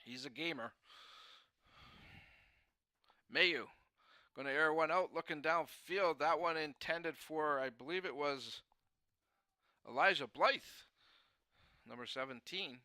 He's a gamer. Mayu going to air one out, looking downfield. That one intended for, I believe it was Elijah Blythe, number 17.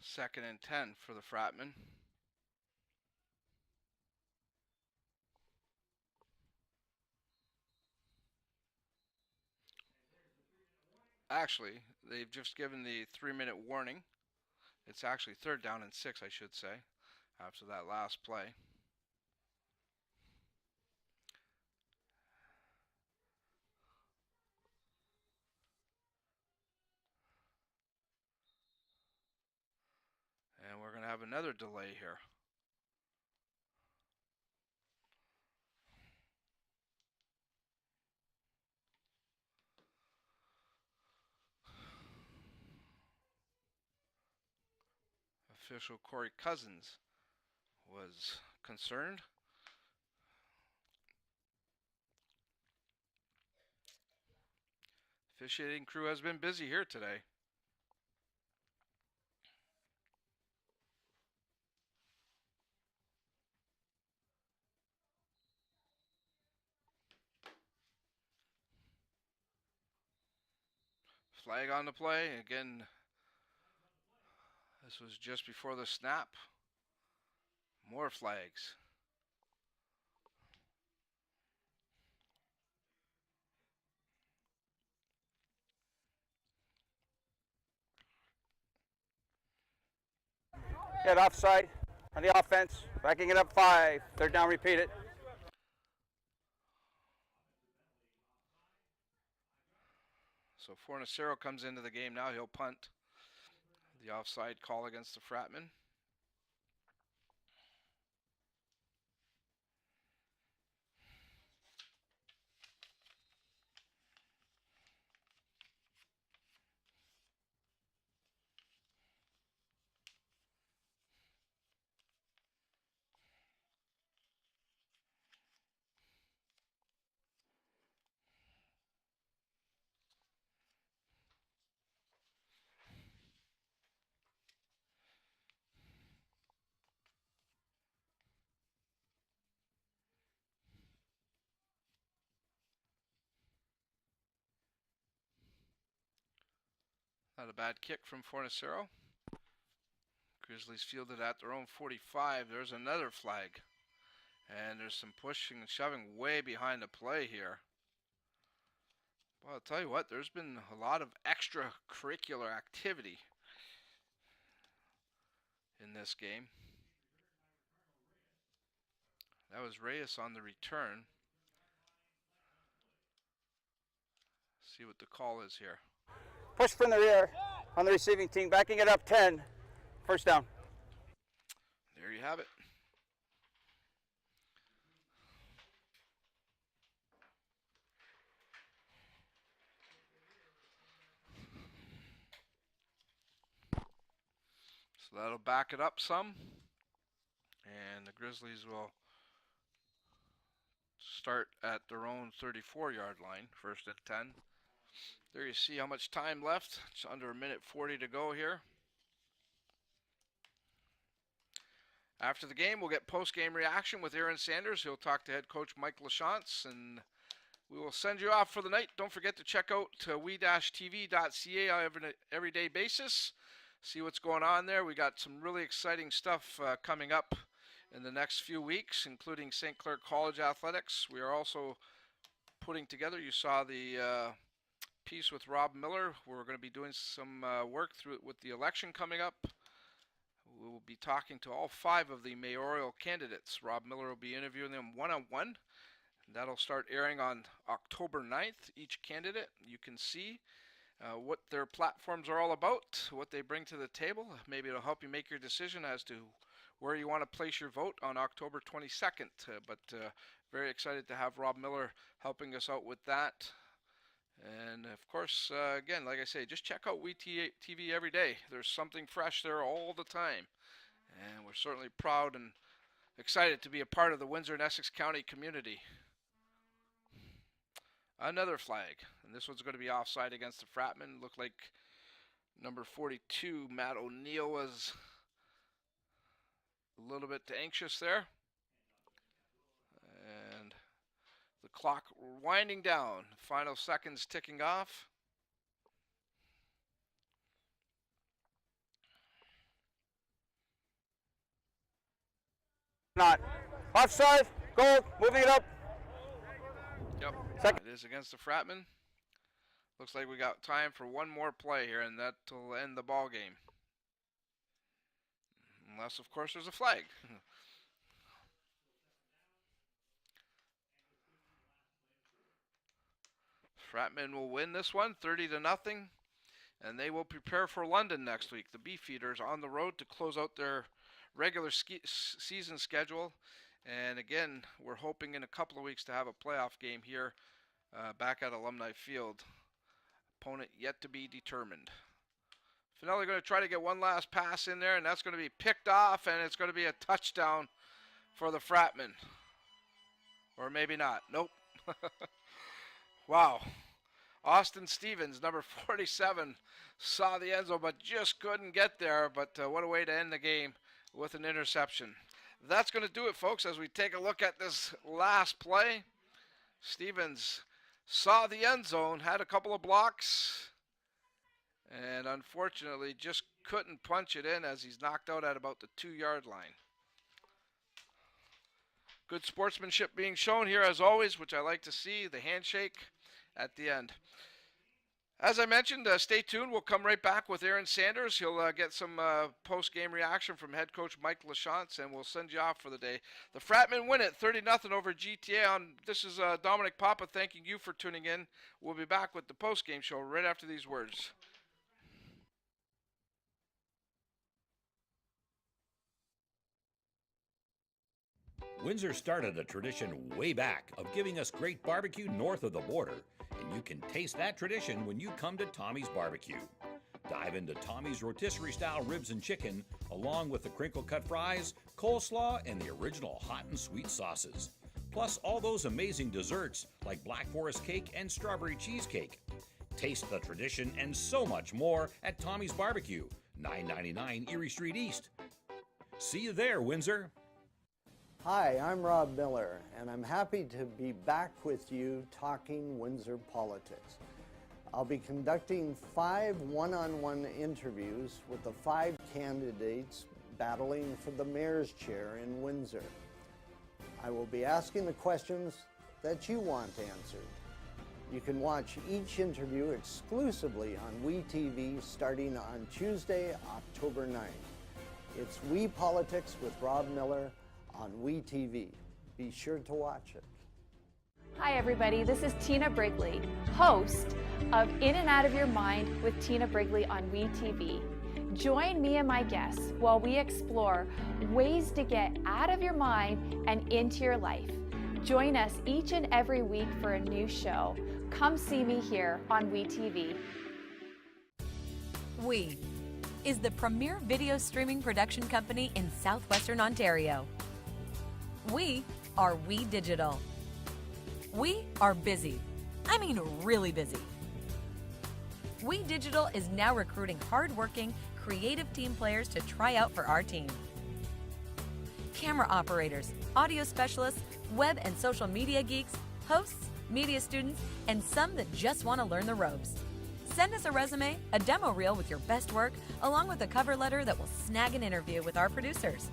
2nd and 10 for the Fratmen. Actually, they've just given the 3-minute warning. It's actually 3rd down and 6, I should say, after that last play. And we're going to have another delay here. Official Corey Cousins was concerned. Officiating crew has been busy here today. Flag on the play. Again, this was just before the snap. More flags. Get offside on the offense. Backing it up 5. 3rd down, repeat it. So Fornacero comes into the game now. He'll punt. The offside call against the Fratmen. Not a bad kick from Fornacero. Grizzlies fielded at their own 45. There's another flag. And there's some pushing and shoving way behind the play here. Well, I'll tell you what, there's been a lot of extracurricular activity in this game. That was Reyes on the return. See what the call is here. Push from the rear on the receiving team. Backing it up 10. 1st down. There you have it. So that'll back it up some. And the Grizzlies will start at their own 34-yard line, 1st and 10. There you see how much time left. It's under 1:40 to go here. After the game, we'll get post-game reaction with Aaron Sanders. He'll talk to head coach Mike LaChance, and we will send you off for the night. Don't forget to check out we-tv.ca on an everyday basis. See what's going on there. We got some really exciting stuff coming up in the next few weeks, including St. Clair College athletics. We are also putting together, you saw the piece with Rob Miller. We're going to be doing some work through it with the election coming up. We will be talking to all 5 of the mayoral candidates. Rob Miller will be interviewing them one-on-one. That'll start airing on October 9th. Each candidate, you can see what their platforms are all about, what they bring to the table. Maybe it'll help you make your decision as to where you want to place your vote on October 22nd. But very excited to have Rob Miller helping us out with that. And of course, again, like I say, just check out WeTV every day. There's something fresh there all the time. And we're certainly proud and excited to be a part of the Windsor and Essex County community. Another flag. And this one's going to be offside against the Fratmen. Looked like number 42, Matt O'Neill, was a little bit anxious there. And the clock winding down. Final seconds ticking off. Not. Offside, goal, moving it up. Yep. Second. It is against the Fratmen. Looks like we got time for one more play here, and that'll end the ball game. Unless, of course, there's a flag. Fratmen will win this one, 30-0, and they will prepare for London next week. The Beefeaters on the road to close out their regular season schedule. And again, we're hoping in a couple of weeks to have a playoff game here back at Alumni Field. Opponent yet to be determined. Finelli going to try to get one last pass in there, and that's going to be picked off, and it's going to be a touchdown for the Fratmen. Or maybe not. Nope. Wow. Austin Stevens, number 47, saw the end zone but just couldn't get there. But what a way to end the game with an interception. That's going to do it, folks, as we take a look at this last play. Stevens saw the end zone, had a couple of blocks, and unfortunately just couldn't punch it in as he's knocked out at about the 2-yard line. Good sportsmanship being shown here as always, which I like to see, the handshake at the end. As I mentioned, stay tuned. We'll come right back with Aaron Sanders. He'll get some post-game reaction from head coach Mike Lachance, and we'll send you off for the day. The Fratmen win it 30-0 over GTA. This is Dominic Papa thanking you for tuning in. We'll be back with the post-game show right after these words. Windsor started a tradition way back of giving us great barbecue north of the border, and you can taste that tradition when you come to Tommy's Barbecue. Dive into Tommy's rotisserie-style ribs and chicken, along with the crinkle-cut fries, coleslaw, and the original hot and sweet sauces. Plus all those amazing desserts like Black Forest cake and strawberry cheesecake. Taste the tradition and so much more at Tommy's Barbecue, 999 Erie Street East. See you there, Windsor. Hi, I'm Rob Miller, and I'm happy to be back with you talking Windsor politics. I'll be conducting 5 one-on-one interviews with the 5 candidates battling for the mayor's chair in Windsor. I will be asking the questions that you want answered. You can watch each interview exclusively on WeTV starting on Tuesday, October 9th. It's We Politics with Rob Miller on WeTV. Be sure to watch it. Hi everybody, this is Tina Brigley, host of In and Out of Your Mind with Tina Brigley on WeTV. Join me and my guests while we explore ways to get out of your mind and into your life. Join us each and every week for a new show. Come see me here on WeTV. We is the premier video streaming production company in southwestern Ontario. We are We Digital. We are busy. I mean really busy. We Digital is now recruiting hardworking, creative team players to try out for our team. Camera operators, audio specialists, web and social media geeks, hosts, media students, and some that just want to learn the ropes. Send us a resume, a demo reel with your best work, along with a cover letter that will snag an interview with our producers.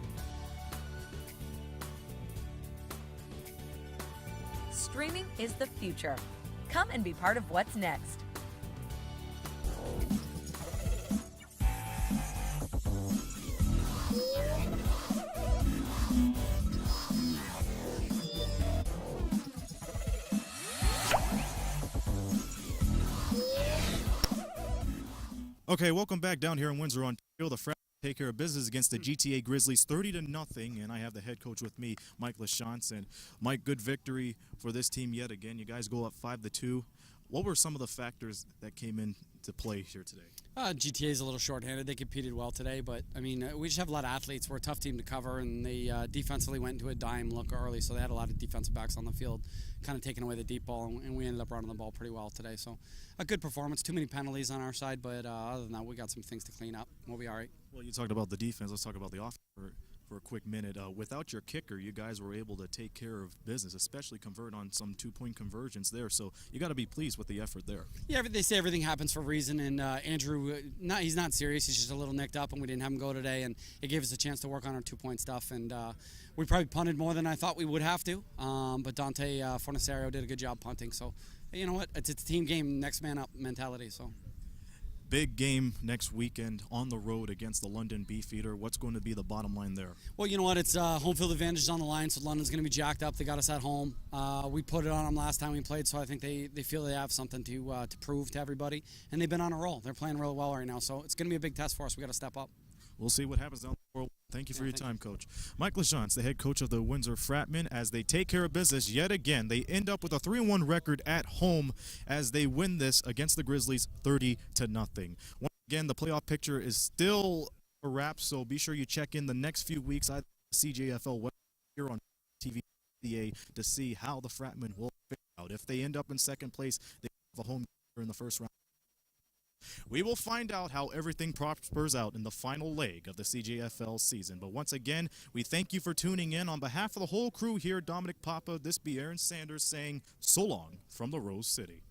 Streaming is the future. Come and be part of what's next. Okay, welcome back down here in Windsor, Ontario. The Fratmen take care of business against the GTA Grizzlies 30-0, and I have the head coach with me, Mike Lachance. And Mike, good victory for this team yet again. You guys go up 5-2. What were some of the factors that came into play here today? GTA is a little shorthanded. They competed well today, but I mean, we just have a lot of athletes. We're a tough team to cover, and they defensively went into a dime look early, so they had a lot of defensive backs on the field, kind of taking away the deep ball, and we ended up running the ball pretty well today. So a good performance. Too many penalties on our side, but other than that, we got some things to clean up. We'll be all right. Well, you talked about the defense. Let's talk about the offense. for a quick minute. Without your kicker, you guys were able to take care of business, especially convert on some two-point conversions there. So you got to be pleased with the effort there. Yeah, they say everything happens for a reason, and Andrew, he's not serious. He's just a little nicked up, and we didn't have him go today, and it gave us a chance to work on our two-point stuff. And we probably punted more than I thought we would have to, but Dante Fornasario did a good job punting. So, you know what? It's a team game, next man up mentality. So. Big game next weekend on the road against the London Beefeater. What's going to be the bottom line there? Well, you know what? It's home field advantage is on the line, so London's going to be jacked up. They got us at home. We put it on them last time we played, so I think they feel they have something to prove to everybody. And they've been on a roll. They're playing really well right now, so it's going to be a big test for us. We got to step up. We'll see what happens down the road. Thank you for your time, Coach. Mike LeJean's the head coach of the Windsor Fratmen. As they take care of business yet again, they end up with a 3-1 record at home as they win this against the Grizzlies 30-0. Once again, the playoff picture is still a wrap, so be sure you check in the next few weeks at CJFL website here on TV to see how the Fratmen will figure out. If they end up in second place, they have a home in the first round. We will find out how everything prospers out in the final leg of the CJFL season. But once again, we thank you for tuning in. On behalf of the whole crew here, Dominic Papa, this be Aaron Sanders saying so long from the Rose City.